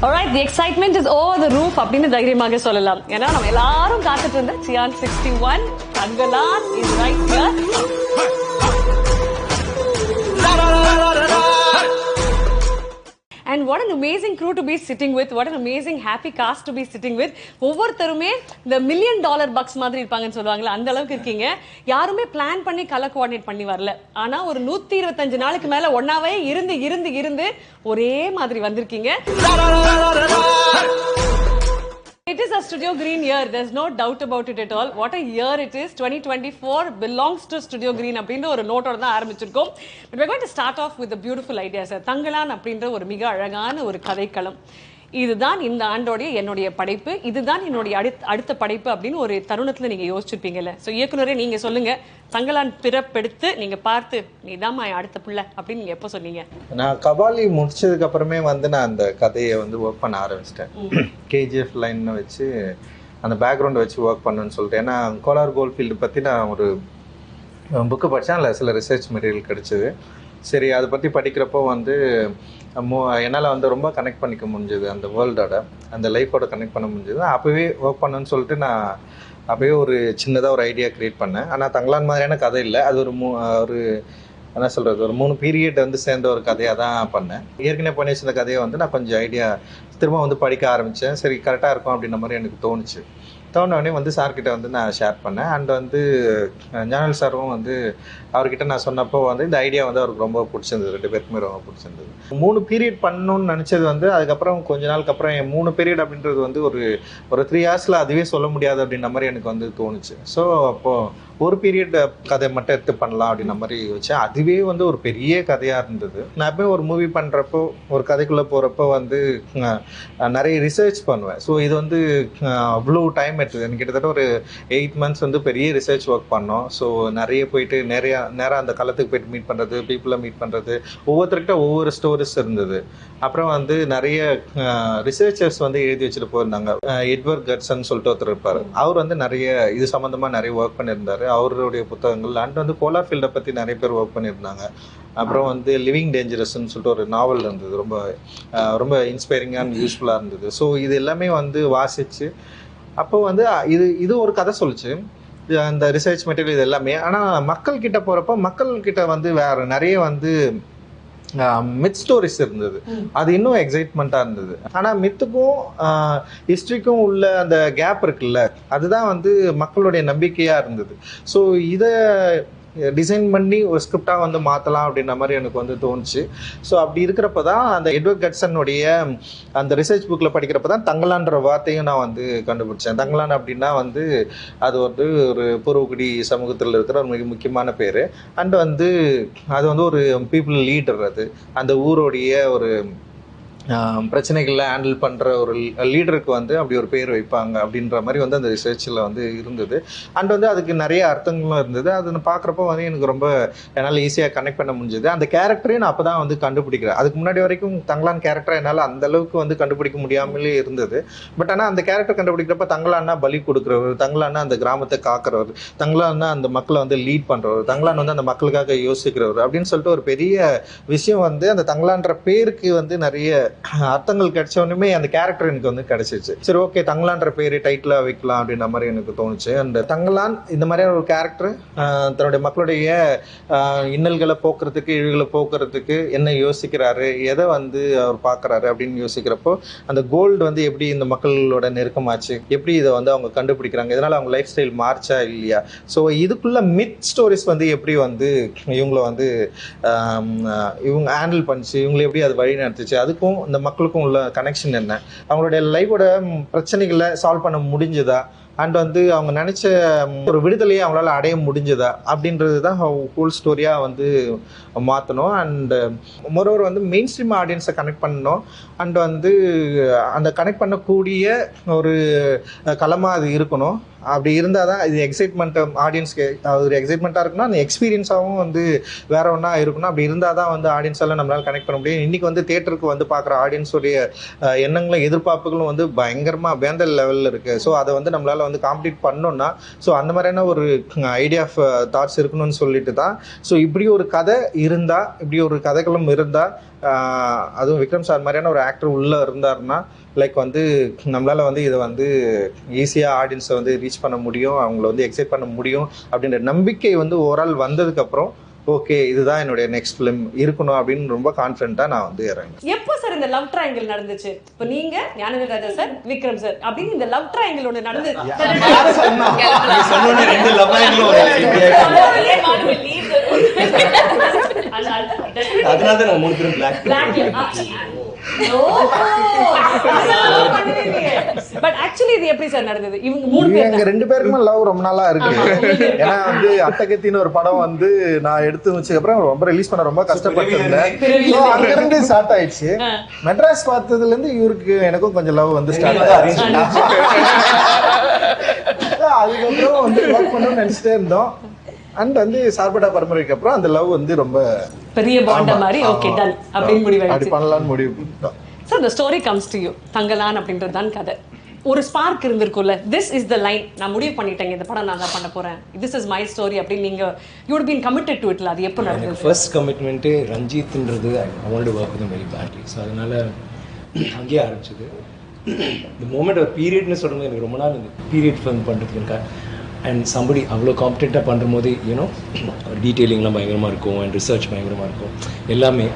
Alright, the excitement is over the roof அப்படின்னு தைரியமாக சொல்லலாம். ஏன்னா நம்ம எல்லாரும் காத்துட்டு இருந்த Chiyaan 61 Thangalaan is right here. And what an amazing crew to be sitting with. What an amazing happy cast to be sitting with. ஒவ்வொருத்தருமே இந்த $1 million பக்ஸ் மாதிரி இருப்பாங்கன்னு சொல்லுவாங்கல்ல, அந்த அளவுக்கு இருக்கீங்க. யாருமே பிளான் பண்ணி கலர் கோஆர்டினேட் பண்ணி வரல. ஆனா ஒரு 125 நாளுக்கு மேல ஒன்னாவே இருந்து ஒரே மாதிரி வந்திருக்கீங்க. It is a Studio Green year. There's no doubt about it at all. What a year it is. 2024 belongs to Studio Green அப்படின்ற ஒரு நோட்டோட தான் ஆரம்பிச்சிருக்கோம். But we're going to start off with a beautiful idea. Thangalaan அப்படின்ற ஒரு மிக அழகான ஒரு கதைக்களம். இதுதான் இந்த ஆண்டோடைய என்னுடைய படைப்பு, இதுதான் என்னுடைய அடுத்த படைப்பு அப்படின்னு ஒரு தருணத்துல நீங்க யோசிச்சிருப்பீங்கல்ல. ஸோ இயக்குனரே நீங்க சொல்லுங்க, தங்கலான் பிறப்பெடுத்து நீங்க பார்த்து நீதான் அடுத்த பிள்ளை அப்படின்னு நீங்க எப்போ சொன்னீங்க? நான் கபாலி முடிச்சதுக்கு அப்புறமே நான் அந்த கதையை ஒர்க் பண்ண ஆரம்பிச்சிட்டேன். கேஜிஎஃப் லைன் வச்சு அந்த பேக்ரவுண்டை வச்சு ஒர்க் பண்ணுன்னு சொல்லிட்டு. ஏன்னா கோலார் கோல்ஃபீல்டு பற்றி நான் ஒரு புக்கு படித்தேன், அதில் சில ரிசர்ச் மெட்டீரியல் கிடச்சிது. சரி, அதை பற்றி படிக்கிறப்போ என்னால் ரொம்ப கனெக்ட் பண்ணிக்க முடிஞ்சது, அந்த வேர்ல்டோட அந்த லைஃபோட கனெக்ட் பண்ண முடிஞ்சது. அப்போவே ஒர்க் பண்ணணுன்னு சொல்லிட்டு நான் அப்போவே ஒரு சின்னதாக ஒரு ஐடியா க்ரியேட் பண்ணேன். ஆனால் தங்கலான் மாதிரியான கதை இல்லை, அது ஒரு என்ன சொல்கிறது, ஒரு 3 பீரியட் சேர்ந்த ஒரு கதையாக தான் பண்ணேன். ஏற்கனவே பண்ணி வச்சிருந்த கதையை நான் கொஞ்சம் ஐடியா திரும்ப படிக்க ஆரம்பித்தேன். சரி, கரெக்டாக இருக்கும் அப்படின்ற மாதிரி எனக்கு தோணுச்சு. தோணுனே சார்கிட்ட நான் ஷேர் பண்ணேன். அண்ட் ஞானல் சாரும் அவர்கிட்ட நான் சொன்னப்போ இந்த ஐடியா அவருக்கு ரொம்ப பிடிச்சிருந்தது. 2 பேருக்குமே ரொம்ப பிடிச்சிருந்தது. 3 பீரியட் பண்ணணும்னு நினச்சது அதுக்கப்புறம் கொஞ்ச நாளுக்கு அப்புறம் 3 பீரியட் அப்படின்றது ஒரு 3 ஹார்ஸில் அதுவே சொல்ல முடியாது அப்படின்ற மாதிரி எனக்கு தோணுச்சு. ஸோ அப்போது ஒரு பீரியட் கதை மட்டும் எடுத்து பண்ணலாம் அப்படின்ற மாதிரி வச்சேன். அதுவே ஒரு பெரிய கதையாக இருந்தது. நான் எப்பவுமே ஒரு மூவி பண்ணுறப்போ, ஒரு கதைக்குள்ளே போகிறப்போ நிறைய ரிசர்ச் பண்ணுவேன். ஸோ இது அவ்வளோ டைம் எடுத்தது. எனக்கு கிட்டத்தட்ட ஒரு 8 months பெரிய ரிசர்ச் ஒர்க் பண்ணோம். ஸோ நிறைய போயிட்டு நேராக அந்த களத்துக்கு போயிட்டு மீட் பண்ணுறது, பீப்புளை மீட் பண்ணுறது, ஒவ்வொருத்தர்கிட்ட ஒவ்வொரு ஸ்டோரிஸ் இருந்தது. அப்புறம் நிறைய ரிசர்ச்சர்ஸ் எழுதி வச்சுட்டு போயிருந்தாங்க. எட்வர்ட் கட்சன் சொல்லிட்டு ஒருத்தர் இருப்பார். அவர் நிறைய இது சம்மந்தமாக நிறைய ஒர்க் பண்ணியிருந்தார். அவருடைய புத்தகங்கள் அண்ட் கோலார் ஃபீல்டை பற்றி நிறைய பேர் ஒர்க் பண்ணியிருந்தாங்க. அப்புறம் லிவிங் டேஞ்சரஸ்ன்னு சொல்லிட்டு ஒரு நாவல் இருந்தது, ரொம்ப இன்ஸ்பைரிங்காக அண்ட் யூஸ்ஃபுல்லாக இருந்தது. ஸோ இது எல்லாமே வாசித்து அப்போ இது ஒரு கதை சொல்லிச்சு, அந்த ரிசர்ச் மெட்டீரியல் இது எல்லாமே. ஆனால் மக்கள்கிட்ட போகிறப்போ மக்கள்கிட்ட வேறு நிறைய மித் ஸ்டோரிஸ் இருந்தது. அது இன்னும் எக்ஸைட்மெண்ட்டாக இருந்தது. ஆனால் மித்துக்கும் ஹிஸ்ட்ரிக்கும் உள்ள அந்த கேப் இருக்குல்ல, அதுதான் மக்களுடைய நம்பிக்கையாக இருந்தது. ஸோ இதை டிசைன் பண்ணி ஒரு ஸ்கிரிப்டாக மாற்றலாம் அப்படின்ற மாதிரி எனக்கு தோணுச்சு. ஸோ அப்படி இருக்கிறப்ப தான் அந்த எட்வர்ட் கட்சனுடைய அந்த ரிசர்ச் புக்கில் படிக்கிறப்ப தான் தங்கலான்ற வார்த்தையும் நான் கண்டுபிடிச்சேன். தங்கலான் அப்படின்னா அது ஒரு பூர்வகுடி சமூகத்தில் இருக்கிற ஒரு மிக முக்கியமான பேர். அண்ட் அது ஒரு பீப்புள் லீடர். அது அந்த ஊருடைய ஒரு பிரச்சனைகளை ஹேண்டில் பண்ணுற ஒரு லீடருக்கு அப்படி ஒரு பேர் வைப்பாங்க அப்படின்ற மாதிரி அந்த ரிசர்ச்சில் இருந்தது. அண்ட் அதுக்கு நிறைய அர்த்தங்களும் இருந்தது. அது பார்க்குறப்போ எனக்கு ரொம்ப என்னால் ஈஸியாக கனெக்ட் பண்ண முடிஞ்சது. அந்த கேரக்டரையும் நான் அப்போ தான் கண்டுபிடிக்கிறேன். அதுக்கு முன்னாடி வரைக்கும் தங்கலான் கேரக்டரை என்னால் அந்த அளவுக்கு கண்டுபிடிக்க முடியாமலே இருந்தது. பட் ஆனால் அந்த கேரக்டர் கண்டுபிடிக்கிறப்ப தங்கலான்னா பலி கொடுக்குறவர், தங்கலான்னா அந்த கிராமத்தை காக்கிறவர், தங்கலான்னா அந்த மக்களை லீட் பண்ணுறவர், தங்கலான் அந்த மக்களுக்காக யோசிக்கிறவர் அப்படின்னு சொல்லிட்டு ஒரு பெரிய விஷயம் அந்த தங்கலான்ற பேருக்கு நிறைய அர்த்தங்கள் கிடைச்சோன்னுமே அந்த கேரக்டர் எனக்கு கிடைச்சிச்சு. சரி, ஓகே, தங்கலான்ற பேரு டைட்டிலாக வைக்கலாம் அப்படின்ற மாதிரி எனக்கு தோணுச்சு. அண்ட் தங்கலான் இந்த மாதிரியான ஒரு கேரக்டர் தன்னுடைய மக்களுடைய இன்னல்களை போக்குறதுக்கு, இழிவுகளை போக்குறதுக்கு என்ன யோசிக்கிறாரு, எதை அவர் பார்க்குறாரு அப்படின்னு யோசிக்கிறப்போ அந்த கோல்டு எப்படி இந்த மக்களோட நெருக்கமாச்சு, எப்படி இதை அவங்க கண்டுபிடிக்கிறாங்க, இதனால் அவங்க லைஃப் ஸ்டைல் மார்ச்சா இல்லையா. ஸோ இதுக்குள்ள மித் ஸ்டோரிஸ் எப்படி இவங்களை இவங்க ஹேண்டில் பண்ணிச்சு, இவங்களை எப்படி அது வழி நடத்துச்சு, அதுக்கும் இந்த மக்களுக்கும் உள்ள கனெக்ஷன் என்ன, அவங்களுடைய லைஃபோட பிரச்சனைகளை சால்வ் பண்ண முடிஞ்சதா, அண்ட் அவங்க நினைச்ச ஒரு விடுதலையை அவங்களால அடைய முடிஞ்சதா அப்படின்றது தான் ஹோல் ஸ்டோரியாக மாற்றணும். அண்ட் மொரோவர் மெயின் ஸ்ட்ரீம் ஆடியன்ஸை கனெக்ட் பண்ணணும். அண்ட் அந்த கனெக்ட் பண்ணக்கூடிய ஒரு களமாக அது இருக்கணும். அப்படி இருந்தால் தான் இது எக்ஸைட்மெண்ட் ஆடியன்ஸ்க்கு ஒரு எக்ஸைட்மெண்ட்டாக இருக்குன்னா அந்த எக்ஸ்பீரியன்ஸாகவும் வேற ஒன்றா இருக்கணும். அப்படி இருந்தால் தான் ஆடியன்ஸால் நம்மளால் கனெக்ட் பண்ண முடியும். இன்றைக்கி தேட்டருக்கு பார்க்குற ஆடியன்ஸுடைய எண்ணங்களும் எதிர்பார்ப்புகளும் பயங்கரமாக வேந்த லெவலில் இருக்குது. ஸோ அதை நம்மளால் காம்ப்ளீட் பண்ணோன்னா ஸோ அந்த மாதிரியான ஒரு ஐடியா ஆஃப் தாட்ஸ் இருக்கணும்னு சொல்லிட்டு தான். ஸோ இப்படி ஒரு கதை இருந்தால், இப்படி ஒரு கதைகளும் இருந்தால் அதுவும் விக்ரம் சார் மாதிரியான ஒரு ஆக்டர் உள்ளே இருந்தாருன்னா லைக் வந்து நம்மளால் வந்து இதை வந்து ஈஸியாக ஆடியன்ஸை வந்து ரீச் பண்ண முடியும், அவங்கள வந்து எக்ஸைட் பண்ண முடியும் அப்படின்ற நம்பிக்கை வந்து ஓவரால் வந்ததுக்கப்புறம் ஓகே இதுதான் என்னுடைய நெக்ஸ்ட் ஃபிலிம் இருக்கணும் அப்படின்னு ரொம்ப கான்ஃபிடென்ட்டாக நான் வந்து இறங்கினேன். எப்போ சார் இந்த லவ் ட்ரையாங்கிள் நடந்துச்சு? இப்போ நீங்க ஞானவேல் ராஜா சார், விக்ரம் சார் அப்படின்னு இந்த லவ் ட்ரையாங்கிள் ஒன்று நடந்து அதனால 3 பேரும் black. பட் ஆக்சுவலி இது எப்படி சார் நடந்தது? இவங்க 3 பேர் எங்க 2 பேருக்குமே லவ் ரொம்ப நாளா இருக்கு. ஏன்னா வந்து அட்டகத்தின்னு ஒரு படம் வந்து நான் எடுத்து வச்சதுக்கு அப்புறம் ரொம்ப ரிலீஸ் பண்ண ரொம்ப கஷ்டப்பட்டிருந்தேன். அங்க இருந்து ஸ்டார்ட் ஆயிடுச்சு. மெட்ராஸ் பார்த்ததுல இருந்து இவருக்கு எனக்கும் கொஞ்சம் லவ் வந்து ஸ்டார்ட் ஆயிடுச்சு. அதுக்கப்புறம் வந்து ஒர்க் பண்ணணும்னு நினைச்சிட்டே இருந்தோம். அண்ட் வந்து சார்பட்டா பரம்பரைக்கு அப்புறம் அந்த லவ் வந்து ரொம்ப பெரிய பாண்ட மாதிரி ஓகே டன் அப்படின்னு முடிவாயிடுச்சு. அப்படி பண்ணலாம்னு முடிவு பண்ணிட்டோம். Sir the story comes to you. Thangalaan அப்படின்றது தான் கதை. ஒரு ஸ்பார்க் இருந்திருக்கும்ல, திஸ் இஸ் த லைன், நான் முடிவு பண்ணிட்டேன் இந்த படம் நான் தான் பண்ண போறேன், திஸ் இஸ் மை ஸ்டோரி அப்படின்னு நீங்க you would been committed to இட்ல. அது எப்போ நடந்தது? ஃபர்ஸ்ட் கமிட்மெண்ட்டே ரஞ்சித்ன்றது I want to work with very badly. So அதனால அங்கேயே ஆரம்பிச்சது. இந்த மூமெண்ட் ஒரு பீரியட்னு சொல்லும்போது எனக்கு ரொம்ப நாள் இந்த பீரியட் ஃபிலிம் பண்ணுறதுக்கு அண்ட் சம்படி அவ்வளோ காம்படெண்ட்டாக பண்ணுற போது யூனோ டீட்டெயிலிங்லாம் பயங்கரமாக இருக்கும் அண்ட் ரிசர்ச் பயங்கரமாக இருக்கும் எல்லாமே.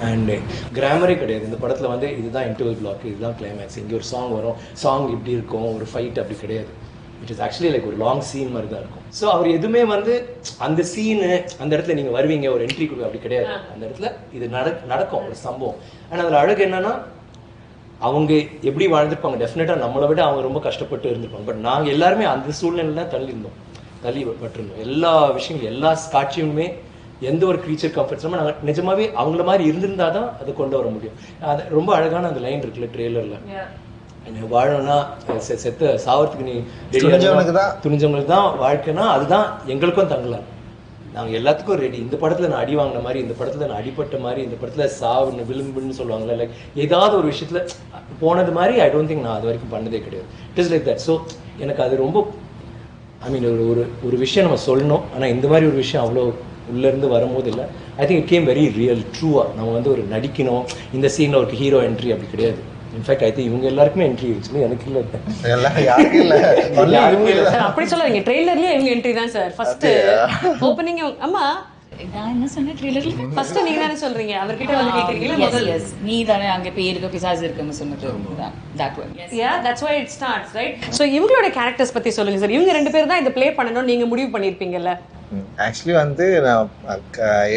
அண்டு கிராமரே கிடையாது இந்த படத்தில் வந்து இதுதான் இன்டர்வல் பிளாக், இதுதான் கிளைமேக்ஸ், இங்கே ஒரு சாங் வரும், சாங் இப்படி இருக்கும், ஒரு ஃபைட் அப்படி கிடையாது. இட் இஸ் ஆக்சுவலி லைக் ஒரு லாங் சீன் மாதிரி தான் இருக்கும். ஸோ அவர் எதுவுமே வந்து அந்த சீனு அந்த இடத்துல நீங்கள் வருவீங்க ஒரு என்ட்ரி கொடுங்க அப்படி கிடையாது. அந்த இடத்துல இது நடக்கும் ஒரு சம்பவம். ஆனால் அதில் அழகு என்னன்னா அவங்க எப்படி வாழ்ந்துருப்பாங்க, டெஃபினட்டாக நம்மளை விட அவங்க ரொம்ப கஷ்டப்பட்டு இருந்திருப்பாங்க. பட் நாங்கள் எல்லாருமே அந்த சூழ்நிலையில் தான் தள்ளிப்பட்டிருந்தோம். எல்லா விஷயங்களும் எல்லா காட்சியுமே எந்த ஒரு க்ரீச்சர் கம்ஃபர்ட்ஸுமே நாங்கள் நிஜமாவே அவங்கள மாதிரி இருந்திருந்தா தான் அதை கொண்டு வர முடியும். அது ரொம்ப அழகான அந்த லைன் இருக்குல்ல ட்ரெய்லரில், வாழணும்னா செத்த சாவறதுக்கு நீ துணிஞ்சவங்களுக்கு தான் வாழ்க்கைனா அதுதான் எங்களுக்கும் தங்கலாம், நாங்கள் எல்லாத்துக்கும் ரெடி. இந்த படத்தில் நான் அடி வாங்கின மாதிரி, இந்த படத்தில் நான் அடிப்பட்ட மாதிரி, இந்த படத்தில் சாவுன்னு விளிம்புன்னு சொல்லுவாங்கல்ல, லைக் ஏதாவது ஒரு விஷயத்தில் போனது மாதிரி ஐ டோன்ட் திங்க் நான் அது வரைக்கும் பண்ணதே கிடையாது. It is like that. So எனக்கு அது ரொம்ப ஐ மீன் ஒரு விஷயம் நம்ம சொல்லணும், ஆனால் இந்த மாதிரி ஒரு விஷயம் அவ்வளோ உள்ளேருந்து வரும்போது இல்லை. I think it came very real ட்ரூவாக. நம்ம வந்து ஒரு நடிக்கணும், இந்த சீனில் ஒரு ஹீரோ என்ட்ரி அப்படி கிடையாது. இன்ஃபேக்ட் ஐ திங்க் இவங்க எல்லாருக்குமே என்ட்ரி இருந்துச்சு, எனக்கு இல்லை. அப்படி சொல்லாதீங்க, ட்ரெய்லர்லயே இவங்க என்ட்ரி தான் சார். ஃபர்ஸ்ட் ஓப்பனிங் அம்மா நான் என்ன சொன்னேன் ட்ரெய்லர்ல? ஃபர்ஸ்ட் நீங்க தானே சொல்றீங்க, அவர்கிட்ட வந்து கேக்குறீங்களா முதல்ல? நீ தானே அங்க பேருக்கு பிசாசு இருக்குன்னு சொன்னது. that one. Yeah, that's why it starts, right? So இவங்களோட கேரக்டர்ஸ் பத்தி சொல்லுங்க சார். இவங்க 2 பேர் தான் இத ப்ளே பண்ணனும் நீங்க முடிவு பண்ணிருப்பீங்கல்ல? ஆக்சுவலி வந்து நான்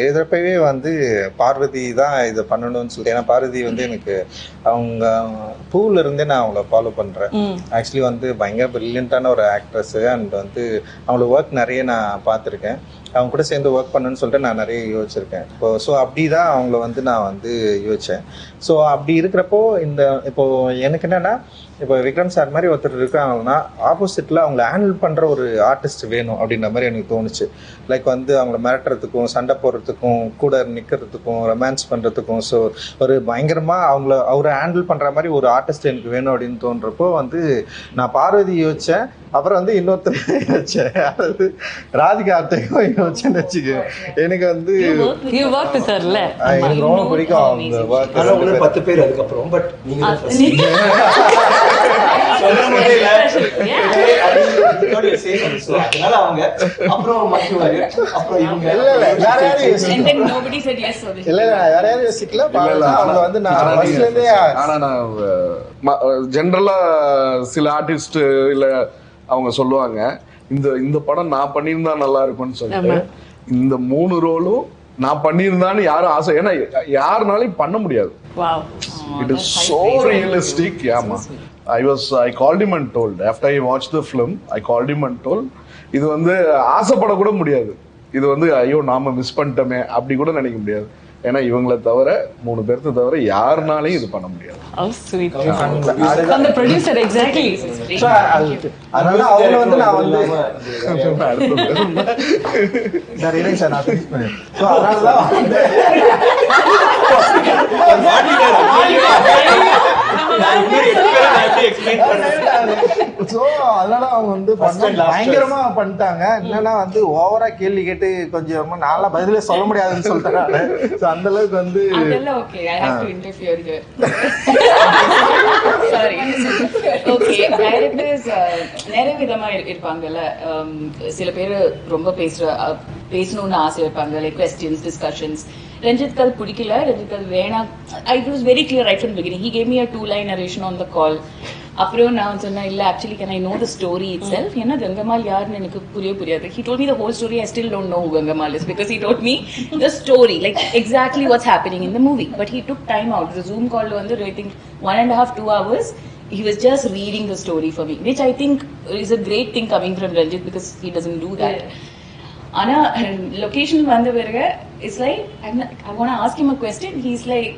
எழுதுறப்பவே வந்து பார்வதி தான் இதை பண்ணணும்னு சொல்லிட்டு, ஏன்னா பார்வதி வந்து எனக்கு அவங்க பூவில் இருந்தே நான் அவங்கள ஃபாலோ பண்ணுறேன். ஆக்சுவலி வந்து பயங்கர பிரில்லியண்ட்டான ஒரு ஆக்ட்ரஸ். அண்ட் வந்து அவங்களோட ஒர்க் நிறைய நான் பார்த்துருக்கேன். அவங்க கூட சேர்ந்து ஒர்க் பண்ணணும்னு சொல்லிட்டு நான் நிறைய யோசிச்சிருக்கேன். ஸோ அப்படி தான் அவங்கள வந்து நான் வந்து யோசித்தேன். ஸோ அப்படி இருக்கிறப்போ இப்போது எனக்கு என்னென்னா, இப்போ விக்ரம் சார் மாதிரி ஒருத்தர் இருக்காங்கன்னா ஆப்போசிட்டில் அவங்கள ஹேண்டில் பண்ணுற ஒரு ஆர்டிஸ்ட் வேணும் அப்படின்ற மாதிரி எனக்கு தோணுச்சு. லைக் வந்து அவங்கள மிரட்டுறதுக்கும், சண்டை போடுறதுக்கும், கூட நிற்கிறதுக்கும், ரொமான்ஸ் பண்ணுறதுக்கும், ஸோ ஒரு பயங்கரமாக அவரை ஹேண்டில் பண்ணுற மாதிரி ஒரு ஆர்டிஸ்ட் எனக்கு வேணும் அப்படின்னு தோன்றப்போ வந்து நான் பார்வதி யோசித்தேன். அப்புறம் வந்து இன்னொருத்தர் யோசிச்சேன், அதாவது ராதிகா ஆர்த்தையும் யோசிச்சேன்னு வச்சுக்கேன். எனக்கு வந்து எனக்கு ரொம்ப பிடிக்கும் அவங்க ஒர்க். 10 பேர் அதுக்கப்புறம் பட் நீங்க அதனால அவங்க அப்புறம் மற்றவங்க அப்புறம் இவங்க வேற யாரும் யோசிக்கல. அவங்க வந்து நான் ஃபர்ஸ்ட்ல இருந்தே ஆனா நான் ஜெனரலா சில ஆர்டிஸ்ட் இல்ல அவங்க சொல்லுவாங்க இந்த படம் நான் பண்ணியிருந்தா நல்லா இருக்கும்னு சொல்லிட்டு, இந்த 3 ரோலும் நான் பண்ணியிருந்தான்னு யாரும் ஆசை, ஏன்னா யாருனாலையும் பண்ண முடியாது. It is so realistic. Yeah, I called him and told. After I watched the film, I called him and told. இது வந்து ஆசைப்பட கூட முடியாது. இது வந்து ஐயோ நாம மிஸ் பண்ணிட்டோமே அப்படி கூட நினைக்க முடியாது. ஏன்னா இவங்களை தவிர 3 பேர்த்த தவிர யாருனாலையும் இது பண்ண முடியாது. How sweet. And the producer exactly. அதனால அவங்க வந்து நான் வந்து சார் இல்லை சார் நான் ஃபினிஷ் பண்ணேன். ஸோ அதனால தான் ஸோ அதனால அவங்க வந்து பயங்கரமா பண்ணிட்டாங்க. என்னன்னா வந்து ஓவரா கேள்வி கேட்டு கொஞ்சம் நான்லாம் பதிலே சொல்ல முடியாதுன்னு சொல்லிட்டாங்க. ஸோ அந்த அளவுக்கு வந்து okay I have to interfere here. Sorry. Okay directors நிறைய விதமா இருப்பாங்கல்ல. சில பேர் ரொம்ப பேசணும்னு ஆசை வைப்பாங்க, லைக் கொஸ்டின்ஸ் டிஸ்கஷன்ஸ். ரஞ்சித் அது பிடிக்கல, ரஞ்சித் அது வேணாம். It was very clear right from beginning. He gave me a 2-line narration on the call. அப்புறம் நான் சொன்னேன் இல்ல actually can I know the story it self. ஏன்னா கங்கம்மாள் யாருன்னு எனக்கு புரியாது. He told me the whole story. I still don't know who Gangamal is because he told me the story, like exactly what's happening in the movie. But he took time out. The Zoom call வந்து I think 1.5-2 hours. He was just reading the story for me, which I think is a great thing coming from Ranjit because he doesn't do that. ஆனா location வந்த பிறகு it's like I want to ask him a question. He's like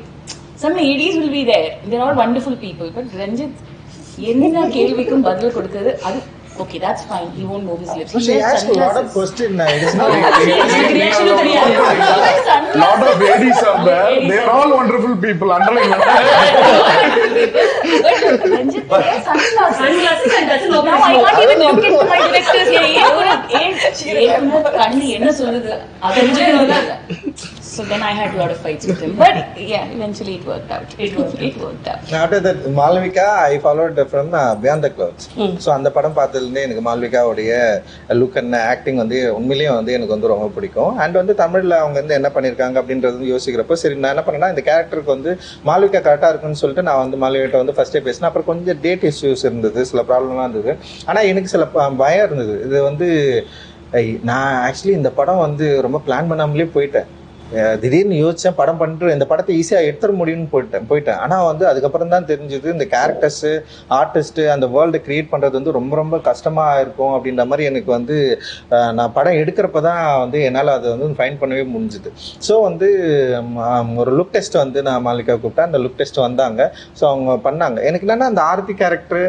some ladies will be there. They're all wonderful people. But Ranjit என்ன கேள்விக்கும் பதில் கொடுத்தது அது okay, that's fine. He won't move his lips. She asked a lot of questions. It is not lot of ladies are there. They are all wonderful people. Underline. Ranjit has sunglasses and doesn't know. Now I can't even look into my directors. கண்ணு என்ன சொல்லுது அது. So then I had a lot of fights with him. But yeah, eventually it worked out. It worked out. After that, Malvika, I followed from Beyond the Clouds. So அந்த படம் பார்த்ததுலேருந்து எனக்கு மால்விகாவுடைய look and acting வந்து உண்மையிலேயே வந்து எனக்கு வந்து ரொம்ப பிடிக்கும். அண்ட் வந்து தமிழில் அவங்க வந்து என்ன பண்ணியிருக்காங்க அப்படின்றது யோசிக்கிறப்போ சரி நான் என்ன பண்ணேன்னா இந்த கேரக்டருக்கு வந்து மால்விகா கரெக்டாக இருக்குன்னு சொல்லிட்டு நான் வந்து மால்விகிட்ட வந்து ஃபஸ்ட்டே பேசினேன். அப்புறம் கொஞ்சம் டேட் இஷ்யூஸ் இருந்தது, சில ப்ராப்ளம்லாம் இருந்தது. ஆனால் எனக்கு சில பயம் இருந்தது. இது வந்து நான் ஆக்சுவலி இந்த படம் வந்து ரொம்ப பிளான் பண்ணாமலே போயிட்டேன். திடீர்னு யோசிச்சேன் படம் பண்ணிட்டு இந்த படத்தை ஈஸியாக எடுத்துட முடியும்னு போயிட்டேன். ஆனால் வந்து அதுக்கப்புறம் தான் தெரிஞ்சது இந்த கேரக்டர்ஸு ஆர்டிஸ்ட்டு அந்த வேர்ல்டு கிரியேட் பண்ணுறது வந்து ரொம்ப ரொம்ப கஷ்டமாக இருக்கும் அப்படின்ற மாதிரி எனக்கு வந்து நான் படம் எடுக்கிறப்ப தான் வந்து என்னால் அதை வந்து ஃபைன் பண்ணவே முடிஞ்சுது. ஸோ வந்து ஒரு லுக் டெஸ்ட் வந்து நான் மாலிகா கூப்பிட்டேன். அந்த லுக் டெஸ்ட் வந்தாங்க. ஸோ அவங்க பண்ணாங்க. எனக்கு என்னென்னா அந்த ஆர்த்தி கேரக்டர்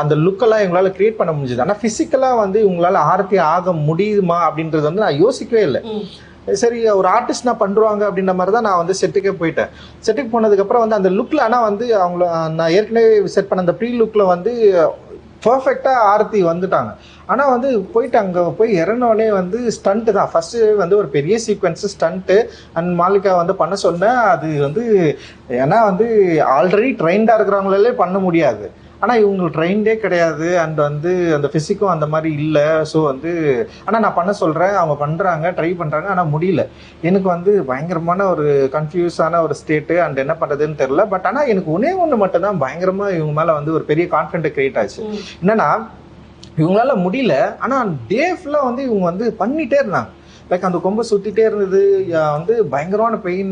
அந்த லுக்கெல்லாம் இவங்களால் கிரியேட் பண்ண முடிஞ்சுது. ஆனால் ஃபிசிக்கலாக வந்து இவங்களால் ஆர்த்தி ஆக முடியுமா அப்படின்றது வந்து நான் யோசிக்கவே இல்லை. சரி ஒரு ஆர்டிஸ்ட் நான் பண்ணுவாங்க அப்படின்ற மாதிரி தான் நான் வந்து செட்டுக்கே போயிட்டேன். செட்டுக்கு போனதுக்கப்புறம் வந்து அந்த லுக்கில் ஆனால் வந்து அவங்கள நான் ஏற்கனவே செட் பண்ண அந்த ப்ரீ லுக்கில் வந்து பர்ஃபெக்டாக ஆர்த்தி வந்துட்டாங்க. ஆனால் வந்து போயிட்டு அங்கே போய் இறங்கினோடனே வந்து ஸ்டண்ட்டு தான் ஃபஸ்ட்டு வந்து ஒரு பெரிய சீக்வன்ஸு ஸ்டண்ட்டு அண்ட் மாலிகா வந்து பண்ண சொன்னேன். அது வந்து ஏன்னா வந்து ஆல்ரெடி ட்ரெயின்டாக இருக்கிறவங்களே பண்ண முடியாது. ஆனால் இவங்களுக்கு ட்ரெயின்டே கிடையாது. அண்ட் வந்து அந்த ஃபிசிக்கும் அந்த மாதிரி இல்லை. ஸோ வந்து ஆனால் நான் பண்ண சொல்கிறேன், அவங்க பண்ணுறாங்க, ட்ரை பண்ணுறாங்க, ஆனால் முடியல. எனக்கு வந்து பயங்கரமான ஒரு கன்ஃபியூஸான ஒரு ஸ்டேட்டு அண்ட் என்ன பண்ணுறதுன்னு தெரில. பட் ஆனால் எனக்கு ஒன்று மட்டும் தான் பயங்கரமாக இவங்க மேலே வந்து ஒரு பெரிய கான்ஃபிடென்ட் கிரியேட் ஆச்சு. என்னன்னா இவங்களால முடியல, ஆனால் டே ஃபுல்லாக வந்து இவங்க வந்து பண்ணிகிட்டே இருந்தாங்க. லைக் அந்த கொம்பை சுற்றிட்டே இருந்தது, வந்து பயங்கரமான pain.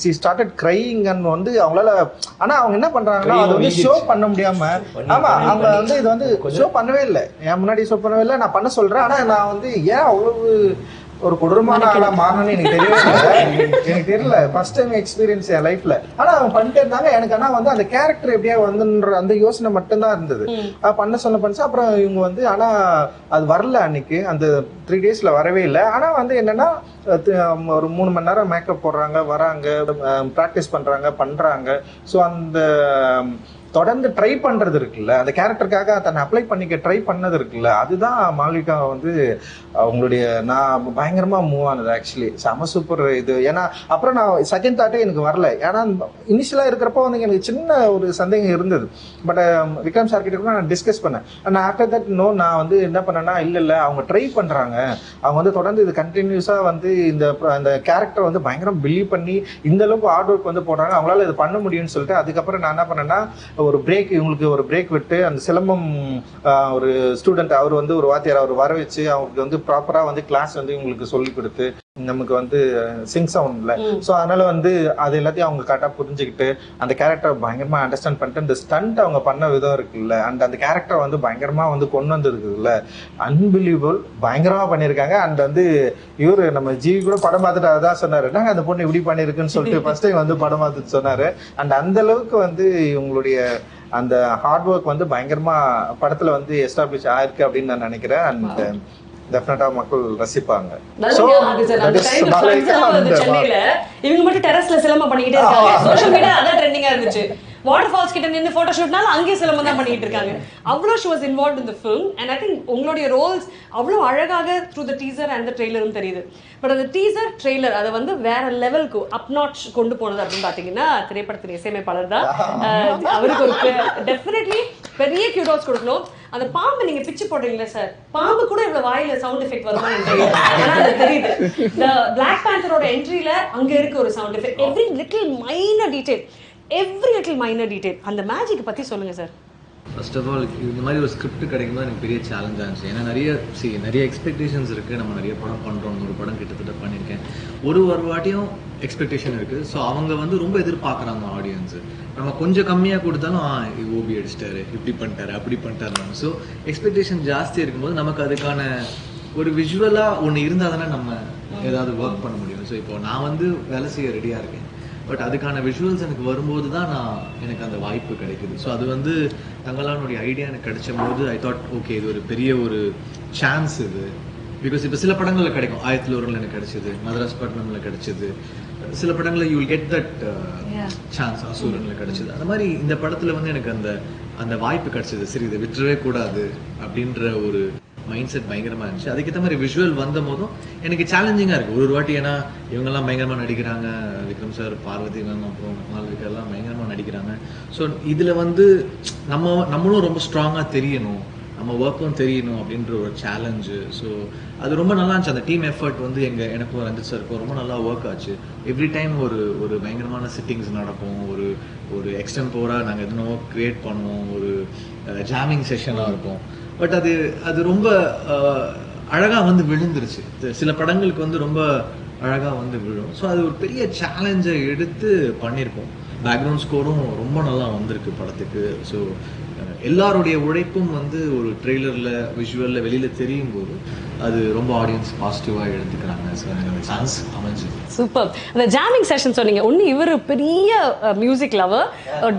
C started crying and வந்து அவங்களால. ஆனால் அவங்க என்ன பண்ணுறாங்கன்னா அதை வந்து ஷோ பண்ண முடியாமல். ஆமாம் அவங்க வந்து இது வந்து ஷோ பண்ணவே இல்லை, என் முன்னாடி ஷோ பண்ணவே இல்லை. நான் பண்ண சொல்கிறேன். ஆனால் நான் வந்து ஏன் அவ்வளவு ஒரு கொடூரமான ஆளாக மாறணும்னு எனக்கு தெரியவே இல்லை. எனக்கு தெரியல, ஃபர்ஸ்ட் டைம் எக்ஸ்பீரியன்ஸ் என் லைஃப்ல. ஆனால் அவங்க பண்ணிட்டே இருந்தாங்க. எனக்கு ஆனால் வந்து அந்த கேரக்டர் எப்படியா வந்துன்ற அந்த யோசனை மட்டும்தான் இருந்தது. பண்ண பண்ணிச்சு. அப்புறம் இவங்க வந்து ஆனால் அது வரல அன்னைக்கு, அந்த 3 daysல வரவே இல்லை. ஆனால் வந்து என்னன்னா ஒரு 3 மணி நேரம் மேக்கப் போடுறாங்க, வராங்க, ப்ராக்டிஸ் பண்ணுறாங்க. ஸோ அந்த தொடர்ந்து ட்ரை பண்ணுறது இருக்குல்ல, அந்த கேரக்டருக்காக தன்னை அப்ளை பண்ணிக்க ட்ரை பண்ணது இருக்குல்ல, அதுதான் மால்விகா வந்து அவங்களுடைய நான் பயங்கரமாக மூவ் ஆனது. ஆக்சுவலி செம சூப்பர் இது. ஏன்னா அப்புறம் நான் செகண்ட் தாட்டே எனக்கு வரல. ஏன்னா இனிஷியலாக இருக்கிறப்போ வந்து எனக்கு சின்ன ஒரு சந்தேகம் இருந்தது. பட் விக்ரம் சார் கிட்ட நான் டிஸ்கஸ் பண்ணேன். நான் ஆஃப்டர் தட் நான் வந்து என்ன பண்ணேன்னா இல்லை அவங்க ட்ரை பண்ணுறாங்க, அவங்க வந்து தொடர்ந்து இது கண்டினியூஸாக வந்து இந்த கேரக்டர் வந்து பயங்கரம் பிலீவ் பண்ணி இந்த அளவுக்கு ஹார்ட் ஒர்க் வந்து போடுறாங்க, அவங்களால இது பண்ண முடியும்னு சொல்லிட்டு அதுக்கப்புறம் நான் என்ன பண்ணேன்னா இவங்களுக்கு ஒரு பிரேக் விட்டு அந்த சிலம்பம் ஒரு ஸ்டூடெண்ட் அவர் வந்து ஒரு வாத்தியார் அவர் வர வச்சு அவங்களுக்கு வந்து ப்ராப்பரா வந்து கிளாஸ் வந்து இவங்களுக்கு சொல்லி கொடுத்து நமக்கு வந்து சிங் சவுண்ட்ல. ஸோ அதனால வந்து அது எல்லாத்தையும் அவங்க கரெக்டாக புரிஞ்சுக்கிட்டு அந்த கேரக்டர் பயங்கரமா அண்டர்ஸ்டாண்ட் பண்ணிட்டு இந்த ஸ்டண்ட் அவங்க பண்ண விதம் இருக்குல்ல, அண்ட் அந்த கேரக்டர் வந்து பயங்கரமா வந்து கொண்டு வந்திருக்குதுல்ல, அன்பிலீவபிள் பயங்கரமா பண்ணியிருக்காங்க. அண்ட் வந்து இவரு நம்ம ஜிவி கூட படம் பார்த்துட்டு அதான் சொன்னாரு, நாங்கள் அந்த பொண்ணு இப்படி பண்ணியிருக்குன்னு சொல்லிட்டு ஃபர்ஸ்ட் டைம் வந்து படம் பார்த்துட்டு சொன்னாரு. அண்ட் அந்த அளவுக்கு வந்து இவங்களுடைய அந்த ஹார்ட் ஒர்க் வந்து பயங்கரமா படத்துல வந்து எஸ்டாப்ளிஷ் ஆயிருக்கு அப்படின்னு நான் நினைக்கிறேன். அண்ட் டெஃபினட்டா மக்கள் ரசிப்பாங்க. சென்னையில இவங்க மட்டும் டெரஸ்ல சிலம்பம் பண்ணிக்கிட்டே இருக்காங்க. சோஷியல் மீடியா அதான் ட்ரெண்டிங்கா இருந்துச்சு. வாட்டர் ஃபால்ஸ் கிட்ட நின்று போட்டோ ஷூட்னால அங்கேயே சிலம்பம் தான் பண்ணிட்டு இருக்காங்க. அவ்வளோ she was involve in the film. And I think உங்களுடைய ரோல்ஸ் அவ்வளோ அழகாக through the teaser and the ட்ரெய்லரும் தெரியுது. பட் அந்த டீசர் ட்ரெய்லர் அதை வந்து வேற லெவலுக்கு அப் நாட்ச் கொண்டு போனது அப்படின்னு பார்த்தீங்கன்னா திரைப்படத்தின் இசையமைப்பாளர் தான். அவருக்கு ஒரு டெஃபினெட்லி பெரிய கியூடோஸ் கொடுக்கணும். அந்த பாம்பு நீங்க பிச்சு போடுறீங்களா சார், பாம்பு கூட இவ்வளவு வாயில சவுண்ட் எஃபெக்ட் வருமா எனக்கு தெரியுது. இந்த பிளாக் பேந்தரோட என்ட்ரியில அங்க இருக்கு ஒரு sound effect. Every little minor detail அந்த மேஜிக் பத்தி சொல்லுங்க சார். ஃபர்ஸ்ட் ஆஃப் ஆல் இந்த மாதிரி ஒரு ஸ்கிரிப்ட் கிடைக்கும்போது எனக்கு பெரிய சேலஞ்சாக இருந்துச்சு. ஏன்னா நிறைய எக்ஸ்பெக்டேஷன்ஸ் இருக்குது. நம்ம நிறைய படம் பண்ணுறோம், ஒரு படம் கிட்டத்தட்ட பண்ணியிருக்கேன். ஒரு வாட்டியும் எக்ஸ்பெக்டேஷன் இருக்குது. ஸோ அவங்க வந்து ரொம்ப எதிர்பார்க்குறாங்க ஆடியன்ஸு. நம்ம கொஞ்சம் கம்மியாக கொடுத்தாலும் ஓபி அடிச்சிட்டாரு, இப்படி பண்ணிட்டாரு, அப்படி பண்ணிட்டாரு. ஸோ எக்ஸ்பெக்டேஷன் ஜாஸ்தி இருக்கும்போது நமக்கு அதுக்கான ஒரு விஷுவலாக ஒன்று இருந்தால் தானே நம்ம ஏதாவது ஒர்க் பண்ண முடியும். ஸோ இப்போ நான் வந்து வேலை செய்ய ரெடியாக இருக்கேன். பட் அதுக்கான விஷுவல்ஸ் எனக்கு வரும்போது தான் எனக்கு அந்த வாய்ப்பு கிடைக்குது. ஸோ அது வந்து தங்களானுடைய ஐடியா எனக்கு கிடைச்ச போது ஐ தாட் ஓகே இது ஒரு பெரிய ஒரு சான்ஸ் இது. பிகாஸ் இப்போ சில படங்களில் கிடைக்கும். 1001 எனக்கு கிடைச்சது, மதராஸ் பட்டினம்ல கிடைச்சது, சில படங்களில் you will get that chance. அசூரன்ல கிடைச்சது. அந்த மாதிரி இந்த படத்துல வந்து எனக்கு அந்த வாய்ப்பு கிடைச்சது. சரி இதை விட்டுறவே கூடாது அப்படின்ற ஒரு மைண்ட் செட் பயங்கரமா இருந்துச்சு. அதுக்கேற்ற மாதிரி விஷுவல் வந்த போதும் எனக்கு சேலஞ்சிங்கா இருக்கு ஒரு வாட்டி. ஏன்னா இவங்கெல்லாம் பயங்கரமா நடிக்கிறாங்க, விக்ரம் சார், பார்வதி மேம், அப்புறம் மால்விகா எல்லாம் பயங்கரமா நடிக்கிறாங்க. ஸோ இதுல வந்து நம்மளும் ரொம்ப ஸ்ட்ராங்கா தெரியணும், நம்ம ஒர்க்கும் தெரியணும் அப்படின்ற ஒரு சேலஞ்சு. ஸோ அது ரொம்ப நல்லா இருந்துச்சு. அந்த டீம் எஃபர்ட் வந்து எனக்கும் ரஞ்சித் சாருக்கும் ரொம்ப நல்லா ஒர்க் ஆச்சு. எவ்ரி டைம் ஒரு பயங்கரமான சிட்டிங்ஸ் நடக்கும். ஒரு எக்ஸ்டெம்போரா நாங்கள் எதுனோ கிரியேட் பண்ணுவோம். ஒரு ஜாமிங் செஷனாக இருக்கும். பட் அது ரொம்ப அழகாக வந்து விழுந்துருச்சு. சில படங்களுக்கு வந்து ரொம்ப அழகாக வந்து விழும். ஸோ அது ஒரு பெரிய சேலஞ்சை எடுத்து பண்ணியிருக்கோம். பேக்ரவுண்ட் ஸ்கோரும் ரொம்ப நல்லா வந்திருக்கு படத்துக்கு. ஸோ எல்லாருடைய உழைப்பும் வந்து ஒரு ட்ரெய்லரில் விஷுவலில் வெளியில் தெரியும் போது அது ரொம்ப ஆடியன்ஸ் பாசிட்டிவாக எடுத்துக்கிறாங்க. ஸோ எனக்கு சான்ஸ் அமைஞ்சு சூப்பர். அந்த ஜாமிங் செஷன் சொன்னீங்க. ஒன்று இவர் பெரிய மியூசிக் லவர்,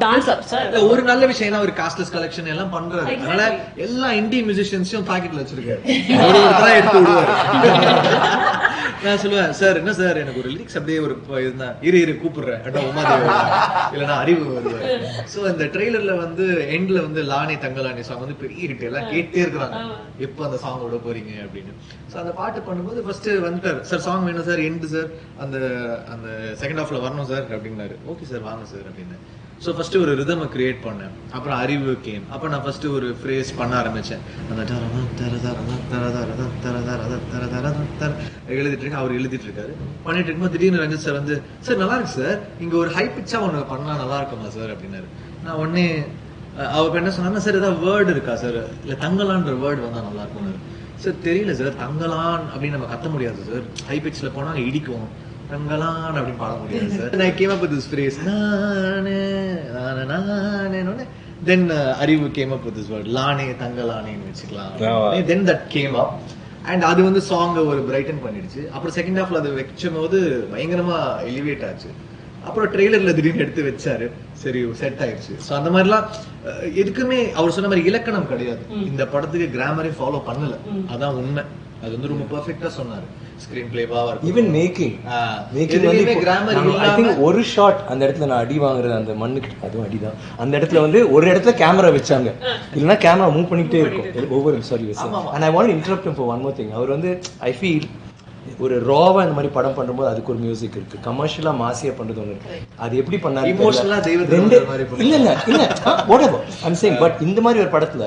டான்ஸர் சார். ஒரு நல்ல விஷயம் ஒரு காஸ்ட்லெஸ் கலெக்ஷன் எல்லாம் பண்றாரு. அதனால எல்லா இந்திய மியூசிஷியன்ஸையும் பாக்கெட்ல வச்சிருக்காரு. எடுத்து விடுவாரு. நான் சொல்லுவேன் சார் என்ன சார் எனக்கு ஒரு லிரிக்ஸ் அப்படியே ஒரு இரு கூப்பிடுறேன் இல்லைன்னா அறிவு வருவாரு. ஸோ அந்த ட்ரெய்லர்ல வந்து எண்ட்ல வந்து லானி தங்கலானி சாங் வந்து பெரிய ஹிட், எல்லாம் கேட்டே இருக்கிறாங்க எப்போ அந்த சாங் விட போறீங்க அப்படின்னு. ஸோ அந்த பாட்டு பண்ணும்போது ஃபர்ஸ்ட் வந்துட்டார் சார், சாங் வேணும் சார், எண்டு சார், அந்த செகண்ட் ஹாஃப்ல வரணும் சார் அப்படின்னாரு. ஓகே சார் வாங்க சார் அப்படின்னு. ஸோ ஃபர்ஸ்ட் ஒரு ரிதமை கிரியேட் பண்ணேன். அப்புறம் அறிவு கேம். அப்போ நான் ஃபர்ஸ்ட் ஒரு ஃப்ரேஸ் பண்ண ஆரம்பிச்சேன். அந்த எழுதிட்டு இருக்கேன், அவர் எழுதிட்டு இருக்காரு. பண்ணிட்டு இருக்கும்போது திடீர்னு ரஞ்சித் சார் வந்து சார் நல்லா இருக்கு சார், இங்க ஒரு ஹை பிச்சா ஒன்று பண்ணா நல்லா இருக்குமா சார் அப்படின்னாரு. நான் உடனே அவர் என்ன சொன்னா சார் ஏதாவது வேர்டு இருக்கா சார், இல்ல தங்கலான்ற வேர்டு வந்தா நல்லா இருக்கும் சார். தெரியல சார், தங்கலான் அப்படின்னு நம்ம கத்த முடியாது சார், ஹை பிட்ச்ல போனா இடிக்கும், தங்கலான் அப்படின்னு பாட முடியாது சார். நான் came up with this phrase then Arivu came up with this word லானே தங்கலானேன்னு வச்சுக்கலாம். Then that came up and அது வந்து சாங் ஒரு பிரைட்டன் பண்ணிடுச்சு. அப்புறம் செகண்ட் ஹாஃப்ல அது வச்சும் போது பயங்கரமா எலிவேட் ஆச்சு. அப்புறம் ட்ரெய்லர்ல திடீர்னு எடுத்து வச்சாரு, சரி செட் ஆயிடுச்சு. ஸோ அந்த மாதிரிலாம் எதுக்குமே அவர் சொன்ன மாதிரி இலக்கணம் கிடையாது. இந்த படத்துக்கு கிராமரே ஃபாலோ பண்ணல, அதான் உண்மை. அது வந்து ரொம்ப பெர்ஃபெக்ட்டா சொன்னாரு. ஸ்கிரீன் பிளேவா ஈவன் மேக்கிங் வந்து கிராமர் ஐ திங்க் ஒரு ஷாட் அந்த இடத்துல நான் அடி வாங்குறது அந்த மண்ணுக்கு அதுவும் அடிதான். அந்த இடத்துல வந்து ஒரு இடத்துல கேமரா வச்சாங்க, இல்லைன்னா கேமரா மூவ் பண்ணிக்கிட்டே இருக்கும் ஒவ்வொரு sorry. And I want interrupt him for one more thing. அவர் வந்து ஐ ஃபீல் ஒரு ராவா இந்த மாதிரி படம் பண்ணும்போது அதுக்கு ஒரு மியூசிக் இருக்கு, கமர்ஷியலா மாசியா பண்றது ஒன்று இருக்கு. அது எப்படி பண்ணாரு இல்ல whatever I'm saying. பட் இந்த மாதிரி ஒரு படத்துல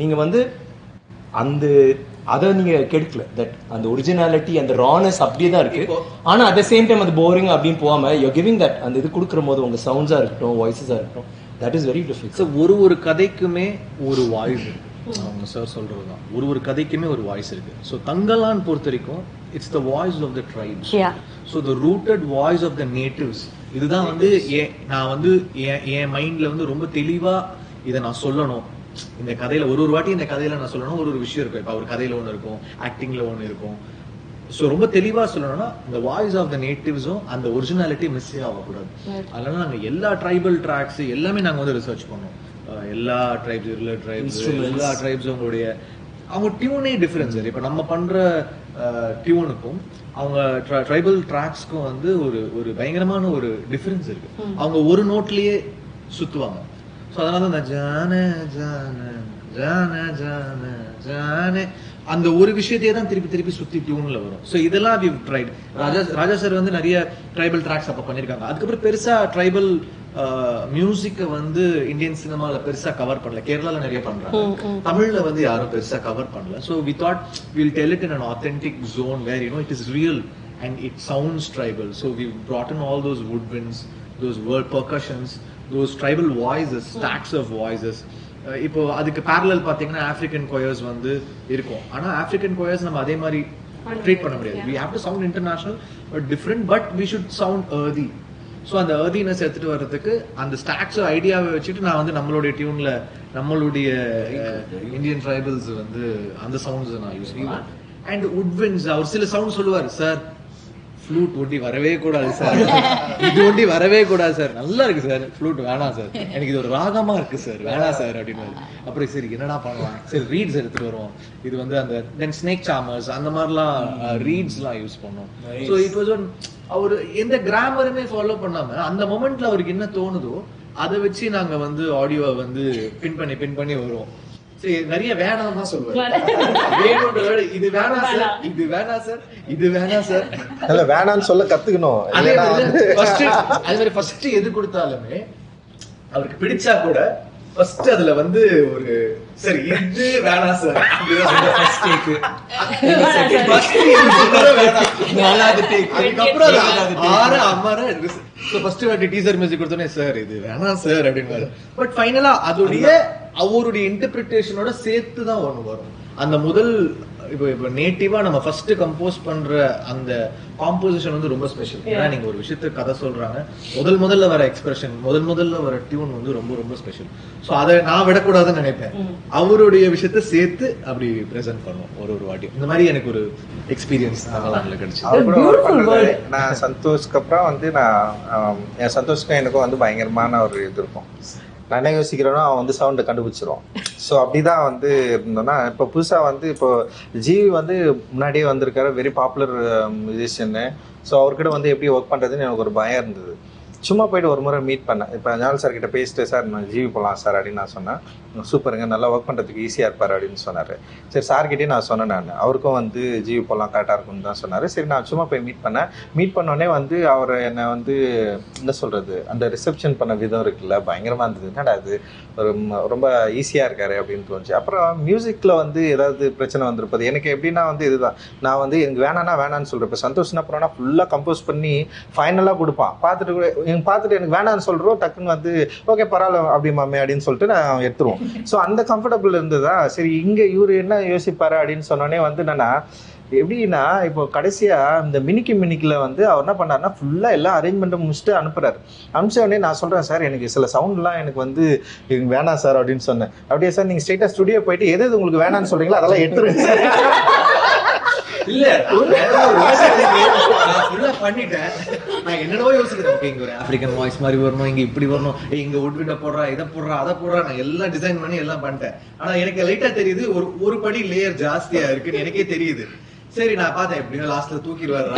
நீங்க வந்து அந்த அதை நீங்க கெடுக்கல. தட் அந்த ஒரிஜினாலிட்டி அந்த ரானஸ் அப்படியே தான் இருக்கு. ஆனா அட் த சேம் டைம் அது போரிங் அப்படின்னு போகாம யூ கிவிங் தட் அந்த இது கொடுக்குற போது உங்க சவுண்ட்ஸா இருக்கட்டும், வாய்ஸஸா இருக்கட்டும், that is very difficult. So ஒரு கதைக்குமே ஒரு வாய்ஸ் இருக்கு. அவங்க சார் சொல்றதுதான், ஒரு கதைக்குமே ஒரு வாய்ஸ் இருக்கு. ஸோ தங்கலான் பொறுத்த வரைக்கும் it's the voice of the tribes. So the rooted voice of the natives. இதுதான் வந்து நான் வந்து என் மைண்ட்ல வந்து ரொம்ப தெளிவா இதை நான் சொல்லணும். இந்த கதையில ஒரு வாட்டி இந்த கதையில நான் சொல்லணும் ஒரு விஷயம் இருக்கும். இப்போ ஒரு கதையில ஒன்று இருக்கும், ஆக்டிங்ல ஒன்று இருக்கும். ஸோ ரொம்ப தெளிவா சொல்லணும்னா இந்த வாய்ஸ் ஆஃப் த நேட்டிவ்ஸும் அந்த ஒரிஜினாலிட்டி மிஸ் ஆகக்கூடாது. அதனால நாங்கள் எல்லா ட்ரைபல் ட்ராக்ஸ் எல்லாமே நாங்கள் வந்து ரிசர்ச் பண்ணோம். எல்லா ட்ரைப்ஸ் எல்லா ட்ரைப்ஸும் அவங்க டியூனே டிஃபரன்ஸ். இப்போ நம்ம பண்ற டியூனுக்கும் அவங்க ட்ரைபல் ட்ராக்ஸ்க்கும் வந்து ஒரு பயங்கரமான ஒரு டிஃபரன்ஸ் இருக்கு. அவங்க ஒரு நோட்லயே சுத்துவாங்க. ஸோ அதனால தான் ஜான ஜான ஜான ஜான ஜான அந்த ஒரு விஷயத்தையே தான் திருப்பி திருப்பி சுத்தி டியூன்ல வரும். ஸோ இதெல்லாம் வி ட்ரைட். ராஜா சார் வந்து நிறைய ட்ரைபல் ட்ராக்ஸ் அப்ப பண்ணிருக்காங்க. அதுக்கப்புறம் பெருசா ட்ரைபல் மியூசிக்கை வந்து இந்தியன் சினிமால பெருசா கவர் பண்ணல. கேரளால நிறைய பண்றாங்க, தமிழ்ல வந்து யாரும் பெருசா கவர் பண்ணல. So we thought will tell it in an authentic zone where it is real and it sounds tribal. So we brought in all those woodwinds, those world percussions, those tribal voices, stacks of voices. இப்போ அதுக்கு parallel பாத்தீங்கன்னா African choirs வந்து இருக்கும். ஆனா African choirs நம்ம அதே மாதிரி treat பண்ண முடியாது. we have to sound international but different, but we should sound earthy. So அந்த earthiness எடுத்துட்டு வர்றதுக்கு அந்த ஸ்டாக்ஸ் ஐடியாவை வச்சுட்டு நான் வந்து நம்மளுடைய டியூன்ல நம்மளுடைய இந்தியன் ட்ரைபல்ஸ் வந்து அந்த சவுண்ட்ஸ் நான் யூஸ் பண்ணுவேன். அண்ட் woodwinds அவர் சில சவுண்ட் சொல்லுவார், சார் ஃப்ளூட் ஒண்டி வரவே கூடாது சார், இது ஒண்டி வரவே கூடாது சார், நல்லா இருக்கு சார், ஃப்ளூட் வேணாம் சார், எனக்கு இது ஒரு ராகமா இருக்கு சார், வேணாம் சார் அப்படின்னு. அப்புறம் சரி என்னடா பண்ணலாம், சரி ரீட்ஸ் எடுத்துட்டு வருவோம். இது வந்து அந்த தென் ஸ்னேக் சாமர்ஸ் அந்த மாதிரிலாம் ரீட்ஸ்லாம் யூஸ் பண்ணோம். ஸோ இப்போ அவரு எந்த கிராமருமே ஃபாலோ பண்ணாம அந்த மொமெண்ட்ல அவருக்கு என்ன தோணுதோ அதை வச்சு நாங்க வந்து ஆடியோவை வந்து பின் பண்ணி வருவோம். நிறைய வேணாம் தான் சொல்லுவாரு, இது வேணாம் சார், இது வேணாம் சார், இது வேணாம் சார், இல்ல வேணாம்னு சொல்ல கத்துக்கணும். அதே மாதிரி ஃபர்ஸ்ட் எது கொடுத்தாலுமே அவருக்கு பிடிச்சா கூட ஃபர்ஸ்ட் அதுல வந்து ஒரு சரி இது வேணாம் சார், டீசர் மியூசிக் கொடுத்தோன்னே சார் இது வேணாம் சார் அப்படின்னு. பட் ஃபைனலா அதோடைய அவருடைய இன்டர்பிரிட்டேஷனோட சேர்த்து தான் ஒண்ணு வரும். அந்த முதல் இப்போ நேட்டிவா நம்ம ஃபர்ஸ்ட் கம்போஸ் பண்ற அந்த காம்போசிஷன் வந்து ரொம்ப ஸ்பெஷல். ஏன்னா நீங்க ஒரு விஷயத்துக்கு கதை சொல்றாங்க, முதல்ல வர எக்ஸ்பிரஷன், முதல்ல வர டியூன் வந்து ரொம்ப ரொம்ப ஸ்பெஷல். சோ அதை நான் விடக்கூடாதுன்னு நினைப்பேன். அவருடைய விஷயத்த சேர்த்து அப்படி பிரசன்ட் பண்ணுவோம் ஒரு வாட்டியும். இந்த மாதிரி எனக்கு ஒரு எக்ஸ்பீரியன்ஸ் நாங்களாம்ல கிடைச்சு. நான் சந்தோஷ்க்கு அப்புறம் வந்து என் சந்தோஷ்க்கும் எனக்கும் வந்து பயங்கரமான ஒரு இது இருக்கும். நான் என்ன யோசிக்கிறேன்னா அவன் வந்து சவுண்டை கண்டுபிடிச்சிருவான். ஸோ அப்படிதான் வந்து இருந்தோம்னா இப்போ புதுசாக வந்து இப்போ ஜிவி வந்து முன்னாடியே வந்திருக்காரு, வெரி பாப்புலர் மியூசிஷியன்னு. ஸோ அவர்கிட்ட வந்து எப்படி ஒர்க் பண்ணுறதுன்னு எனக்கு ஒரு பயம் இருந்தது. சும்மா போயிட்டு ஒரு முறை மீட் பண்ணேன். இப்போ ஞால் சார் கிட்ட பேசிட்டு, சார் நான் ஜிவி போகலாம் சார் அப்படின்னு நான் சொன்னேன். சூப்பருங்க, நல்லா ஒர்க் பண்ணுறதுக்கு ஈஸியாக இருப்பார் அப்படின்னு சொன்னார். சரி சார்கிட்டே நான் சொன்னேன், நான் அவருக்கும் வந்து ஜிவி போகலாம் கரெக்டாக இருக்கும்னு தான் சொன்னார். சரி நான் சும்மா போய் மீட் பண்ணேன். மீட் பண்ணோடனே வந்து அவர் என்னை வந்து என்ன சொல்கிறது, அந்த ரிசப்ஷன் பண்ண விதம் இருக்குல்ல, பயங்கரமாக இருந்தது. என்னடா அது ஒரு ரொம்ப ஈஸியாக இருக்காரு அப்படின்னு தோணுச்சு. அப்புறம் மியூசிக்கில் வந்து ஏதாவது பிரச்சனை வந்திருப்பது எனக்கு எப்படின்னா வந்து இதுதான், நான் வந்து எனக்கு வேணான்னு சொல்கிறேன். இப்போ சந்தோஷம்னா அப்புறம்னா ஃபுல்லாக கம்போஸ் பண்ணி ஃபைனலாக கொடுப்பான். பார்த்துட்டு எனக்கு வேணான்னு சொல்கிறோம், டக்குன்னு வந்து ஓகே பரவாயில்ல அப்படி மாமே அப்படின்னு சொல்லிட்டு நான் எடுத்துருவோம். ஸோ அந்த கம்ஃபர்டபுள் இருந்ததா. சரி இங்கே இவர் என்ன யோசிப்பாரு அப்படின்னு சொன்னோடனே வந்து என்னன்னா எப்படின்னா இப்போ கடைசியா இந்த மினிக்கில் வந்து அவர் என்ன பண்ணாருன்னா ஃபுல்லா எல்லா அரேஞ்ச்மெண்ட்டும் முடிச்சுட்டு அனுப்புறாரு. அனுப்பிச்ச உடனே நான் சொல்றேன், சார் எனக்கு சில சவுண்ட்லாம் எனக்கு வந்து வேணாம் சார் அப்படின்னு சொன்னேன். அப்படியே சார் நீங்க ஸ்ட்ரெயிட்டா ஸ்டுடியோ போயிட்டு எது உங்களுக்கு வேணான்னு சொல்றீங்களோ அதெல்லாம் எடுத்துருங்க சார். இல்ல பண்ணிட்டேன். நான் என்னடோ யோசிக்கிறேன், இங்க ஒரு ஆப்பிரிக்கன் வாய்ஸ் மாதிரி வரணும், இங்க இப்படி வரணும், இங்க உட்விட்ட போடுறா, இதை போடுறா, அதை போடுறா, நான் எல்லாம் டிசைன் பண்ணி எல்லாம் பண்ணிட்டேன். ஆனா எனக்கு லைட்டா தெரியுது ஒரு படி லேயர் ஜாஸ்தியா இருக்குன்னு எனக்கே தெரியுது. சரி நான் பார்த்தேன் எப்படியோ லாஸ்ட்ல தூக்கிடுவாரு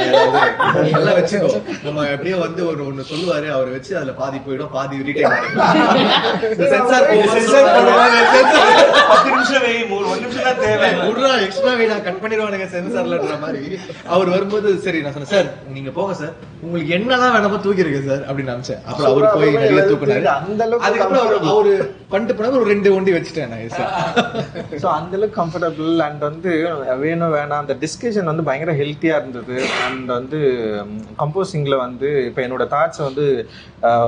எல்லாம் வச்சுக்கோ, நம்ம எப்படியோ வந்து ஒண்ணு சொல்லுவாரு, அவரை வச்சு அதுல பாதி போயிடும், பாதி ரீடைன் கட் பண்ணிடுவானுங்க சென்சார்லன்ற மாதிரி. அவர் வரும்போது சரி நான் சொன்னேன், சார் நீங்க போங்க சார், உங்களுக்கு என்னதான் வேணாமோ தூக்கிருக்கு சார் அப்படின்னு நினைச்சேன். அப்புறம் அவரு போய் நிறைய தூக்கினாரு. அதுக்கப்புறம் அவரு பண்ணிட்டு போனாரு, ஒரு 2 ஒண்டி வச்சுட்டேன் நான். அந்த அளவுக்கு கம்ஃபர்டபுள் அண்ட் வந்து வேணும் வேணாம் அந்த டிஸ்கஷன் வந்து பயங்கர ஹெல்த்தியா இருந்தது. அண்ட் வந்து கம்போசிங்ல வந்து இப்போ என்னோட தாட்ஸை வந்து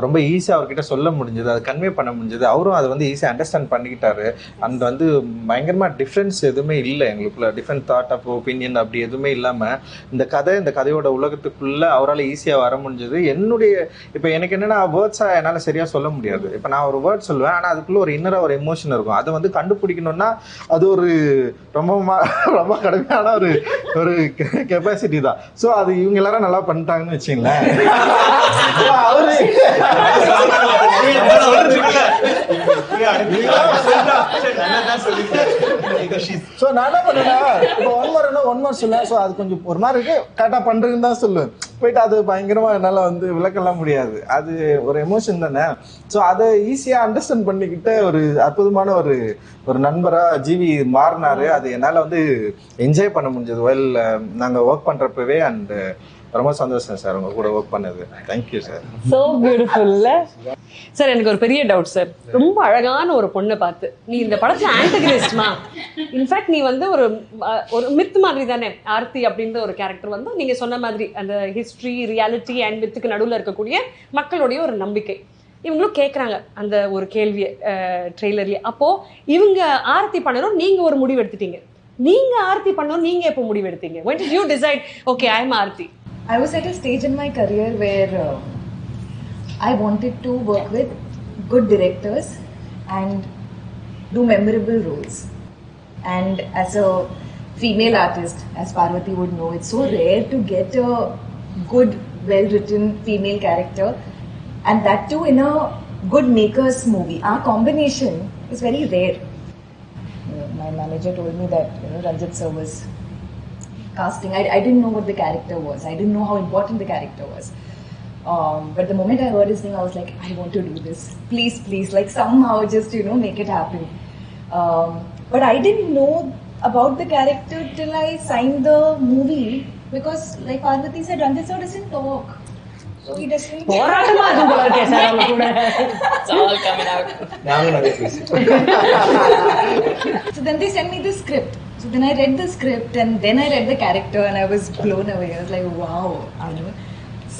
ரொம்ப ஈஸியாக அவர்கிட்ட சொல்ல முடிஞ்சது, அதை கன்வே பண்ண முடிஞ்சது. அவரும் அதை வந்து ஈஸியாக அண்டர்ஸ்டாண்ட் பண்ணிக்கிட்டாரு. அண்ட் வந்து பயங்கரமாக டிஃப்ரென்ஸ் எதுவுமே இல்லை எங்களுக்குள்ள, டிஃப்ரெண்ட் தாட் ஆஃப் ஒப்பீனியன் அப்படி எதுவுமே இல்லாமல் இந்த கதையோட உலகத்துக்குள்ளே அவரால் ஈஸியாக வர முடிஞ்சது. என்னுடைய இப்போ எனக்கு என்னென்னா வேர்ட்ஸாக என்னால் சரியாக சொல்ல முடியாது. இப்போ நான் ஒரு வேர்ட் சொல்லுவேன், ஆனால் அதுக்குள்ளே ஒரு இன்னராக ஒரு எமோஷன் இருக்கும். அதை வந்து கண்டுபிடிக்கணும்னா அது ஒரு ரொம்ப கடுமையான ஒரு கெப்பாசிட்டி தான். ஸோ அது இவங்க எல்லாரும் நல்லா பண்ணிட்டாங்கன்னு வச்சுங்களேன். ஸோ நான் என்ன பண்ணுவேன்னா இப்போ ஒன் மோர் சொல்ல ஸோ அது கொஞ்சம் ஒரு மாதிரி இருக்கு கரெக்டாக பண்ணுறதுன்னு தான் சொல்லுவேன். போயிட்டு அது பயங்கரமாக என்னால் வந்து விளக்கலாம் முடியாது, அது ஒரு எமோஷன் தானே. ஸோ அதை ஈஸியாக அண்டர்ஸ்டாண்ட் பண்ணிக்கிட்ட ஒரு அற்புதமான ஒரு நண்பராக ஜிவி மாறினாரு. அது என்னால் வந்து என்ஜாய் பண்ண முடிஞ்சது வெல் நாங்கள் ஒர்க் பண்ணுறப்பவே. அண்ட் ரொம்ப சந்தோஷம் சார் உங்க கூட ஒர்க் பண்ணது. Thank you sir. சோ பியூட்டிஃபுல்ல சார். எனக்கு ஒரு பெரிய டவுட் சார். ரொம்ப அழகான ஒரு பொண்ணை பார்த்து நீ இந்த படத்துல ஆன்டகனிஸ்ட்மா, இன்ஃபேக்ட் நீ வந்து ஒரு மித் மாதிரி தானே ஆர்த்தி அப்படின்ற ஒரு கேரக்டர் வந்து நீங்க சொன்ன மாதிரி அந்த ஹிஸ்டரி ரியாலிட்டி அண்ட் மித்துக்கு நடுவில் இருக்கக்கூடிய மக்களுடைய ஒரு நம்பிக்கை. இவங்களும் கேட்குறாங்க அந்த ஒரு கேள்வியை ட்ரெய்லர்லேயே. அப்போ இவங்க ஆர்த்தி பண்ணணும், நீங்க ஒரு முடிவு எடுத்துட்டீங்க. நீங்க ஆர்த்தி பண்ணணும், நீங்க எப்போ முடிவு எடுத்தீங்க? when did you decide okay I am Aarthi? I was at a stage in my career where I wanted to work with good directors and do memorable roles. And as a female artist, as Parvati would know, it's so rare to get a good, well-written female character, and that too in a good maker's movie. Our combination is very rare. My manager told me that Ranjit sir was casting. I didn't know what the character was. I didn't know how important the character was. But the moment I heard his name, I was like, I want to do this. Please, please, like somehow just, make it happen. But I didn't know about the character till I signed the movie because, like Parvati said, Ranjit sir doesn't talk. So he doesn't. போராட்டமா இருக்கும் போல இருக்கே sir அவங்க கூட. It's all coming out. நாங்களும் நிறைய பேசுவோம். So then they sent me the script. So then I read the script and then I read the character and I was blown away. I was like, wow,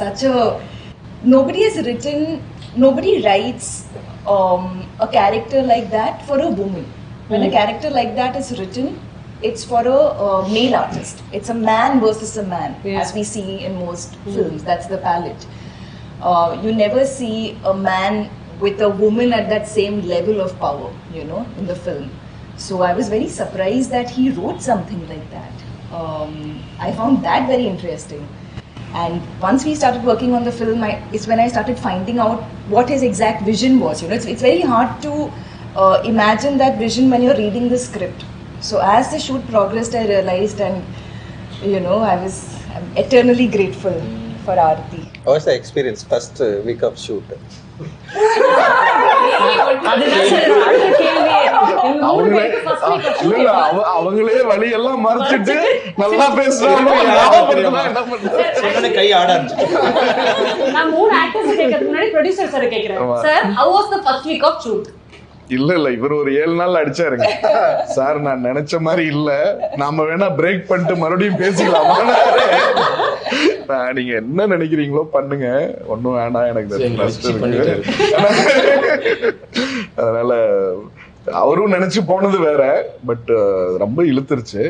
such a... Nobody writes a character like that for a woman. When a character like that is written, it's for a male artist. It's a man versus a man, as we see in most films. That's the palette. You never see a man with a woman at that same level of power, in the film. So I was very surprised that he wrote something like that. I found that very interesting. And once we started working on the film, it's when I started finding out what his exact vision was. It's very hard to imagine that vision when you're reading the script. So as the shoot progressed, I realized, and I'm eternally grateful for Aarti. How was the experience first week of shoot? அதுதான் sir அடுத்த கேள்வி. அவங்களே வழியெல்லாம் மறைச்சிட்டு நல்லா பேசுறாங்க. கை ஆட ஆரம்பிச்சு. நான் 3 ஆக்டர்ஸ் கேட்கறதுக்கு முன்னாடி ப்ரொடியூசர் சார் கேக்குறேன். Sir how was the first week of shoot? இல்ல இவர் ஒரு 7 நாள் அடிச்சாருங்க சார். நான் நினைச்ச மாதிரி இல்ல, நாம வேணா பிரேக் பண்ணிட்டு மறுபடியும் பேசிக்கலாமா? நீங்க என்ன நினைக்கிறீங்களோ பண்ணுங்க, ஒன்னும் வேணாம், எனக்கு அதனால அவரும் நினைச்சு போனது வேற. பட் ரொம்ப இழுத்துருச்சு.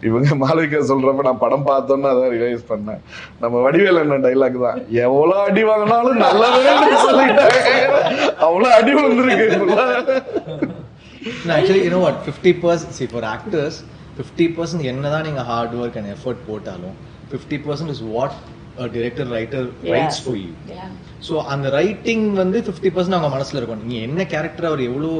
இவங்க மாளவிகா சொல்றப்ப நான் படம் பார்த்தோன்னு அதான் ரியலைஸ் பண்ணேன். நம்ம வடிவேல் என்ன டைலாக் தான், எவ்வளவு அடி வாங்கினாலும் நல்லவே சொல்லிட்டாங்க, அவ்வளவு அடி விழுந்துருக்கு. Actually, you know what, 50%, see for actors 50% என்னதான் நீங்க ஹார்ட் ஒர்க் அண்ட் எஃபர்ட் போட்டாலும் 50% is what a director writer writes for you. So அந்த ரைட்டிங் வந்து 50% அவங்க மனசுல இருக்கும். நீங்க என்ன கேரக்டர் அவர் எவ்வளவு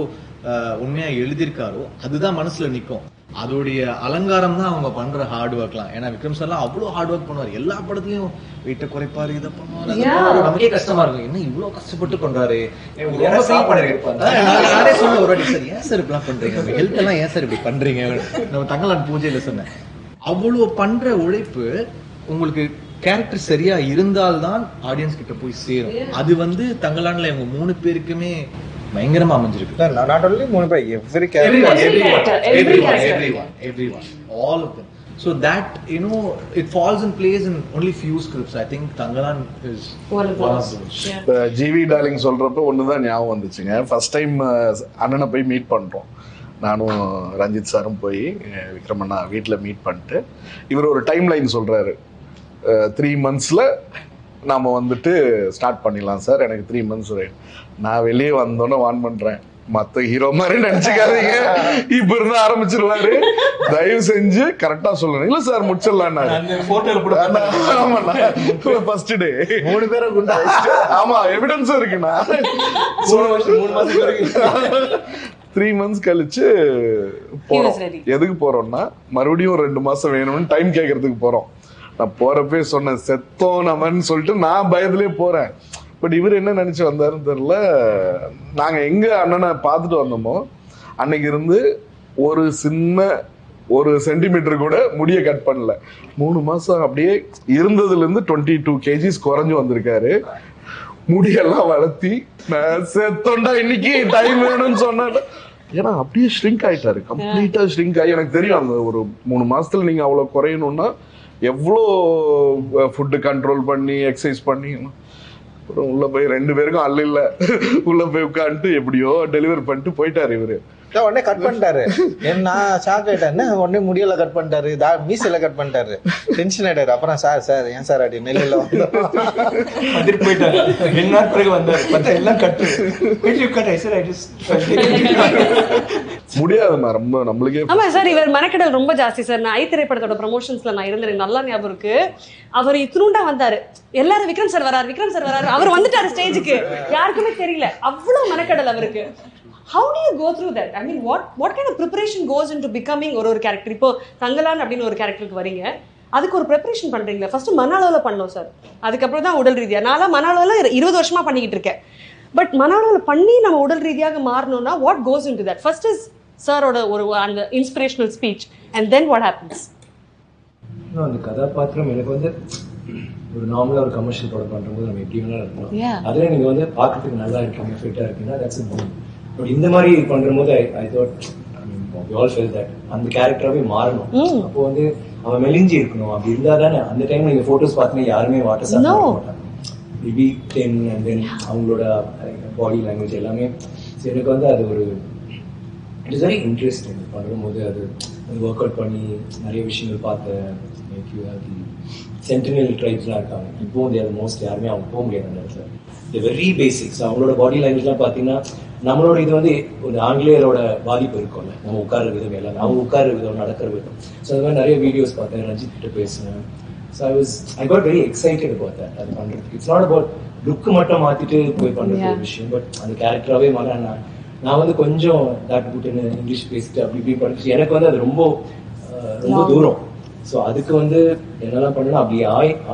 உண்மையா எழுதியிருக்காரோ அதுதான் மனசுல நிக்கும். அதோடைய அலங்காரம் தான் அவங்க பண்ற ஹார்ட் ஒர்க்லாம். ஏன்னா விக்ரம் சார்லாம் அவ்வளவு ஹார்ட் ஒர்க் பண்ணுவார். எல்லா படத்துலயும் வெயிட்ட குறைப்பாரு, இதை பண்ணுவாரு. நமக்கே கஷ்டமா இருக்கும், என்ன இவ்வளவு கஷ்டப்பட்டு பண்றாரு. நானே சொன்ன ஒரு வாட்டி, சார் ஏன் சார் இப்படிலாம் பண்றீங்க, ஹெல்த் எல்லாம் ஏன் சார் இப்படி பண்றீங்க, நம்ம தங்கலான் பூஜையில சொன்னேன். அவ்வளவு பண்ற உழைப்பு உங்களுக்கு கேரக்டர் சரியா இருந்தால்தான் ஆடியன்ஸ் கிட்ட போய் சேரும். அது வந்து தங்கலான்ல இவங்க 3 பேருக்குமே பயங்கரமா அமைஞ்சிருக்கு. Not only 3 பேர், everyone, all of them. So that, it falls in place in only few scripts. I think Tangalan is one of those. GV darling சொல்றப்ப ஒண்ணுதான் ஞாபகம் வந்துச்சுங்க. ஃபர்ஸ்ட் டைம் அண்ணனை போய் மீட் பண்றோம். நானும் ரஞ்சித் சாரும் போய் விக்ரமண்ணா வீட்டில் மீட் பண்ணிட்டு இவர் ஒரு டைம் லைன் சொல்றாரு. 3 monthsல நாம வந்துட்டு ஸ்டார்ட் பண்ணிடலாம் சார், எனக்கு 3 months. நான் வெளியே வந்தோன்னு வான் பண்றேன், மத்த ஹீரோ மாதிரி நினைச்சுக்காதீங்க, இப்ப இருந்து ஆரம்பிச்சிருவாரு, தயவு செஞ்சு கரெக்டா சொல்லணும். இல்ல சார் முடிச்சிடலாம். ஃபர்ஸ்ட் டே 3 பேரும் குண்டா. ஆமா, எவிடன்ஸும் இருக்குண்ணா. 3 months கழிச்சு போறோம். எதுக்கு போறோம்னா மறுபடியும் 2 மாசம் வேணும்னு டைம் கேட்கறதுக்கு போறோம். நான் போறப்பே சொன்னேன் செத்தோம் நம்மன்னு சொல்லிட்டு நான் பயத்திலே போறேன். பட் இவர் என்ன நினைச்சு வந்தாருன்னு தெரியல. நாங்க எங்க அண்ணனை பார்த்துட்டு வந்தோமோ அன்னைக்கு இருந்து ஒரு சின்ன 1 சென்டிமீட்டர் கூட முடிய கட் பண்ணல. 3 மாசம் அப்படியே இருந்ததுல இருந்து 22 kgs குறைஞ்சு வந்திருக்காரு. முடியெல்லாம் வளர்த்தி செத்தோண்டா இன்னைக்கு டைம் வேணும்னு சொன்னால ஏன்னா அப்படியே ஷ்ரிங்க் ஆயிட்டாரு. கம்ப்ளீட்டா ஷ்ரிங்க் ஆகி எனக்கு தெரியும் அந்த ஒரு 3 மாசத்துல நீங்க அவ்வளவு குறையணும்னா எவ்வளோ ஃபுட்டு கண்ட்ரோல் பண்ணி எக்ஸசைஸ் பண்ணி அப்புறம் உள்ள போய் 2 பேருக்கும் அல்ல உள்ள போய் உட்காந்துட்டு எப்படியோ டெலிவரி பண்ணிட்டு போயிட்டாரு இவரு. உடனே கட் பண்ணிட்டாரு. நான் ஷாக் ஆயிட்டேன். உடனே முடியல கட் பண்ணிட்டாரு, மீசையில கட் பண்ணிட்டாரு. டென்ஷன் ஆயிட்டாரு. அப்புறம் சார் ஏன் சார் அப்படி நெல்லில வந்துட்டு போயிட்டாரு. 2 நாள் பிறகு வந்தாரு. பார்த்தா எல்லாம் கட்டு முடியாதுமா ரொம்ப நம்மளுக்கே. ஆமா சார், இவர் மெனக்கெடல் ரொம்ப ஜாஸ்தி சார். நான் ஐ திரைப்படத்தோட ப்ரமோஷன்ஸ்ல நான் இருந்தேன், நல்லா ஞாபகம் இருக்கு. அவர் இத்தினூண்டா வந்தாரு, எல்லாரும் விக்ரம் சார் வராரு, அவர் வந்துட்டாரு ஸ்டேஜுக்கு, யாருக்குமே தெரியல. அவ்வளவு மெனக்கெடல் அவருக்கு. How do you go through that? I mean, what kind of preparation goes into becoming ஒரு கேரக்டர்? இப்போ தங்கலான் அப்படின்னு ஒரு கேரக்டருக்கு வரீங்க, அதுக்கு ஒரு ப்ரிப்பரேஷன் பண்றீங்களா? ஃபர்ஸ்ட் மன அளவில் பண்ணோம் சார், அதுக்கப்புறம் தான் உடல் ரீதியா. நான் மன அளவில் 20 வருஷமா பண்ணிக்கிட்டு இருக்கேன். பட் மன அளவில் பண்ணி நம்ம உடல் ரீதியாக மாறணும்னா what goes into that? First is சாரோட ஒரு அந்த inspirational speech and then what happens? அந்த கதாபாத்திரம் எனக்கு வந்து ஒரு நார்மலா ஒரு கமர்ஷியல் படம் பண்றபோது நம்ம எப்படி வேணா இருக்கலாம். அதுல நீங்க வந்து பார்க்கறதுக்கு நல்லா இருக்கீங்க, ஃபிட்டா இருக்கீங்கன்னா தட்ஸ் இட். பட் இந்த மாதிரி பண்றபோது I thought we all felt that அந்த கேரக்டராவே மாறணும். அப்போ வந்து அவன் மெலிஞ்சி இருக்கணும். அப்படி இருந்தா தானே அந்த டைம்ல நீங்க போட்டோஸ் பார்த்தீங்கன்னா யாருமே வாட்டர் சாப்பிட மாட்டாங்க. மேபி 10 and then அவங்களோட பாடி லாங்குவேஜ் எல்லாமே. எனக்கு வந்து அது ஒரு இட் இஸ் வெரி இன்ட்ரெஸ்டிங். பண்ணும்போது அது ஒர்க் அவுட் பண்ணி நிறைய விஷயங்கள் பார்த்தேன். சென்டினல் ட்ரைப்ஸ்லாம் இருக்காங்க இப்போ வந்து அது மோஸ்ட் யாருமே அவங்க போக முடியாது அந்த இடத்துல. இந்த வெரி பேசிக்ஸ் அவங்களோட பாடி லாங்குவேஜ்லாம் பார்த்தீங்கன்னா நம்மளோட இது வந்து ஒரு ஆங்கிலேயரோட பாதிப்பு இருக்கும்ல, நம்ம உட்கார விதம் எல்லாம் அவங்க உட்கார விதம் நடக்கிற விதம். ஸோ அது மாதிரி நிறைய வீடியோஸ் பார்த்தேன், ரஞ்சித் கிட்ட பேசினேன். So I got very excited about that. அது பண்ணுறதுக்கு இட்ஸ் நாட் அபவுட் லுக்கு மட்டும் மாற்றிட்டு போய் பண்ணுற ஒரு விஷயம். பட் அந்த கேரக்டராகவே மாற நான் வந்து கொஞ்சம் டாக்டர் புட்டுன்னு இங்கிலீஷ் பேசிட்டு அப்படி இப்படி படிச்சு எனக்கு வந்து அது ரொம்ப ரொம்ப தூரம். ஸோ அதுக்கு வந்து என்னெல்லாம் பண்ணணும் அப்படி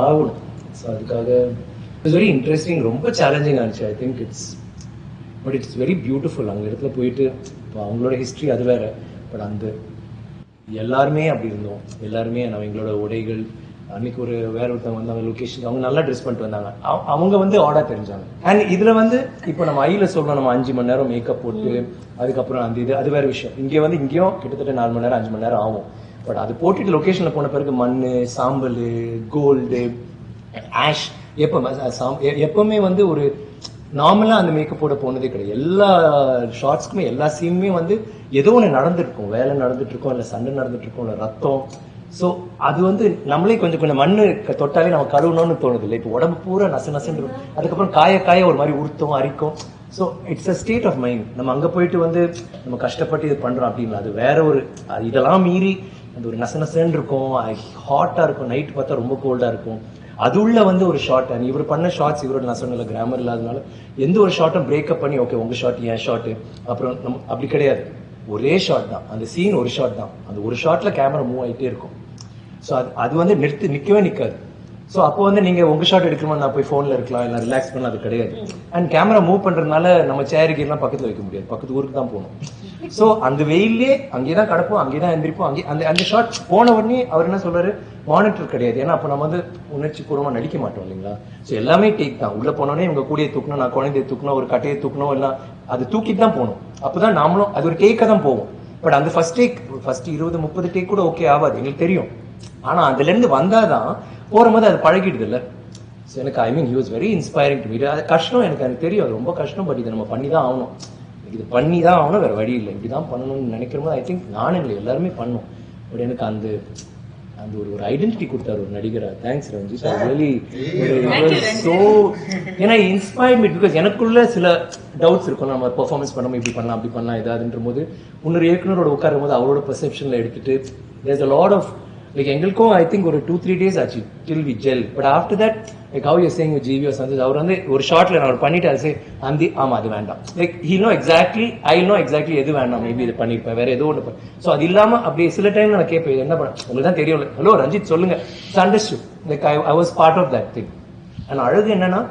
ஆகணும். ஸோ அதுக்காக இட்ஸ் வெரி இன்ட்ரெஸ்டிங், ரொம்ப சேலஞ்சிங் ஆச்சு. I think but it's very beautiful. அங்கே இடத்துல போயிட்டு இப்போ அவங்களோட ஹிஸ்ட்ரி அது வேற. பட் அந்த எல்லாருமே அப்படி இருந்தோம், எல்லாருமே நம்ம எங்களோட உடைகள். அன்னைக்கு ஒரு வேற ஒருத்தவங்க வந்து அவங்க லொக்கேஷன் அவங்க நல்லா ட்ரெஸ் பண்ணிட்டு வந்தாங்க, அவங்க வந்து ஆர்டர் தெரிஞ்சாங்க. அண்ட் இதுல வந்து இப்போ நம்ம ஐல சொல்லணும் நம்ம 5 மணி நேரம் மேக்கப் போட்டு அதுக்கப்புறம் அந்த இது அது வேற விஷயம். இங்கே வந்து இங்கேயும் கிட்டத்தட்ட 4 மணி நேரம் 5 மணி நேரம் ஆகும். பட் அது போட்டுட்டு லொக்கேஷன்ல போன பிறகு மண், சாம்பல், கோல்டு, ஆஷ் எப்பவுமே வந்து ஒரு நார்மலா அந்த மேக்கப் போட போனதே கிடையாது. எல்லா ஷார்ட்ஸ்க்குமே எல்லா சீனுமே வந்து ஏதோ ஒன்று நடந்துருக்கும், வேலை நடந்துட்டு இருக்கும், இல்லை சண்டை நடந்துட்டு இருக்கும், இல்லை ரத்தம். ஸோ அது வந்து நம்மளே கொஞ்சம் கொஞ்சம் மண்ணு தொட்டாலே நம்ம கழுவணும்னு தோணுது இல்லை. இப்போ உடம்பு பூரா நசன்னு அதுக்கப்புறம் காய ஒரு மாதிரி உறுத்தும் அரிக்கும். So it's a state of mind. நம்ம அங்கே போயிட்டு வந்து நம்ம கஷ்டப்பட்டு இது பண்றோம் அப்படின்னா அது வேற ஒரு இதெல்லாம் மீறி அந்த ஒரு நசன்னு இருக்கும், ஹாட்டா இருக்கும், நைட் பார்த்தா ரொம்ப கோல்டா இருக்கும். அது உள்ள வந்து ஒரு ஷார்ட் இவர் பண்ண ஷார்ட்ஸ் இவரோட நான் சொன்ன கிராமர் இல்லாதனால எந்த ஒரு ஷார்ட்டும் பிரேக்கப் பண்ணி ஓகே உங்க ஷார்ட் என் ஷார்ட் அப்புறம் நம்ம அப்படி கிடையாது. ஒரே ஷார்ட் தான், அந்த சீன் ஒரு ஷார்ட் தான், அந்த ஒரு ஷார்ட்ல கேமரா மூவ் ஆகிட்டே இருக்கும். ஸோ அது வந்து நிற்கவே நிற்காது. ஸோ அப்போ வந்து நீங்க உங்க ஷார்ட் எடுக்கணுமா நான் போய் ஃபோன்ல இருக்கலாம் இல்லை ரிலாக்ஸ் பண்ணலாம், அது கிடையாது. அண்ட் கேமரா மூவ் பண்றதுனால நம்ம சேருக்கு எல்லாம் பக்கத்துல வைக்க முடியாது, பக்கத்து ஊருக்கு தான் போகணும். ஸோ அந்த வெயிலே அங்கேதான் கிடப்போம், அங்கேதான் எந்திரிப்போம். அங்கே அந்த ஷார்ட் போன உடனே அவர் என்ன சொல்றாரு, மானிட்டர் கிடையாது. ஏன்னா அப்போ நம்ம வந்து உணர்ச்சி பூர்வமா நடிக்க மாட்டோம் இல்லைங்களா. ஸோ எல்லாமே டேக் தான். உள்ள போனோடனே உங்க கூடையை தூக்கணும், நான் குழந்தைய தூக்கணும், ஒரு கட்டையை தூக்கணும், எல்லாம் அது தூக்கிட்டு தான் போகணும். அப்போதான் நாமளும் அது ஒரு டேக்கா தான் போவோம். பட் அந்த ஃபர்ஸ்ட் 20-30 டேக் கூட ஓகே ஆகாது, எங்களுக்கு தெரியும். ஆனா அதுல இருந்து வந்தாதான் போகும்போது அது பழகிடுது இல்ல. ஸோ எனக்கு I mean he was very inspiring to me. அது கஷ்டம், எனக்கு தெரியும் அது ரொம்ப கஷ்டம். பட் இதை நம்ம பண்ணி தான் ஆகணும், இது பண்ணி தான் ஆகணும், வேற வழி இல்லை. இப்படிதான் பண்ணணும்னு நினைக்கிறோம். ஐ திங்க் நானும் இல்லை எல்லாருமே பண்ணோம். பட் எனக்கு அந்த ஒரு ஐடென்டிட்டி கொடுத்தாரு ஒரு நடிகரா. தேங்க்ஸ் ரஞ்சித். ஸோ ஏன்னா இன்ஸ்பயர் மீ பிகாஸ் எனக்குள்ள சில டவுட்ஸ் இருக்கும். நம்ம பெர்ஃபார்மன்ஸ் பண்ணாமல் இப்படி பண்ணலாம் அப்படி பண்ணலாம் ஏதாதுன்ற போது இன்னொரு இயக்குனரோட உட்காரும் போது அவரோட பெர்செப்ஷன்ல எடுத்துட்டு there's a lot of like எங்களுக்கும் ஐ திங்க் ஒரு 2-3 days ஆச்சு till we gel. But after that, like how you're saying with GV or something, அவர் வந்து ஒரு ஷார்ட்ல நான் பண்ணிட்டு அதை அந்த ஆமா அது வேண்டாம், like he know exactly, I know exactly எது வேண்டாம், மேபி இது பண்ணிருப்பேன் வேற ஏதோ ஒன்று. ஸோ அது இல்லாம அப்படியே சில டைம் நான் கேட்பேன் என்ன பண்ண உங்களுக்கு தான் தெரியும், ஹலோ ரஞ்சித் சொல்லுங்க, understood, like I was part of that thing. And அழகு என்னன்னா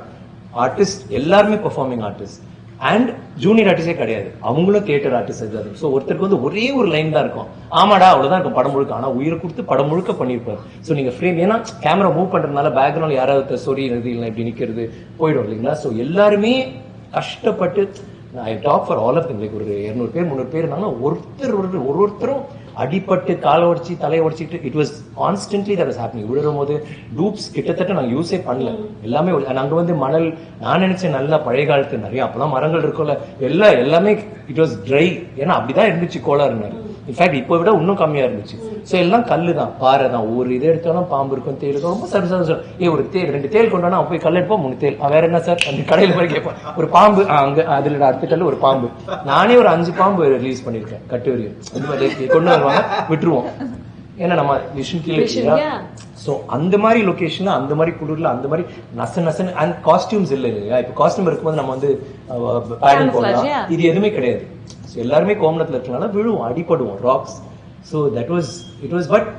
ஆர்டிஸ்ட் எல்லாருமே பெர்ஃபார்மிங் ஆர்டிஸ்ட் அண்ட் ஜூனியர் ஆர்டிஸ்டே கிடையாது, அவங்களும் தியேட்டர் ஆர்டிஸ்ட் இருக்காது. ஸோ ஒருத்தருக்கு வந்து ஒரே ஒரு லைன் தான் இருக்கும், ஆமாடா அவ்வளவுதான் இருக்கும் படம் முழுக்க, ஆனா உயிரை கொடுத்து படம் முழுக்க பண்ணிருப்பாரு. ஸோ நீங்க ஃப்ரேம் ஏன்னா கேமரா மூவ் பண்றதுனால பேக்ரவுண்ட் யாராவது சொறி இல்லை இப்படி நிக்கிறது போயிடும் இல்லைங்களா. ஸோ எல்லாருமே கஷ்டப்பட்டு I talk for all of them, like ஒரு 200 பேர் 300 பேர் இருந்தாலும் ஒருத்தரும் அடிப்பட்டு காலை உடச்சி தலையை உடச்சிட்டு it was constantly that was happening. விழுறும் போது டூப்ஸ் கிட்டத்தட்ட நாங்கள் யூஸே பண்ணல, எல்லாமே அங்கே வந்து மணல், நான் நினைச்சேன் நல்லா பழைய காலத்து நிறைய அப்பெல்லாம் மரங்கள் இருக்கும்ல, எல்லாமே இட் வாஸ் ட்ரை, ஏன்னா அப்படிதான் இருந்துச்சு கோளாறுனாரு. இன்ஃபேக்ட் இப்போ விட இன்னும் கம்மியா இருந்துச்சு. ஸோ எல்லாம் கல்லு தான், பாறை தான், ஒரு இதை எடுத்தாலும் பாம்பு இருக்கும், தேல் இருக்கும், ரொம்ப சர்வ ஒரு தேல் 2 தேல் கொண்டானா போய் கல் எடுப்போம் 3 தேல், வேற என்ன சார் அந்த கடையில் போய் கேட்பேன், ஒரு பாம்பு அங்க அதுல அடுத்த கல்லு ஒரு பாம்பு, நானே ஒரு 5 பாம்பு ரிலீஸ் பண்ணிருக்கேன் கட்டுவரியில், இந்த மாதிரி கொண்டு வருவாங்க விட்டுருவோம், ஏன்னா நம்ம விஷன் கீழே. ஸோ அந்த மாதிரி லொகேஷன்ல அந்த மாதிரி குளிர்ல அந்த மாதிரி நசன்னு அண்ட் காஸ்டியூம்ஸ் இல்லை இல்லையா. இப்போ காஸ்டியூம் இருக்கும்போது நம்ம வந்து பேடல் போடலாம், இது எதுவுமே கிடையாது. எல்லாருமே கோமணத்துல இருக்கனால விழுவோம், அடிப்படுவோம், rocks. So that was it was. But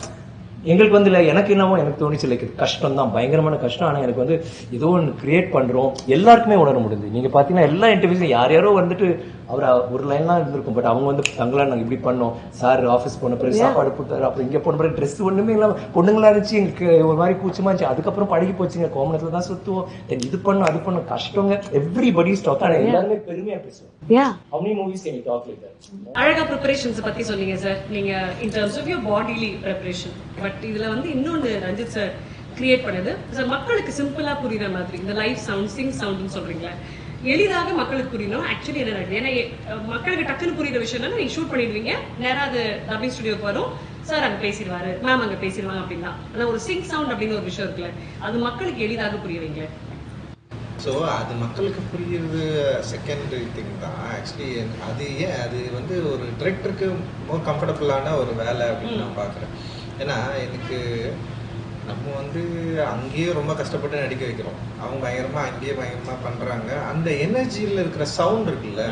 எங்களுக்கு வந்து எனக்கு என்னவோ எனக்கு தோணிச்சு லைக் கஷ்டம் தான், பயங்கரமான கஷ்டம். ஆனால் எனக்கு வந்து ஏதோ ஒன்று கிரியேட் பண்றோம், எல்லாருக்குமே உணர முடியுது. நீங்க பாத்தீங்கன்னா எல்லா இன்டர்வியூஸ்லையும் யாரோ வந்துட்டு அவர் ஒரு லைன்லாம் இருந்திருக்கும், பட் அவங்க வந்து தங்களா நாங்கள் இப்படி பண்ணோம், சார் ஆஃபீஸ் போன பிறகு சாப்பாடு கொடுத்தாரு, அப்புறம் இங்கே போன பிறகு ட்ரெஸ் ஒண்ணுமே இல்லாமல் பொண்ணுங்களா இருந்துச்சு, எங்களுக்கு ஒரு மாதிரி கூச்சமா இருந்துச்சு. அதுக்கப்புறம் பழகி போச்சுங்க, கோமணத்துல தான் சுத்துவோம், இது பண்ணும் அது பண்ணும், கஷ்டங்க. எவ்ரிபடி ஸ்டாக், ஆனால் எல்லாருமே பெருமையா பேசுவோம். How many movies can you talk like that? அழகா ப்ரிப்பரேஷன்ஸ் பத்தி சொன்னீங்க சார், நீங்க in terms of your bodily preparation. But இதுல வந்து இன்னொன்னு ரஞ்சித் சார் கிரியேட் பண்ணது சார், மக்களுக்கு சிம்பிளா புரியுற மாதிரி இந்த லைவ் சவுண்ட், சிங் சவுண்ட்னு சொல்றீங்களா, எளிதாக மக்களுக்கு புரியணும். ஆக்சுவலி என்ன நடக்குது, ஏன்னா மக்களுக்கு டக்குன்னு புரியுற விஷயம் நீங்க ஷூட் பண்ணிடுவீங்க, நேரம் அது டப்பிங் ஸ்டுடியோக்கு வரும், சார் அங்க பேசிடுவாரு, மேம் அங்க பேசிடுவாங்க அப்படின்னா. ஆனா ஒரு சிங் சவுண்ட் அப்படின்னு ஒரு விஷயம் இருக்குல்ல, அது மக்களுக்கு எளிதாக புரியுவீங்க. ஸோ அது மக்களுக்கு புரியுறது செகண்டரி திங் தான் ஆக்சுவலி. அது வந்து ஒரு டிரெக்டருக்கு மோர் கம்ஃபர்டபுளான ஒரு வேலை அப்படின்னு நான் பார்க்குறேன். ஏன்னா எனக்கு நம்ம வந்து அங்கேயே ரொம்ப கஷ்டப்பட்டு நடிக்க வைக்கிறோம், அவங்க பயங்கரமாக பண்ணுறாங்க. அந்த எனர்ஜியில் இருக்கிற சவுண்ட் இருக்குல்ல,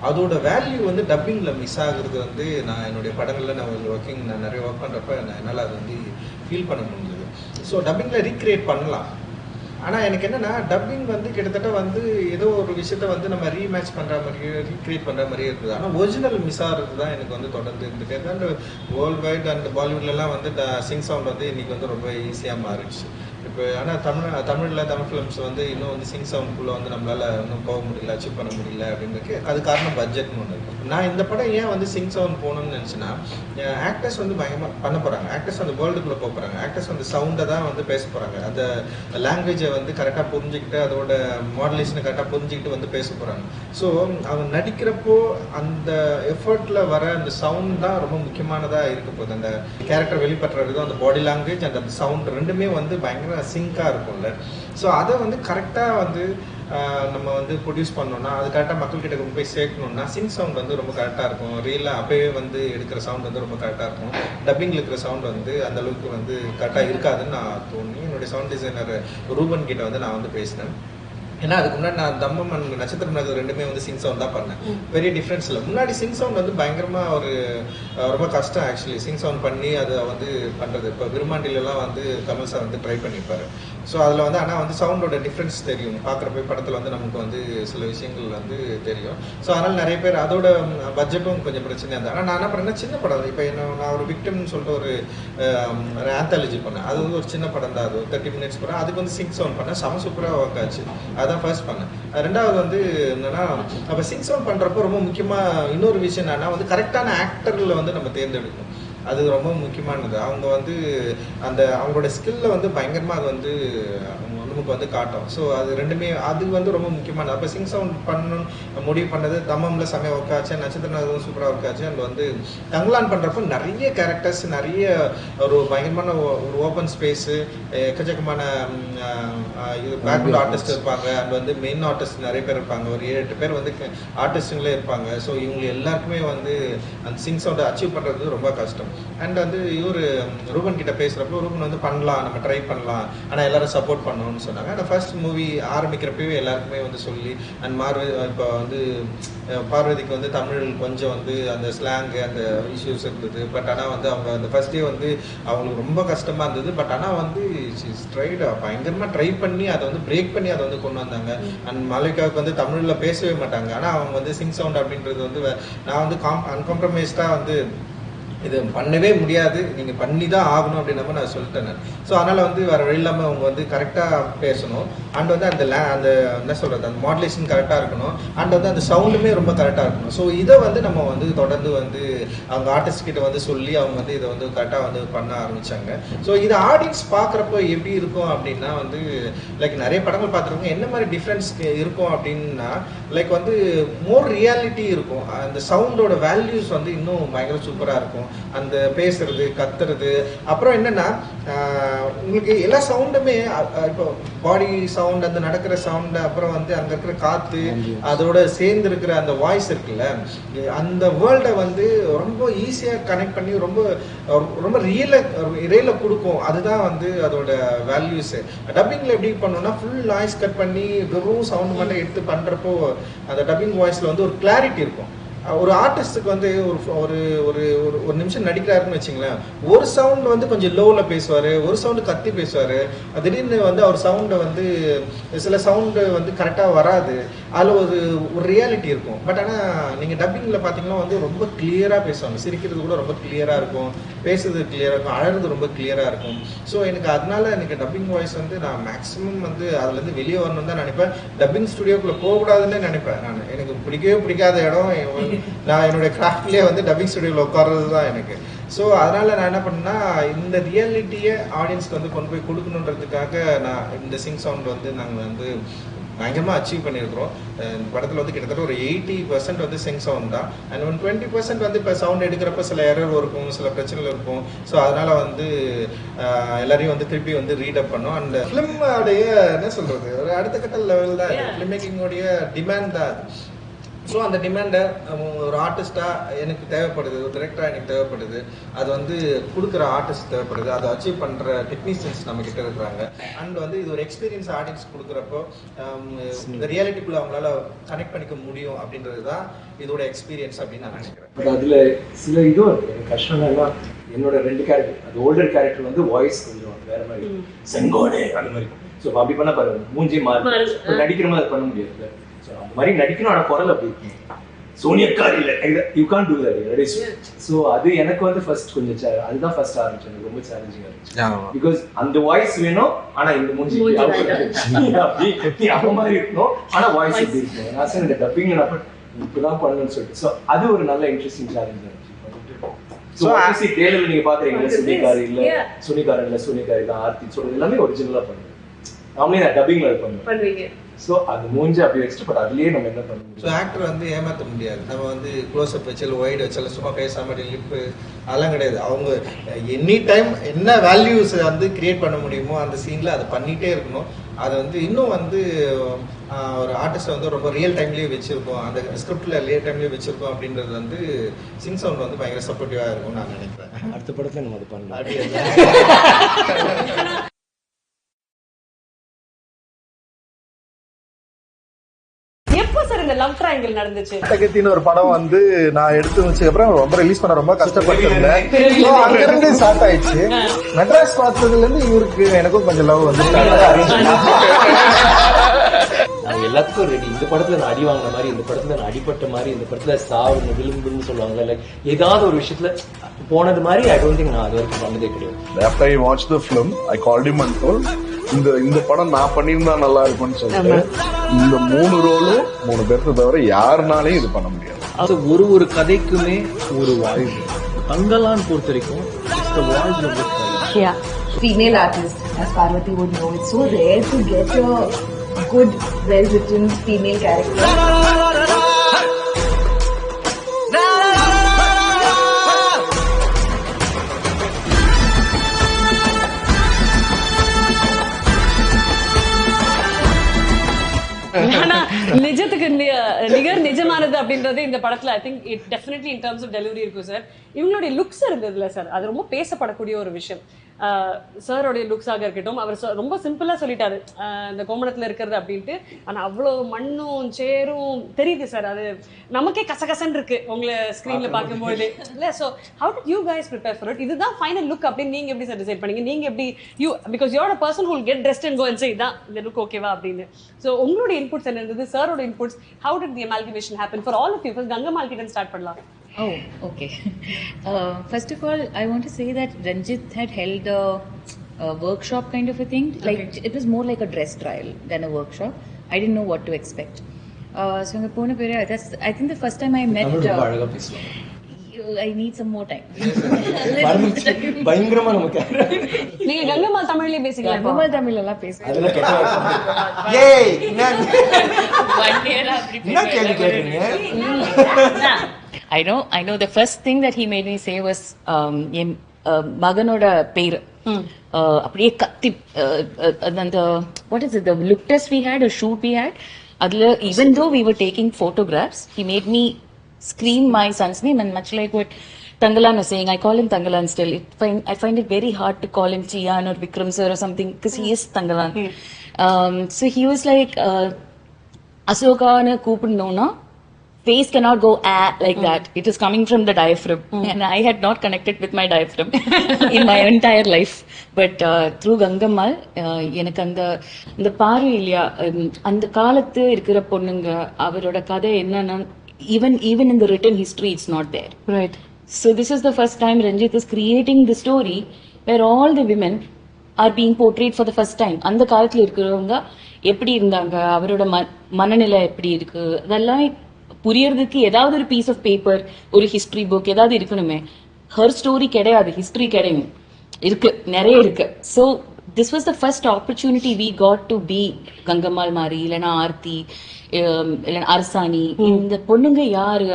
அதோட வேல்யூ வந்து டப்பிங்கில் மிஸ் ஆகுறது வந்து நான் என்னுடைய படங்களில் நான் நிறைய ஒர்க் பண்ணுறப்ப என்னால் அது வந்து ஃபீல் பண்ண முடிஞ்சது. ஸோ டப்பிங்கில் ரீக்ரியேட் பண்ணலாம். ஆனால் எனக்கு என்னன்னா டப்பிங் வந்து கிட்டத்தட்ட வந்து ஏதோ ஒரு விஷயத்த வந்து நம்ம ரீமேட்ச் பண்ணுற மாதிரியே ரீக்ரியேட் பண்ணுற மாதிரியே இருக்குது. ஆனால் ஒரிஜினல் மிஸ் ஆகிறது தான் எனக்கு வந்து தொடர்ந்து இருந்துகிட்டே இருக்குது. அண்ட் வேர்ல்டு வைட் அண்ட் பாலிவுட்லலாம் வந்து சிங் சவுண்ட் வந்து இன்னைக்கு வந்து ரொம்ப ஈஸியாக மாறிடுச்சு இப்போ. ஆனால் தமிழ் ஃபிலிம்ஸ் வந்து இன்னும் வந்து சிங் சவுண்ட்குள்ளே வந்து நம்மளால் இன்னும் போக முடியல, அச்சீவ் பண்ண முடியல அப்படின்றதுக்கு அது காரணம் பட்ஜெட்னு ஒன்று இருக்குது. நான் இந்த படம் ஏன் வந்து சிங் சவுண்ட் போகணும்னு நினச்சின்னா, ஆக்டர்ஸ் வந்து பயங்கரமாக பண்ண போகிறாங்க, ஆக்டர்ஸ் அந்த வேர்ல்டுக்குள்ளே போக போகிறாங்க, ஆக்டர்ஸ் வந்து சவுண்டை தான் வந்து பேச போகிறாங்க, அந்த லாங்குவேஜை வந்து கரெக்டாக புரிஞ்சுக்கிட்டு அதோட மாடுலேஷனை கரெக்டாக புரிஞ்சுக்கிட்டு வந்து பேச போகிறாங்க. ஸோ அவங்க நடிக்கிறப்போ அந்த எஃபர்ட்டில் வர அந்த சவுண்ட் தான் ரொம்ப முக்கியமானதாக இருக்க போகுது. அந்த கேரக்டர் வெளிப்படுற விதம், அந்த பாடி லாங்குவேஜ் அண்ட் அந்த சவுண்ட் ரெண்டுமே வந்து பயங்கர சிங்காக இருக்கும்ல. ஸோ அதை வந்து கரெக்டாக வந்து நம்ம வந்து ப்ரொடியூஸ் பண்ணோம்னா, அது கரெக்டாக மக்கள்கிட்ட கொண்டு போய் சேர்க்கணும்னா சிங் சவுண்ட் வந்து ரொம்ப கரெக்டாக இருக்கும். ரியலாக அப்போவே வந்து எடுக்கிற சவுண்ட் வந்து ரொம்ப கரெக்டாக இருக்கும். டப்பிங்கில் இருக்கிற சவுண்ட் வந்து அந்த அளவுக்கு வந்து கரெக்டாக இருக்காதுன்னு நான் தோணி என்னுடைய சவுண்ட் டிசைனர் ரூபன் கிட்ட வந்து நான் வந்து பேசினேன். ஏன்னா அதுக்கு முன்னாடி நான் தம்மம் அண்ட் நட்சத்திரம் நகர் ரெண்டுமே வந்து சிங் சவுண்ட் தான் பண்ணேன். பெரிய டிஃப்ரென்ஸ் இல்லை. முன்னாடி சிங் சவுண்ட் வந்து பயங்கரமாக ஒரு ரொம்ப கஷ்டம் ஆக்சுவலி சிங் சவுண்ட் பண்ணி அதை வந்து பண்ணுறது. இப்போ விருமாண்டிலெலாம் வந்து கமல் சார் வந்து ட்ரை பண்ணியிருப்பாரு. ஸோ அதில் வந்து ஆனால் வந்து சவுண்டோட டிஃப்ரென்ஸ் தெரியும், பார்க்குறப்ப படத்தில் வந்து நமக்கு வந்து சில விஷயங்கள் வந்து தெரியும். ஸோ அதனால் நிறைய பேர் அதோட பட்ஜெட்டும் கொஞ்சம் பிரச்சனையாக இருந்தது. ஆனால் நான் என்ன பண்ணேன், சின்ன படம். இப்போ நான் ஒரு விக்டிம்னு சொல்லிட்டு ஒரு ஆந்தாலஜி பண்ணேன். அது வந்து ஒரு சின்ன படம் தான், அது ஒரு 30 minutes படம். அதுக்கு வந்து சிங் சவுண்ட் பண்ணேன், செம சூப்பராக ஒர்க் ஆச்சு. அதான் ஃபர்ஸ்ட் பண்ணேன். ரெண்டாவது வந்து என்னன்னா, அப்போ சிங் சவுண்ட் பண்ணுறப்போ ரொம்ப முக்கியமாக இன்னொரு விஷயம் என்னன்னா வந்து கரெக்டான ஆக்டரில் வந்து நம்ம தேர்ந்தெடுக்கணும். அது ரொம்ப முக்கியமானது. அவங்க வந்து அந்த அவங்களோட ஸ்கில்ல வந்து பயங்கரமாக அது வந்து அவங்க நமக்கு வந்து காட்டும். ஸோ அது ரெண்டுமே அது வந்து ரொம்ப முக்கியமானது. அப்போ சிங் சவுண்ட் பண்ணணும் முடிவு பண்ணது தம்மம்ல செமையாக ஒர்க் ஆச்சு, நட்சத்திரம் சூப்பராக ஒர்க் ஆச்சு. அண்ட் வந்து தங்கலான் பண்ணுறப்போ நிறைய கேரக்டர்ஸ், நிறைய ஒரு பயங்கரமான ஒரு ஓப்பன் ஸ்பேஸு, எக்கச்சக்கமான இது பேக்ரவுண்ட் ஆர்டிஸ்ட் இருப்பாங்க. அண்ட் வந்து மெயின் ஆர்டிஸ்ட் நிறைய பேர் இருப்பாங்க, ஒரு 7-8 பேர் வந்து ஆர்டிஸ்ட்டுங்களே இருப்பாங்க. ஸோ இவங்க எல்லாருக்குமே வந்து அந்த சிங் சவுண்டை அச்சீவ் பண்ணுறது ரொம்ப கஷ்டம். அண்ட் வந்து இவர் ரூபன் கிட்ட பேசுகிறப்போ ரூபன் வந்து பண்ணலாம், நம்ம ட்ரை பண்ணலாம், ஆனால் எல்லாரும் சப்போர்ட் பண்ணணும்னு சொன்னாங்க. ஆனால் ஃபர்ஸ்ட் மூவி ஆரம்பிக்கிறப்பவே எல்லாருக்குமே வந்து சொல்லி அண்ட் இப்போ வந்து பார்வதிக்கு வந்து தமிழ் கொஞ்சம் வந்து அந்த ஸ்லாங்கு அந்த இஷ்யூஸ் இருந்தது. பட் ஆனால் வந்து அவங்க அந்த ஃபர்ஸ்ட் டே வந்து அவங்களுக்கு ரொம்ப கஷ்டமாக இருந்தது. பட் ஆனால் வந்து பயங்கரமாக ட்ரை பண்ணி அதை வந்து பிரேக் பண்ணி அதை வந்து கொண்டு வந்தாங்க. அண்ட் மாலிகாவுக்கு வந்து தமிழில் பேசவே மாட்டாங்க, ஆனால் அவங்க வந்து சிங் சவுண்ட் அப்படின்றது வந்து நான் வந்து அன்காம்ப்ரமைஸ்டாக வந்து இது பண்ணவே முடியாது, நீங்கள் பண்ணி தான் ஆகணும் அப்படின்ற நான் சொல்லிட்டேன். ஸோ அதனால் வந்து வேறு வழி இல்லாமல் அவங்க வந்து கரெக்டாக பேசணும். அண்ட் வந்து அந்த என்ன சொல்கிறது, அந்த மாடுலேஷன் கரெக்டாக இருக்கணும். அண்ட் வந்து அந்த சவுண்டுமே ரொம்ப கரெக்டாக இருக்கணும். ஸோ இதை வந்து நம்ம வந்து தொடர்ந்து வந்து அவங்க ஆர்டிஸ்ட் கிட்ட வந்து சொல்லி அவங்க வந்து இதை வந்து கரெக்டாக வந்து பண்ண ஆரம்பித்தாங்க. ஸோ இது ஆடியன்ஸ் பார்க்குறப்போ எப்படி இருக்கும் அப்படின்னா வந்து லைக் நிறைய படங்கள் பார்த்துருக்கோம், என்ன மாதிரி டிஃப்ரென்ஸ் இருக்கும் அப்படின்னா லைக் வந்து மோர் ரியாலிட்டி இருக்கும். அந்த சவுண்டோட வேல்யூஸ் வந்து இன்னும் பயங்கர சூப்பராக இருக்கும். அந்த பேசுறது, கத்துறது, அப்புறம் என்னன்னா உங்களுக்கு எல்லா சவுண்டுமே இப்போ பாடி சவுண்ட், அந்த நடக்கிற சவுண்டு, அப்புறம் வந்து அங்கே இருக்கிற காற்று, அதோட சேர்ந்து இருக்கிற அந்த வாய்ஸ் இருக்குல்ல, அந்த வேர்ல்டை வந்து ரொம்ப ஈஸியாக கனெக்ட் பண்ணி ரொம்ப ரொம்ப ரியலாக கொடுக்கும். அதுதான் வந்து அதோட வேல்யூஸு. டப்பிங்கில் எப்படி பண்ணோம்னா ஃபுல் நாய்ஸ் கட் பண்ணி வெறும் சவுண்டு மட்டும் எடுத்து பண்ணுறப்போ அந்த டப்பிங் வாய்ஸில் வந்து ஒரு கிளாரிட்டி இருக்கும். ஒரு ஆர்டிஸ்ட்டுக்கு வந்து ஒரு ஒரு ஒரு நிமிஷம் நடிக்கிறாருன்னு வச்சுங்களேன், ஒரு சவுண்ட் வந்து கொஞ்சம் லோவில் பேசுவார், ஒரு சவுண்டு கத்தி பேசுவார். திடீர்னு வந்து அவர் சவுண்டை வந்து சில சவுண்டு வந்து கரெக்டாக வராது, அதில் ஒரு ரியாலிட்டி இருக்கும். பட் ஆனால் நீங்கள் டப்பிங்கில் பார்த்தீங்கன்னா வந்து ரொம்ப கிளியராக பேசுவாங்க, சிரிக்கிறது கூட ரொம்ப கிளியராக இருக்கும், பேசுறது கிளியராக இருக்கும், அழகிறது ரொம்ப கிளியராக இருக்கும். ஸோ அதனால எனக்கு டப்பிங் வாய்ஸ் வந்து நான் மேக்ஸிமம் வந்து அதுலேருந்து வெளியே வரணும்னு தான் நினைப்பேன். டப்பிங் ஸ்டுடியோக்குள்ளே போகக்கூடாதுன்னு நினைப்பேன் நான். எனக்கு பிடிக்கவே பிடிக்காத இடம் நான் என்னுடைய கிராஃப்ட்லேயே வந்து டப்பிங் ஸ்டுடியோவில் உட்கார்றது தான் எனக்கு. ஸோ அதனால் நான் என்ன பண்ணேன்னா இந்த ரியாலிட்டியை ஆடியன்ஸ்க்கு வந்து கொண்டு போய் கொடுக்கணுன்றதுக்காக நான் இந்த சிங் சவுண்ட் வந்து நாங்கள் வந்து பயங்கரமாக அச்சீவ் பண்ணியிருக்கிறோம். இந்த படத்தில் வந்து கிட்டத்தட்ட ஒரு 80% வந்து சிங் சவுண்ட் தான். அண்ட் 20% வந்து இப்போ சவுண்ட் எடுக்கிறப்ப சில எரர் இருக்கும், சில பிரச்சனைகள் இருக்கும். ஸோ அதனால் வந்து எல்லாரையும் வந்து திருப்பி வந்து ரீடப் பண்ணோம். அந்த ஃபிலிமோடைய என்ன சொல்கிறது, ஒரு அடுத்த கட்ட லெவல் தான் ஃபிலிம் மேக்கிங்கோடைய டிமாண்ட் தான் அது. ஸோ அந்த டிமாண்டை ஒரு ஆர்டிஸ்டாக எனக்கு தேவைப்படுது, ஒரு டிரெக்டராக எனக்கு தேவைப்படுது, அது வந்து கொடுக்குற ஆர்டிஸ்ட் தேவைப்படுது, அதை அச்சீவ் பண்ணுற டெக்னீஷியன்ஸ் நம்மக்கிட்ட இருக்கிறாங்க. அண்ட் வந்து இது ஒரு எக்ஸ்பீரியன்ஸ் ஆடியன்ஸ் கொடுக்குறப்போ இந்த ரியாலிட்டிக்குள்ளே அவங்களால கனெக்ட் பண்ணிக்க முடியும் அப்படின்றது தான் இதோட எக்ஸ்பீரியன்ஸ் அப்படின்னு நான் நினைக்கிறேன். பட் அதில் சில இதுவும் எனக்கு கஷ்டம்னா என்னோட 2 கேரக்டர், அது ஓல்டர் கேரக்டர் வந்து வாய்ஸ் கொஞ்சம் வேறு மாதிரி, செங்கோடே அந்த மாதிரி. ஸோ அப்படி பண்ண பாருங்க மூஞ்சி மாறி நடிக்கிற மாதிரி பண்ண முடியாது. ஸோ அந்த மாதிரி நடிக்கணும், ஆனால் குரல் அப்படி இருக்கும். சோனியக்கார் இல்லை, you can do that. So அது எனக்கு வந்து ஃபர்ஸ்ட் கொஞ்சம் அதுதான் ஃபர்ஸ்ட் ஆரம்பிச்சு, எனக்கு ரொம்ப சேலஞ்சிங்காக இருந்துச்சு. பிகாஸ் அந்த வாய்ஸ் வேணும், ஆனால் இந்த மூஞ்சி அப்படி அப்ப மாதிரி இருக்கணும், ஆனால் வாய்ஸ் இப்படி இருக்கணும். நான் சார் இந்த டப்பிங் நான் இப்படிதான் பண்ணணும்னு சொல்லிட்டு. ஸோ அது ஒரு நல்ல இன்ட்ரெஸ்டிங் சேலஞ்சாக இருந்துச்சு. ஸோ ஆர்சி ட்ரெய்லர் நீங்க பாக்குறீங்க, சுனிகார் இல்ல சுனிகார் இல்ல சுனிகார் தான் ஆர்த்தி சொல்றது எல்லாமே ஒரிஜினலா பண்ணுவேன். நாமளே நான் டப்பிங்ல பண்ணுவேன். ஸோ அது மூஞ்சி அப்படி வச்சுட்டு பட் அதுலயே நம்ம என்ன பண்ண முடியும். ஸோ ஆக்டர் வந்து ஏமாற்ற முடியாது. நம்ம வந்து க்ளோஸ் அப் வச்சாலும் ஒய்டு வச்சாலும் சும்மா பேசாம லிப்பு அதெல்லாம் கிடையாது. அவங்க எனி டைம் என்ன வேல்யூஸ் வந்து கிரியேட் பண்ண முடியுமோ அந்த சீன்ல அதை பண்ணிட்டே இருக்கணும். அதை வந்து இன்னும் வந்து ஒரு ஆர்டிஸ்ட் வந்து ரொம்ப ரியல் டைம்லேயே வச்சிருக்கோம், அந்த ஸ்கிரிப்ட்ல ரியல் டைம்லேயே வச்சிருக்கோம் அப்படின்றது வந்து சிங் சவுண்ட் வந்து பயங்கர சப்போர்ட்டிவா இருக்கும்னு நான் நினைக்கிறேன். அடுத்த படத்துல நம்ம அது பண்ணலாம். எப்போ சார் இந்த லவ் ட்ரையாங்கிள் நடந்துச்சு? தகத்தின்னு ஒரு படம் வந்து நான் எடுத்து வச்சதுக்கு அப்புறம் ரொம்ப ரிலீஸ் பண்ண ரொம்ப கஷ்டப்பட்டிருந்தேன். அங்கிருந்து ஸ்டார்ட் ஆயிடுச்சு. மெட்ராஸ் பார்த்ததுல இருந்து இவருக்கு எனக்கும் கொஞ்சம் லவ் வந்து நான் எல்லாத்துக்கும் ரெடி. இந்த படத்துல நான் அடி வாங்கின மாதிரி, இந்த படத்துல நான் அடிப்பட்ட மாதிரி, இந்த படத்துல சாவு விளிம்புன்னு சொல்லுவாங்க, லைக் ஏதாவது ஒரு விஷயத்துல போனது மாதிரி. ஐ டோன்ட் திங்க் நான் அது வரைக்கும் பண்ணதே கிடையாது. After I watched the film, I called him and told, இந்த படம் நான் பண்ணியிருந்தா நல்லா இருக்கும்னு சொல்லிட்டு இந்த 3 ரோலும் 3 பேருக்கு தவிர யாருனாலையும் இது பண்ண முடியாது. அது ஒரு கதைக்குமே ஒரு வாழ்வு. தங்கலான் பொறுத்த வரைக்கும் female artist, as Parvati would know. It's so rare to get a good, well-written female character. ஆனா நிஜத்துக்கு நிகர் நிஜமானது அப்படின்றது இந்த படத்துல I think it definitely in terms of delivery இருக்கும் சார். இவங்களுடைய லுக்ஸ் இருந்ததுல சார், அது ரொம்ப பேசப்படக்கூடிய ஒரு விஷயம். சாரோடைய லுக்ஸாக இருக்கட்டும், அவர் ரொம்ப சிம்பிளா சொல்லிட்டாரு இந்த கோமணத்துல இருக்கிறது அப்படின்ட்டு. ஆனா அவ்வளவு மண்ணும் சேரும் தெரியுது சார், அது நமக்கே கசகசன்னு இருக்கு உங்களை ஸ்கிரீன்ல பார்க்கும்போது இல்ல. So how did you guys prepare for it? இதுதான் ஃபைனல் லுக் அப்படின்னு நீங்க எப்படி சார் டிசைட் பண்ணீங்க? நீங்க எப்படி you because you're a person who will get dressed and go and say இதான் இந்த லுக் ஓகேவா அப்படின்னு. ஸோ உங்களுடைய இன்புட்ஸ் என்ன இருந்தது, சாரோட inputs? How did the amalgamation happen for all of you? First Gangammal கிட்ட ஸ்டார்ட் பண்ணலாம். Oh, okay. First of all, I want to say that Ranjit had held a workshop kind of a thing. Like it was more like a dress trial than a workshop. I didn't know what to expect. So in the Pune period, I think the first time I met. I need some more time. பயங்கரமா நமக்கு நீங்க கங்கம்மாள் தமிழ்லயே பேசிக்கலாம். கங்கம்மாள் தமிழ் எல்லாம் பேசுறேன். ஏய் என்ன என்ன கேள்வி கேக்குறீங்க? I know the first thing that he made me say was மகனோட பேரு அப்படியே கத்தி அந்த what is it, the look test we had, a shoot we had, அதுல even though we were taking photographs, he made me scream my son's name, and much like what Tangalan was saying, I call him Tangalan still. I find it very hard to call him Chiyan or Vikram sir or something because he is Tangalan. So he was like Asokana கூப்பிடணும்னா face cannot go like that. It is coming from the diaphragm, and I had not connected with my diaphragm in my entire life. But through Gangammal, எனக்கு அந்த பார்வை இல்லையா, அந்த காலத்து இருக்கிற பொண்ணுங்க அவரோட கதை என்னன்னா even in the written history it's not there. Right. So this is the first time Ranjit is creating the story where all the women are being portrayed for the first time. அந்த காலத்துல இருக்கிறவங்க எப்படி இருந்தாங்க, அவரோட மனநிலை எப்படி இருக்கு, அதெல்லாம் புரியறதுக்கு ஏதாவது ஒரு பீஸ் ஆஃப் பேப்பர், ஒரு ஹிஸ்டரி புக் ஏதாவது இருக்கணுமே. ஹர் ஸ்டோரி கிடையாது, ஹிஸ்டரி கிடையாது, இருக்கு, நிறைய இருக்கு. So this was the first opportunity we got to be Gangammal மாதிரி, இல்லைன்னா ஆர்த்தி, இல்லைன்னா அரசாணி. இந்த பொண்ணுங்க யாரு,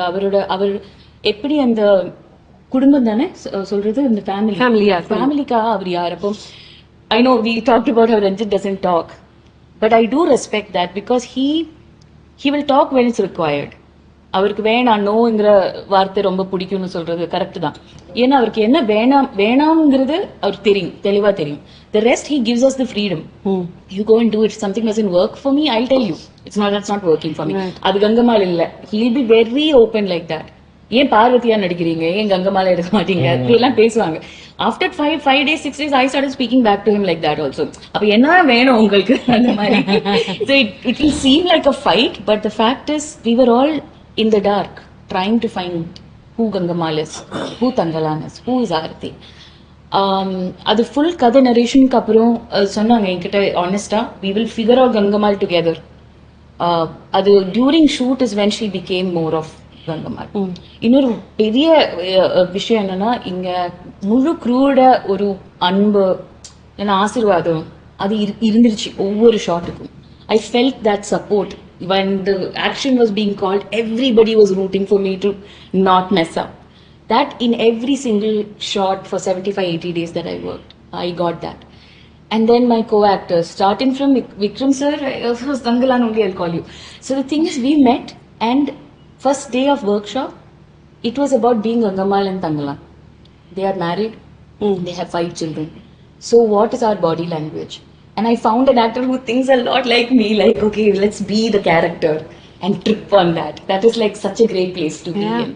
அவர் எப்படி அந்த குடும்பம் தானே சொல்றது, இந்த ஃபேமிலிக்காக அவர் யார். அப்போ I know we talked about how Ranjith doesn't talk, but I do respect that because he will talk when it's required. அவருக்கு வேணாம், நோங்கிற வார்த்தை ரொம்ப பிடிக்கும்னு சொல்றது கரெக்ட் தான். ஏன்னா அவருக்கு என்ன வேணாம்ங்கிறது அவருக்கு தெரியும், தெளிவா தெரியும். The rest he gives us the freedom. You go and do it. Something doesn't work for me, I'll tell you. That's not working for me. அது கங்கம்மாள் இல்ல. He'll be very open like that. ஏன் பார்வதியா நடிக்கிறீங்க, ஏன் கங்கம்மாள் எடுக்க மாட்டீங்க, இப்படியெல்லாம் பேசுவாங்க. After 5 days, 6 days, I started speaking back to him like that also. அப்ப என்ன வேணும் உங்களுக்கு அந்த மாதிரி. So it will seem like a fight, but the fact is we were all in the dark trying to find who Gangammal is, who Tangalan is, who is Aarthi. அது full கதை நரேஷனுக்கு அப்புறம் சொன்னாங்க என்கிட்ட ஆனஸ்டா, we will figure out Gangammal together. அது during shoot is when she became more of Gangammal. இன்னொரு பெரிய விஷயம் என்னன்னா, இங்க முழு க்ரூட ஒரு அன்பு இல்லைன்னா ஆசீர்வாதம் அது இருந்துருச்சு ஒவ்வொரு ஷாட்டுக்கும். I felt that support. When the action was being called, everybody was rooting for me to not mess up. That in every single shot for 75-80 days that I worked, I got that. And then my co-actors, starting from Vikram sir, Tangalan only I'll call you. So the thing is, we met, and first day of workshop, it was about being Gangammal and Tangalan. They are married, they have 5 children. So what is our body language? And I found an actor who thinks a lot like me, like, okay, let's be the character and trip on that. That is like such a great place to be in.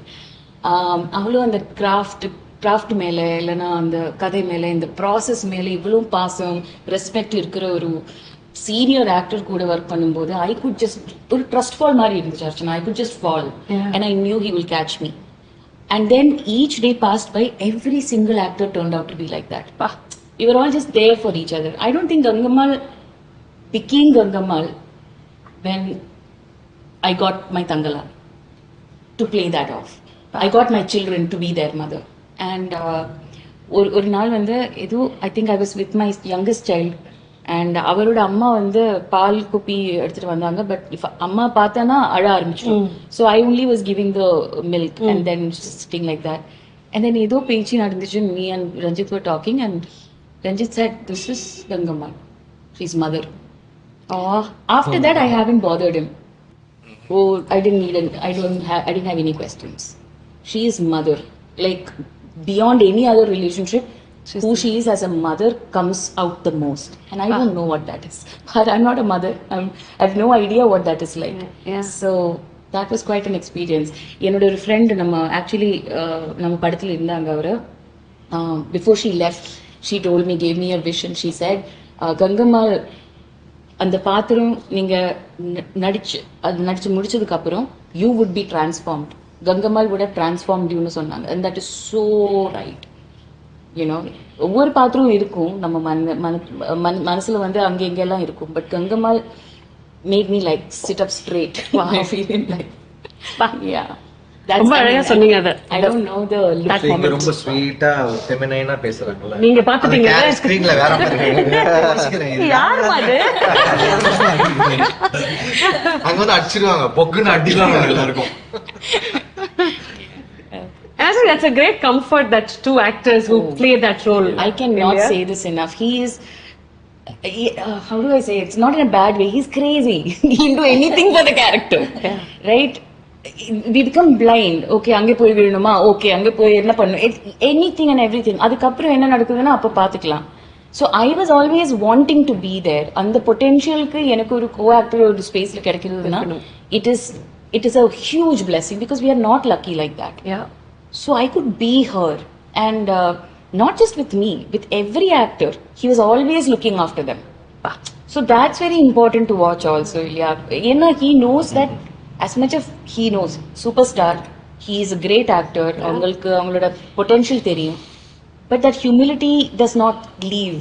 அவளும் அந்த craft மேலே இல்லைன்னா அந்த கதை மேலே, இந்த process மேலே இவ்வளோ பாசம், ரெஸ்பெக்ட் இருக்கிற ஒரு சீனியர் ஆக்டர் கூட ஒர்க் பண்ணும்போது ஐ குட் ஜஸ்ட் ஒரு ட்ரஸ்ட் ஃபால் மாதிரி இருந்துச்சு Archana. I could just fall and I knew he will catch me. And then each day passed by, every single actor turned out to be like that. We were all just there for each other. I don't think Gangammal became Gangammal when I got my Tangalan to play that off. I got my children to be their mother. And ஒரு நாள் வந்து ஏதோ I think I was with my youngest child and அவரோட அம்மா வந்து பால் குப்பி எடுத்துட்டு வந்தாங்க. But அம்மா பார்த்தானா அழ ஆரம்பிச்சிடும். So I only was giving the milk and then sitting like that. And then ஏதோ பேச்சு நடந்துச்சு. Me and Ranjith were talking and Ranjith said, "This is Gangamma. She's mother." After that, I haven't bothered him. Oh, I didn't have any questions. She is mother. Like beyond any other relationship, who she is as a mother comes out the most. And I don't know what that is. But I'm not a mother. I have no idea what that is like. Yeah. So that was quite an experience. என்னோட ஒரு friend நம்ம படத்துல இருந்தாங்க அவரு. Before she left, she told me, gave me a vision. She said, Gangamma, அந்த பாத்திரம் நீங்க நடிச்சு முடிச்சதுக்கு அப்புறம் you would be transformed. Gangamma would have transformed you னு சொன்னாங்க. And that is so right. You know, ஒவ்வொரு பாத்திரம் இருக்கும் நம்ம மனசுல வந்து அங்க இங்க எல்லாம் இருக்கும். But Gangamma made me like sit up straight. I feel like yeah. ரொம்ப அழகா சொன்னீங்க அத. I don't know the look. நீங்க ரொம்ப ஸ்வீட்டா ஃபெமினைனா பேசுறாங்கல. நீங்க பாத்துட்டீங்க ஸ்கிரீன்ல வேற மாதிரி யார் அது? அங்க வந்து அடிச்சிடுவாங்க, பொக்குன்னு அடிவாங்க எல்லாருக்கும். And I think that's a great comfort that two actors who play that role. I cannot say this enough. He is how do I say it? It's not in a bad way. He's crazy. He'll do anything for the character. Right? We become blind. Okay, அங்க போய் விழணுமா? Okay, அங்க போய் என்ன பண்ணணும்? Anything and everything. அதுக்கப்புறம் என்ன நடக்குதுன்னா அப்ப பாத்துக்கலாம். So I was always wanting to be there. அந்த பொட்டன்ஷியலுக்கு எனக்கு ஒரு co-actor ஒரு ஸ்பேஸ்ல கிடைக்கிறதுனா it is a huge blessing because we are not lucky like that. Yeah. So I could be her and not just with me, with every actor. He was always looking after them. So that's very important to watch also. Yeah, he knows that as much as he knows superstar, he is a great actor. அவங்களோட potential தெரியும். But that humility does not leave.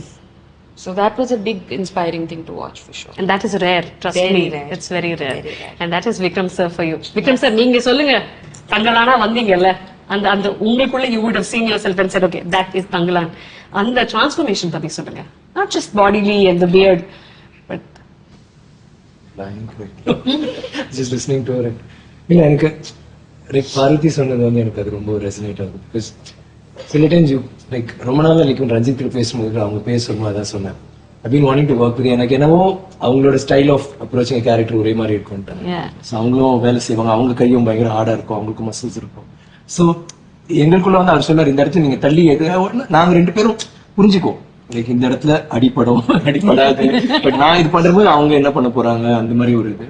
So that was a big inspiring thing to watch for sure. And that is rare, trust Very me. rare. It's very rare. Very rare. And that is Vikram sir for you. Vikram sir, நீங்க சொல்லுங்க, தங்கலானா வந்தீங்கல்ல, அந்த உங்களுக்குள்ள you would have seen yourself and said, okay, that is Thangalaan. அந்த transformation பத்தி சொல்லுங்க. Not just bodily and the beard, but just listening to her. இல்ல எனக்கு பார்வதி சொன்னது வந்து எனக்கு அது ரொம்ப ரெசனேட் ஆகுது. பிகாஸ் சில டைம்ஸ் லைக் ரொம்ப நாள் லைக் ரஞ்சித் பேசும்போது அவங்க பேசும்போது அதான் சொன்னேன், I've been wanting to work with. எனக்கு என்னவோ அவங்களோட ஸ்டைல் ஆஃப் அப்ரோச்சிங் கேரக்டர் ஒரே மாதிரி இருக்கும்ட்டாங்க. ஸோ அவங்களும் வேலை செய்வாங்க, அவங்க கையும் பயங்கர ஹார்டா இருக்கும், அவங்களுக்கு மசில்ஸ் இருக்கும். ஸோ எங்களுக்குள்ள வந்து அவர் சொன்னார், இந்த இடத்துல நீங்க தள்ளி நாங்க ரெண்டு பேரும் புரிஞ்சுக்கோ, லைக் இந்த இடத்துல அடிப்படாது, பட் நான் இது பண்றபோது அவங்க என்ன பண்ண போறாங்க அந்த மாதிரி ஒரு இது.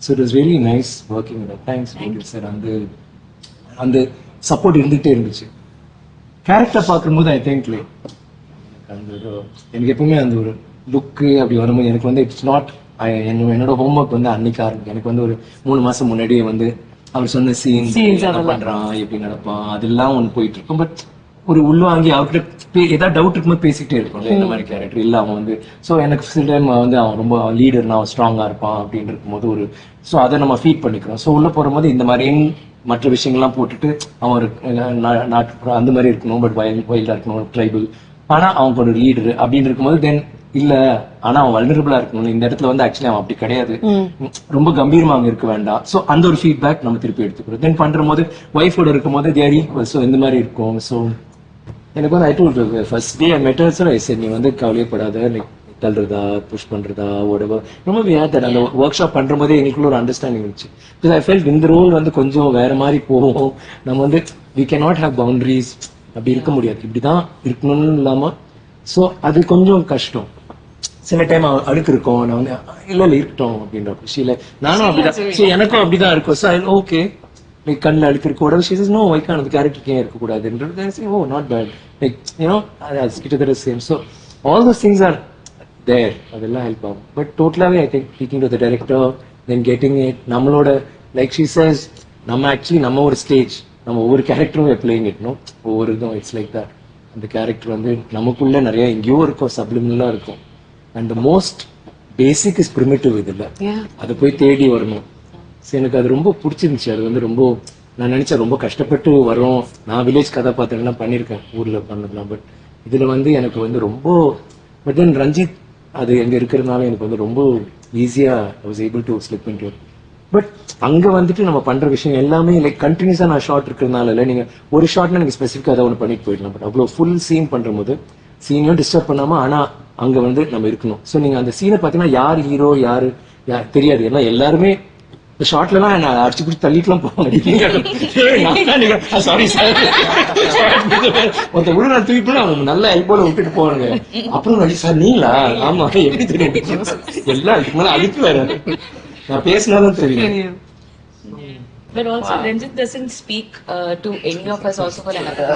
So it was really nice working with. Thanks sir. அந்த சப்போர்ட் இருந்துகிட்டே இருந்துச்சு. கேரக்டர் பார்க்கும்போது ஐ திங்க் லைக் எனக்கு எப்பவுமே அந்த ஒரு லுக்கு அப்படி வரும்போது எனக்கு வந்து இட்ஸ் நாட் என்னோட ஹோம்ஒர்க் வந்து அன்னைக்கு ஆரம்பிக்கும். எனக்கு வந்து ஒரு 3 மாசம் முன்னாடியே வந்து அவர் சொன்ன சீன்ஸ் பண்றான், எப்படி நடப்பான், அதெல்லாம் ஒன்று போயிட்டு இருக்கும். பட் ஒரு உள்வாங்கி அவர்கிட்ட ஏதாவது டவுட் இருக்கும்போது பேசிக்கிட்டே இருக்கும் இந்த மாதிரி கேரக்டர் இல்ல அவன் வந்து. ஸோ எனக்கு சில டைம் வந்து அவன் ரொம்ப லீடர்னா அவன் ஸ்ட்ராங்கா இருப்பான் அப்படின்னு இருக்கும்போது ஒரு ஸோ அதை நம்ம ஃபீட் பண்ணிக்கிறோம். ஸோ உள்ள போகும்போது இந்த மாதிரி மற்ற விஷயங்கள்லாம் போட்டுட்டு அவன் ஒரு நாட்டு அந்த மாதிரி இருக்கணும், பட் வைல்டா இருக்கணும், ட்ரைபல், ஆனா அவங்க ஒரு லீடர் அப்படின்னு இருக்கும்போது தென் இல்ல ஆனா அவன் வல்னரபிளா இருக்கணும். இந்த இடத்துல வந்து ஆக்சுவலி அவன் அப்படி கிடையாது, ரொம்ப கம்பீரமா அங்க இருக்க வேண்டாம். சோ அந்த ஒரு ஃபீட்பேக் நம்ம திருப்பி எடுத்துக்கிறோம். தென் பண்ற போது ஒய்ஃபோட இருக்கும் போது தேர் ஈக்குவல். ஸோ இந்த மாதிரி இருக்கும். ஸோ எனக்கு வந்து ஐ டோல்ட் ஃபர்ஸ்ட் டே ஐ மெட் ஹர், ஐ செட் நீ வந்து கவலையப்படாத, லைக் தள்ளுறதா புஷ் பண்றதா whatever. ரொம்ப வியாதர் அந்த ஒர்க் ஷாப் பண்ற போதே எங்களுக்குள்ள ஒரு அண்டர்ஸ்டாண்டிங் இருந்துச்சு. பிகாஸ் ஐ ஃபெல்ட் இந்த ரோல் வந்து கொஞ்சம் வேற மாதிரி போகும். நம்ம வந்து வி கேனாட் ஹேவ் பவுண்டரிஸ், அப்படி இருக்க முடியாது, இப்படிதான் இருக்கணும்னு இல்லாம. ஸோ அது கொஞ்சம் கஷ்டம். சில டைம் அழுக்கு இருக்கும், நான் வந்து இல்ல இருக்கட்டும் அப்படின்ற விஷயம் நானும் அப்படிதான். ஸோ எனக்கும் அப்படிதான் இருக்கும். ஸோ ஓகே லைக் கண்ணில் அழுக்கு இருக்க கூடாது. ஷீ இஸ் நோ வைக்கான அந்த கேரக்டருக்கு ஏன் இருக்கக்கூடாதுன்றது oh not bad like you know கிட்டத்தட்ட same. So all those things are there, அதெல்லாம் ஹெல்ப் ஆகும். பட் டோட்டலாகவே I think speaking to the director then getting it நம்மளோட லைக் ஷீ சேஸ் நம்ம ஆக்சுவலி நம்ம ஒரு ஸ்டேஜ் நம்ம ஒவ்வொரு கேரக்டரும் பிளேயிங் இட்னும் ஒவ்வொரு இதுவும் இட்ஸ் லைக் தட். அந்த கேரக்டர் வந்து நமக்குள்ள நிறைய எங்கேயோ இருக்கும், சப்ளிமினலா இருக்கும். And the most basic is primitive. இது இல்லை, அதை போய் தேடி வரணும். ஸோ எனக்கு அது ரொம்ப பிடிச்சிருந்துச்சு. அது வந்து ரொம்ப நான் நினைச்சேன் ரொம்ப கஷ்டப்பட்டு வரோம். நான் வில்லேஜ் கதாபாத்திரம்லாம் பண்ணியிருக்கேன் ஊர்ல பண்ணதுலாம். பட் இதுல வந்து எனக்கு வந்து ரொம்ப பட் தென் ரஞ்சித் அது எங்க இருக்கிறதுனால எனக்கு வந்து ரொம்ப ஈஸியா I was able to slip into. But அங்க வந்துட்டு நம்ம பண்ற விஷயம் எல்லாமே லைக் கண்டினியூஸா நான் ஷார்ட் இருக்கிறதுனால இல்லை, நீங்க ஒரு ஷார்ட்ல எனக்கு ஸ்பெசிஃபிக்கா அதை ஒன்று பண்ணிட்டு போயிடலாம். பட் அவ்வளோ ஃபுல் சீன் பண்ற போது சீனையும் டிஸ்டர்ப் பண்ணாம ஆனா அங்க வந்து நம்ம இருக்கணும். ஸோ நீங்க அந்த சீனை பார்த்தீங்கன்னா யார் ஹீரோ யார் தெரியாது. ஏன்னா எல்லாருமே இந்த ஷார்ட்லாம் நான் அடிச்சு பிடிச்சி தள்ளிட்டுலாம் போவாங்க. சாரி சார் ஒருத்த உள்ள நான் தூக்கிட்டு அவங்க நல்ல ஐபோல விட்டுட்டு போவாங்க. அப்புறம் சார் நீங்களா? ஆமா எப்படி தெரியும் எல்லாம் அதுக்கு மேல அழிப்பு வேற. நான் பேசினாலும் தெரியும். But also Ranjit doesn't speak to any of us also for another.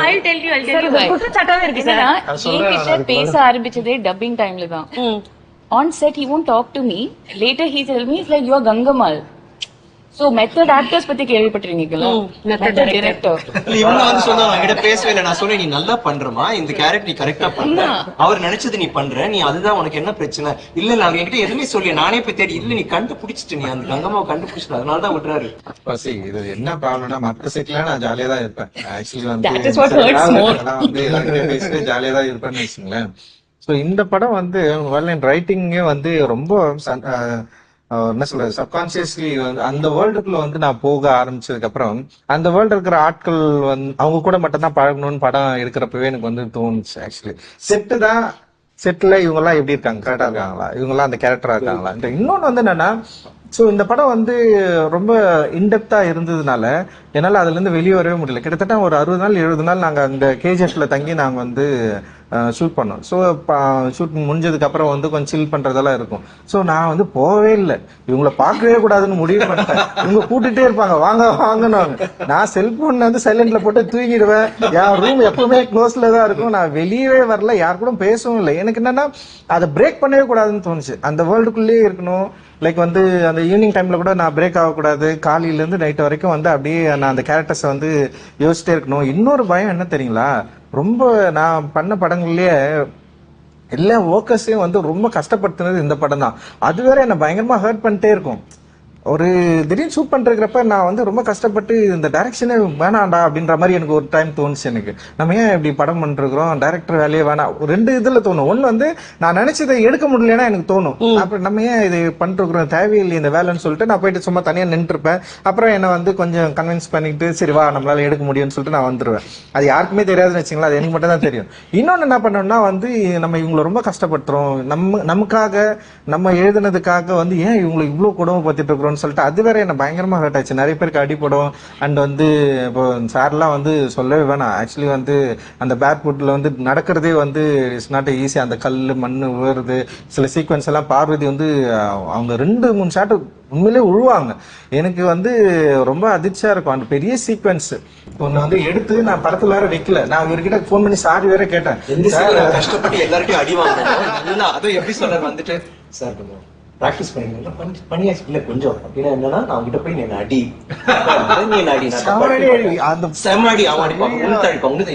I'll tell you why. குற்றச்சாட்டாவே இருக்கு சார். என்கிட்ட பேச ஆரம்பிச்சதே டப்பிங் டைம்ல தான். On set he won't talk to me. Later he tell me it's like you are Gangamal. So method actors பத்தி கேள்விப்பட்டிருக்கீங்களா? Method director. இவங்க வந்து சொன்னாங்க என்கிட்ட பேசவே இல்லை. நான் சொன்னேன் நீ நல்லா பண்றமா, இந்த கேரக்டர் நீ கரெக்டா பண்ற, அவர் நினைச்சது நீ பண்ற, நீ அதுதான் உனக்கு என்ன பிரச்சனை இல்ல. அவங்க என்கிட்ட எதுவுமே சொல்லி நானே போய் தேடி இல்ல நீ கண்டுபிடிச்சிட்டு நீ அந்த கங்கம்மாவை கண்டுபிடிச்சிட்டு அதனாலதான் விட்டுறாரு. இது என்ன ப்ராப்ளம்னா மற்ற செட்ல நான் ஜாலியா தான் இருப்பேன். ஆக்சுவலி வந்து ஜாலியா தான் இருப்பேன்னு வச்சுங்களேன். ஸோ இந்த படம் வந்து ரைட்டிங்கே வந்து ரொம்ப என்ன சொல்றது சப்கான்சியஸ்லி வந்து அந்த வேர்ல்டுக்குள்ள வந்து நான் போக ஆரம்பிச்சதுக்கு அப்புறம் அந்த வேர்ல்டு இருக்கிற ஆட்கள் வந்து அவங்க கூட மட்டும் தான் பழகணும்னு படம் எடுக்கிறப்பவே எனக்கு வந்து தோணுச்சு. ஆக்சுவலி செட்ல இவங்க எல்லாம் எப்படி இருக்காங்க, கரெக்டா இருக்காங்களா, இவங்க எல்லாம் அந்த கேரக்டரா இருக்காங்களா. இன்னொன்னு வந்து என்னன்னா ஸோ இந்த படம் வந்து ரொம்ப இன்டெப்தா இருந்ததுனால என்னால அதுல இருந்து வெளியே வரவே முடியல. கிட்டத்தட்ட ஒரு 60 நாள் 70 நாள் நாங்க அங்க கேஜிஎஃப்ல தங்கி நாங்க வந்து ஷூட் பண்ணோம். ஸோ ஷூட் முடிஞ்சதுக்கு அப்புறம் வந்து கொஞ்சம் சில் பண்றதெல்லாம் இருக்கும். ஸோ நான் வந்து போகவே இல்லை, இவங்களை பார்க்கவே கூடாதுன்னு முடிவு பண்ணிட்டேன். இவங்க கூட்டிட்டே இருப்பாங்க வாங்க வாங்கன்னு. நான் செல்போன் வந்து சைலண்ட்ல போட்டு தூங்கிடுவேன். என் ரூம் எப்பவுமே க்ளோஸ்ல தான் இருக்கும். நான் வெளியவே வரல, யார் கூட பேசவும் இல்லை. எனக்கு என்னன்னா அதை பிரேக் பண்ணவே கூடாதுன்னு தோணுச்சு. அந்த வேர்ல்டுக்குள்ளேயே இருக்கணும். லைக் வந்து அந்த ஈவினிங் டைம்ல கூட நான் பிரேக் ஆகக்கூடாது. காலையில இருந்து நைட் வரைக்கும் வந்து அப்படியே நான் அந்த கேரக்டர்ஸை வந்து யோசிச்சிட்டே இருக்கணும். இன்னொரு பயம் என்ன தெரியுங்களா, ரொம்ப நான் பண்ண படங்கள்லயே எல்லா ஒர்க்கர்ஸையும் வந்து ரொம்ப கஷ்டப்படுத்துனது இந்த படம் தான். அது வேற என்ன பயங்கரமா ஹர்ட் பண்ணிட்டே இருக்கும். ஒரு திடீர்னு ஷூட் பண்ணிருக்கிறப்ப நான் வந்து ரொம்ப கஷ்டப்பட்டு இந்த டைரக்ஷனே வேணாண்டா அப்படின்ற மாதிரி எனக்கு ஒரு டைம் தோணுச்சு. எனக்கு நம்ம ஏன் இப்படி படம் பண்ணிருக்கிறோம், டைரக்டர் வேலையே வேணாம். ரெண்டு இதுல தோணும். ஒன்னு வந்து நான் நினைச்சதை எடுக்க முடியலன்னா எனக்கு தோணும், அப்புறம் நம்ம ஏன் இது பண்ணிருக்கிறோம் தேவையில்லை இந்த வேலைன்னு சொல்லிட்டு நான் போயிட்டு சும்மா தனியா நின்று இருப்பேன். அப்புறம் என்ன வந்து கொஞ்சம் கன்வின்ஸ் பண்ணிட்டு சரி வா நம்மளால எடுக்க முடியும்னு சொல்லிட்டு நான் வந்துருவேன். அது யாருக்குமே தெரியாதுன்னு வச்சுங்களா, அது எனக்கு மட்டும் தான் தெரியும். இன்னொன்னு என்ன பண்ணோம்னா வந்து நம்ம இவங்களை ரொம்ப கஷ்டப்படுத்துறோம், நமக்காக நம்ம எழுதுனதுக்காக வந்து ஏன் இவங்களை இவ்வளவு கொடுமைப்படுத்திட்டு இருக்கிறோம் சொல்லிட்டு அது வேற என்ன பயங்கரமா ஹர்ட் ஆச்சு. நிறைய பேருக்கு அடிப்படும். அண்ட் வந்து இப்போ சார்லாம் வந்து சொல்லவே வேணாம். ஆக்சுவலி வந்து அந்த பேட்புட்ல வந்து நடக்கிறதே வந்து இட்ஸ் நாட் ஈஸி. அந்த கல் மண்ணு உழுறது சில சீக்வன்ஸ் எல்லாம் பார்வதி வந்து அவங்க 2-3 ஷாட் உண்மையிலே உழுவாங்க. எனக்கு வந்து ரொம்ப அதிர்ச்சியா இருக்கும். அந்த பெரிய சீக்வன்ஸ் ஒன்னு வந்து எடுத்து நான் படத்துல வேற வைக்கல. நான் இவர்கிட்ட போன் பண்ணி சாரி வேற கேட்டேன். கஷ்டப்பட்டு எல்லார்ட்டையும் அடி வாங்க அதுவும் எப்படி சொல்ற வந்துட்டு சார் கொஞ்சம் பிராக்டிஸ் பண்ணியாச்சு இல்ல கொஞ்சம் அப்படின்னா என்னன்னா நான் அவங்ககிட்ட போய் நீ அடி அந்த செம்மடி அவன் அடிப்பாங்க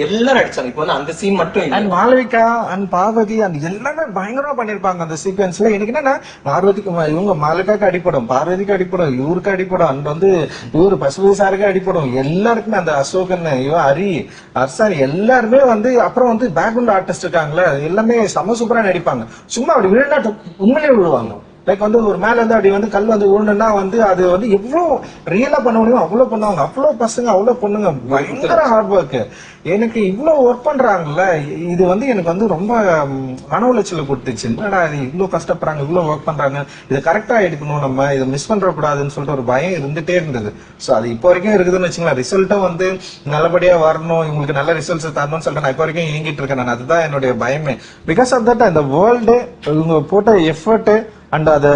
எல்லாரும் அடிச்சாங்க. இப்போ வந்து அந்த சீன் மட்டும் அண்ட் மாளவிகா அண்ட் பார்வதி அந்த எல்லாமே பயங்கரமா பண்ணிருப்பாங்க அந்த சீக்வன்ஸ்ல. எனக்கு என்னன்னா பார்வதிக்கு இவங்க மாளவிகாக்கு அடிப்படும், பார்வதிக்கு அடிப்படும், இவருக்கு அடிப்படும், அண்ட் வந்து இவரு பசுபதி சாருக்கு அடிப்படும். எல்லாருக்குமே அந்த அசோகன் இவன் ஹரி அர்சாரி எல்லாருமே வந்து அப்புறம் வந்து பேக்ரவுண்ட் ஆர்டிஸ்ட் இருக்காங்களே எல்லாமே செம சூப்பரா நடிப்பாங்க. சும்மா அப்படி விழுந்தா உண்மையிலே விழுவாங்க. லைக் வந்து ஒரு மேல இருந்து அப்படி வந்து கல் வந்து விழுணுன்னா வந்து அது வந்து எவ்வளவு ரியலா பண்ண முடியும் அவ்வளவு பண்ணுவாங்க. அவ்வளவு பசங்க அவ்வளவு பொண்ணுங்க பயங்கர ஹார்ட் ஒர்க். எனக்கு இவ்வளவு ஒர்க் பண்றாங்கல்ல, இது வந்து எனக்கு வந்து ரொம்ப மன உளைச்சல கொடுத்துச்சு. என்னடா இது இவ்வளவு கஷ்டப்படுறாங்க, இவ்வளவு ஒர்க் பண்றாங்க, இது கரெக்டா எடுக்கணும், நம்ம இதை மிஸ் பண்ற கூடாதுன்னு சொல்லிட்டு ஒரு பயம் இருந்துட்டே இருந்தது. சோ அது இப்போ வரைக்கும் இருக்குதுன்னு வச்சுங்களேன். ரிசல்ட்டும் வந்து நல்லபடியா வரணும், இவங்களுக்கு நல்ல ரிசல்ட்ஸ் தரணும்னு சொல்லிட்டு நான் இப்போ வரைக்கும் இயங்கிட்டு இருக்கேன். நான் அதுதான் என்னுடைய பயமே. பிகாஸ் ஆஃப் தட் அந்த வேர்ல்டு இவங்க போட்ட எஃபர்ட் அண்ட் அதை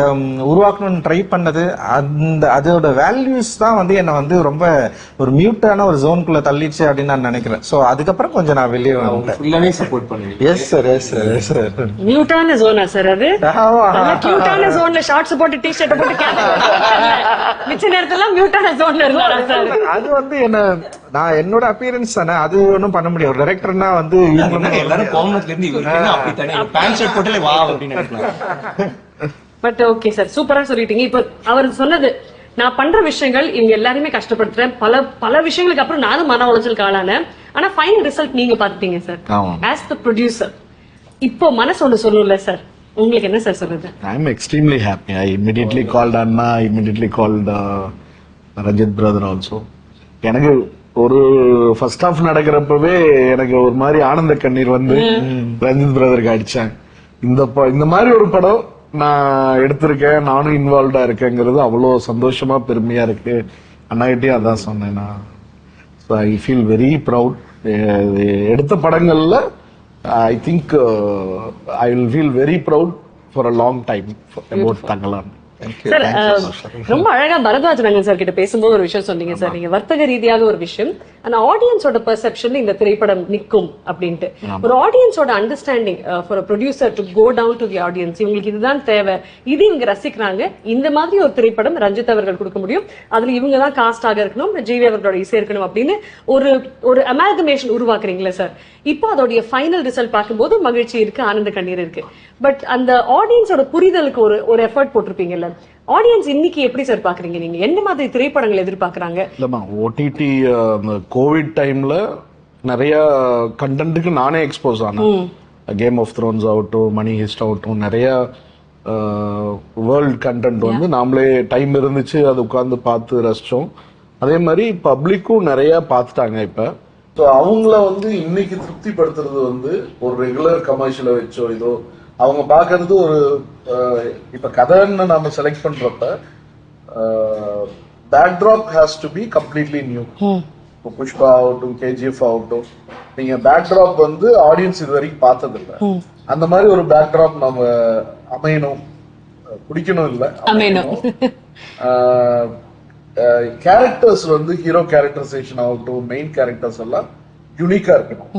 உருவாக்கணும்னு ட்ரை பண்ணது அந்த அதோட வேல்யூஸ் தான் வந்து என்ன வந்து ரொம்ப ஒரு மியூட்டான ஒரு ஜோனுக்குள்ள தள்ளிடுச்சு அப்படின்னு நான் நினைக்கிறேன். சோ அதுக்கப்புறம் கொஞ்சம் நான் வெளியே ஃபுல்லாவே சப்போர்ட் பண்ணுவேன். Yes sir yes sir yes sir. மியூட்டான ஜோனா சார் அது? கியூட்டான ஜோன்ல ஷார்ட்ஸ் போட்டு டி-ஷர்ட் போட்டு மிச்ச நேரத்துல மியூட்டான ஜோன்ல இருந்தாரா சார்? அது வந்து என்ன நான் என்னோட அப்பியரன்ஸ் தானே, அது ஒன்றும் பண்ண முடியாது. ஒரு டைரக்டர்னா வந்து எல்லாரும் கோமனத்துல இருந்து இவருக்கு அப்படி தனி பேண்ட் ஷர்ட் போட்டே வா அப்படின்னு நினைக்கலாம். பட் ஓகே சார், சூப்பரா சொல்லிட்டீங்க. இப்ப அவர் சொன்னது நான் பண்ற விஷயங்கள் இவங்க எல்லாருமே கஷ்டப்படுத்துறேன், பல பல விஷயங்களுக்கு அப்புறம் நானும் மன உளைச்சலுக்கு ஆளானேன், ஆனா ஃபைனல் ரிசல்ட் நீங்க பாத்துட்டீங்க சார். ஆஸ் த ப்ரொடியூசர் இப்போ மனசு ஒண்ணு சொல்லல சார், உங்களுக்கு என்ன சார் சொல்லுது? I am extremely happy. I immediately called Anna, I immediately called Ranjit brother also. எனக்கு ஒரு ஃபர்ஸ்ட் ஹாஃப் நடக்கிறப்பவே எனக்கு ஒரு மாதிரி ஆனந்த கண்ணீர் வந்து ரஞ்சித் பிரதருக்கு அடிச்சேன். இந்த மாதிரி ஒரு படம் நான் எடுத்திருக்கேன், நானும் இன்வால்வ்டா இருக்கேங்கிறது அவ்வளோ சந்தோஷமா பெருமையா இருக்கு. அண்ணாகிட்டே அதான் சொன்னேன் நான். So I feel very proud. எடுத்த படங்கள்ல I think I will feel very proud for a long time about Thangalaan. Sir ரொம்ப அழகா பரத்வாஜ் ரங்கன் சார் கிட்ட பேசும்போது ஒரு விஷயம் சொன்னீங்க சார், நீங்க வர்த்தக ரீதியாக ஒரு விஷயம், அந்த ஆடியன்ஸோட பெர்செப்ஷன் இந்த திரைப்படம் நிக்கும் அப்படின்ட்டு. ஒரு ஆடியன்ஸோட understanding for a producer to go down to the audience, இவங்களுக்கு இதுதான் தேவை, இது இவங்க ரசிக்கிறாங்க, இந்த மாதிரி ஒரு திரைப்படம் ரஞ்சித் அவர்கள் கொடுக்க முடியும், அதுல இவங்க தான் காஸ்டாக இருக்கணும், ஜிவி அவர்களோட இசை இருக்கணும் அப்படின்னு ஒரு அமால்கமேஷன் உருவாக்குறீங்களா சார்? இப்போ அதோடைய ஃபைனல் ரிசல்ட் பார்க்கும்போது மகிழ்ச்சி இருக்கு, ஆனந்த கண்ணீர் இருக்கு. பட் அந்த ஆடியன்ஸோட புரிதலுக்கு ஒரு எஃபர்ட் போட்டிருப்பீங்கல்ல, ஆடியன்ஸ் இன்னைக்கு எப்படி சார் பாக்குறீங்க? நீங்க என்ன மாதிரி திரைப்படங்கள் எதிர்பார்க்கறாங்க? இல்லம்மா, ஓடிடி கோவிட் டைம்ல நிறைய கண்டென்ட்டுக்கு நானே எக்ஸ்போஸ் ஆனேன். கேம் ஆஃப் த்ரோன்ஸ் ஆகட்டும், மணி ஹிஸ்ட் ஆகட்டும், நிறைய வேர்ல்ட் கண்டென்ட் வந்து நாமளே டைம் இருந்துச்சு அது உட்கார்ந்து பார்த்து ரசிச்சோம். அதே மாதிரி பப்ளிக்கும் நிறைய பார்த்துட்டாங்க இப்ப. ஸோ அவங்கள வந்து இன்னைக்கு திருப்திப்படுத்துறது வந்து ஒரு ரெகுலர் கமர்ஷியலை வச்சோ இதோ அவங்க பாக்குறது ஒரு இப்ப கதைன்னு நம்ம செலக்ட் பண்றப்ப backdrop has to be completely new. Pushpa ஆகட்டும், கேஜிஎஃப் ஆகட்டும், நீங்க பேக்ட்ராப் வந்து ஆடியன்ஸ் இது வரைக்கும் பார்த்தது இல்லை. அந்த மாதிரி ஒரு பேக்ட்ராப் நம்ம அமையணும், பிடிக்கணும் இல்ல அமையணும். கேரக்டர்ஸ் வந்து ஹீரோ கேரக்டரைசேஷன் ஆகட்டும், மெயின் கேரக்டர்ஸ் எல்லாம் யூனிக்கா இருக்கணும்.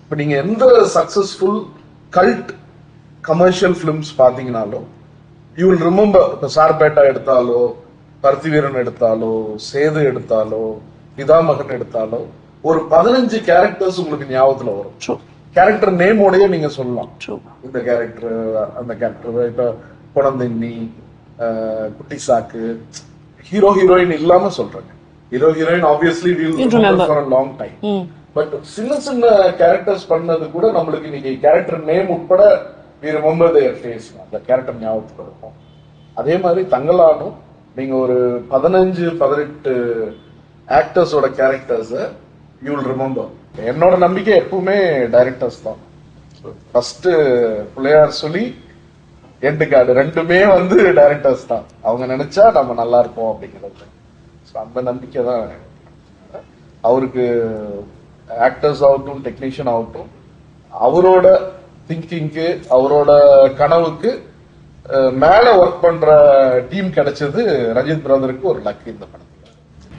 இப்ப நீங்க எந்த சக்சஸ்ஃபுல் கல்ட் கமர்ஷியல் பிலிம்ஸ் பாத்தீங்கன்னாலும் யூ வில் ரிமெம்பர். இப்ப சார்பேட்டா எடுத்தாலோ, பருத்திவீரன் எடுத்தாலோ, சேது எடுத்தாலோ, பிதாமகன் எடுத்தாலோ ஒரு 15 கேரக்டர்ஸ் உங்களுக்கு ஞாபகத்துல வரும். கேரக்டர் நேமோடய நீங்க சொல்லலாம், இந்த கேரக்டர் அந்த கேரக்டர். இப்ப குழந்தைன்னி, குட்டி சாக்கு, ஹீரோ ஹீரோயின் இல்லாம சொல்றாங்க. Hero heroine obviously for a long time. But சின்ன சின்ன கேரக்டர்ஸ் பண்ணது கூட நம்மளுக்கு இன்னைக்கு கேரக்டர் நேம் உட்பட we remember their face, அந்த கேரக்டர் ஞாபகத்துக்கு இருக்கும். அதே மாதிரி தங்கலானும் நீங்க ஒரு 15-18 ஆக்டர்ஸோட கேரக்டர்ஸ் யூ வில் ரிமெம்பர். என்னோட நம்பிக்கை எப்பவுமே டைரக்டர்ஸ் தான். ஃபர்ஸ்ட் பிள்ளையார் சொல்லி எண்டு கார்டு ரெண்டுமே வந்து டைரக்டர்ஸ் தான். அவங்க நினைச்சா நம்ம நல்லா இருப்போம் அப்படிங்கிறது. அந்த நம்பிக்கை தான் அவருக்கு. ஆக்டர்ஸ் ஆகட்டும், டெக்னீஷியன் ஆகட்டும், அவரோட திங்கிங்க்கு, அவரோட கனவுக்கு மேல ஒர்க் பண்ற டீம் கிடைச்சது ரஞ்சித் பிரதருக்கு ஒரு லக் இந்த படத்துல.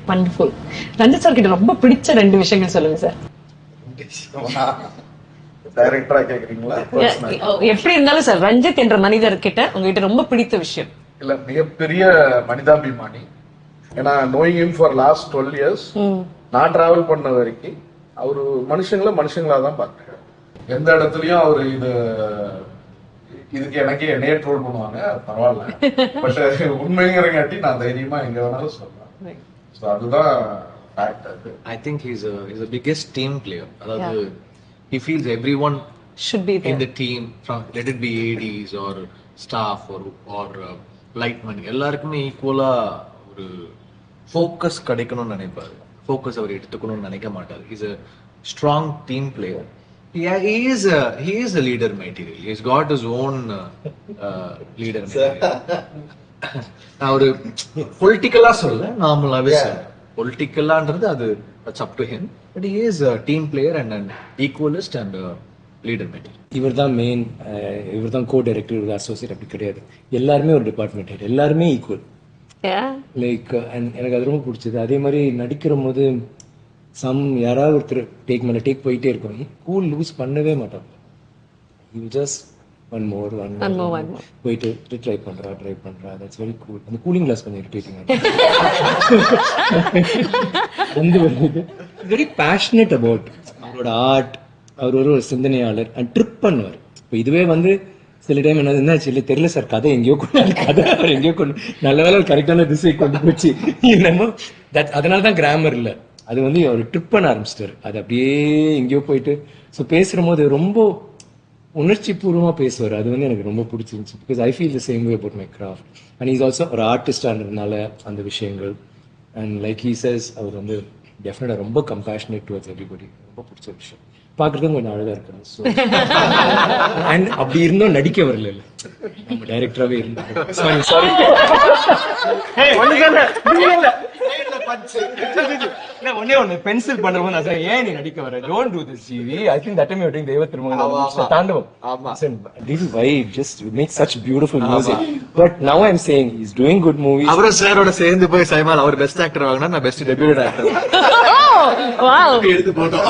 வண்டர்ஃபுல். ரஞ்சித் சார் கிட்ட ரொம்ப பிடிச்ச 2 விஷயங்கள் சொல்லுங்க சார். டைரக்டரா கேக்குறீங்களா? எப்படி இருந்தாலும் சார், ரஞ்சித் என்ற மனிதர் கிட்ட உங்ககிட்ட ரொம்ப பிடித்த விஷயம். இல்ல, மிகப்பெரிய மனிதாபிமானி. ஏன்னா knowing him for last 12 years நான் டிராவல் பண்ண வரைக்கும் அவரு மனுஷங்களா தான் பார்க்கிறேன். எந்த இடத்துலயும் அவரு இதுக்கு எனக்கே என்னையே ட்ரோல் பண்ணுவாங்க, பரவாயில்ல, பட் உண்மைங்கிறங்காட்டி நான் தைரியமா எங்க வேணாலும் சொல்றேன். சோ அதுதான் fact. I think he's a biggest team player. அதாவது he feels everyone should be there in the team, from let it be ADs or staff or lightmen, எல்லாருக்குமே ஈக்குவலா ஒரு ஃபோக்கஸ் கிடைக்கணும்னு நினைப்பாரு. ஃபோக்கஸ் அவர் எடுத்துக்கணும்னு நினைக்க மாட்டாரு. Is a strong team player. He is a leader material. He's got his own leader material. நான் ஒரு பொலிட்டிக்கலா சொல்ல, நார்மலாவே சொல்ல, பொலிட்டிக்கலான்றது அது that's up to him, but he is a team player and an equalist and a leader material. இவர் தான் main, இவர் தான் கோ டைரக்டர், இவர் அசோசியேட் அப்படி கிடையாது. எல்லாருமே ஒரு டிபார்ட்மெண்ட் ஹெட், எல்லாருமே ஈக்குவல். லைக் எனக்கு அது ரொம்ப பிடிச்சது. அதே மாதிரி நடிக்கிற போது யாராவது ஒருத்தர் டேக் மேல டேக் போயிட்டே இருக்கும், கூல் லூஸ் பண்ணவே மாட்டாங்க. யூ ஜஸ்ட் ஒன் மோர் போயிட்டு ட்ரை பண்றா. That's very cool. அந்த கூலிங் கிளாஸ் கொஞ்சம் இரிட்டேட்டிங். வெரி பேஷனேட் அபவுட் அவரோட ஆர்ட். அவர் ஒரு சிந்தனையாளர் அண்ட் ட்ரிப் பண்ணுவார். இப்போ இதுவே வந்து சில டைம் என்னாச்சு இல்லை தெரியல சார், கதை எங்கேயோ கொண்டு நல்ல வேலை கரெக்டான திசை கொண்டு போச்சு என்னமோ. அதனால தான் கிராமர் இல்லை, அது வந்து ஒரு ட்ரிப் பண்ண ஆரம்பிச்சிட்டாரு. அது அப்படியே எங்கேயோ போயிட்டு ஸோ பேசுகிற போது ரொம்ப உணர்ச்சி பூர்வமாக பேசுவார். அது வந்து எனக்கு ரொம்ப பிடிச்சிருந்துச்சு. Because I feel the same way about my craft. And is also ஒரு ஆர்டிஸ்டானதுனால அந்த விஷயங்கள். அண்ட் லைக் ஹீ சேஸ், அவர் வந்து டெஃபினட்டாக ரொம்ப கம்பேஷனேட் டுவர்ட்ஸ் எவ்ரிபடி. ரொம்ப பிடிச்ச விஷயம். பார்க்குறதும் கொஞ்சம் அழகாக இருக்காது. ஸோ அண்ட் அப்படி இருந்தும் நடிக்க வரல, இல்லை நம்ம டைரக்டராகவே இருந்தோம். சாரி ஒன்னே ஒன்று பென்சில் பண்ணுறப்போ நான் சார் ஏன் நீ நடிக்க வர, don't do this GV. I think that time you doing Deiva Thirumagan தாண்டவம். This vibe just makes such beautiful music. But now I'm saying he's doing good movies. அவர சாரோட சேர்ந்து போய் சைமால் அவர் பெஸ்ட் ஆக்டர் வாங்கினா, நான் பெஸ்ட் டெபியூட் ஆக்டர் எடுத்து போட்டோம்.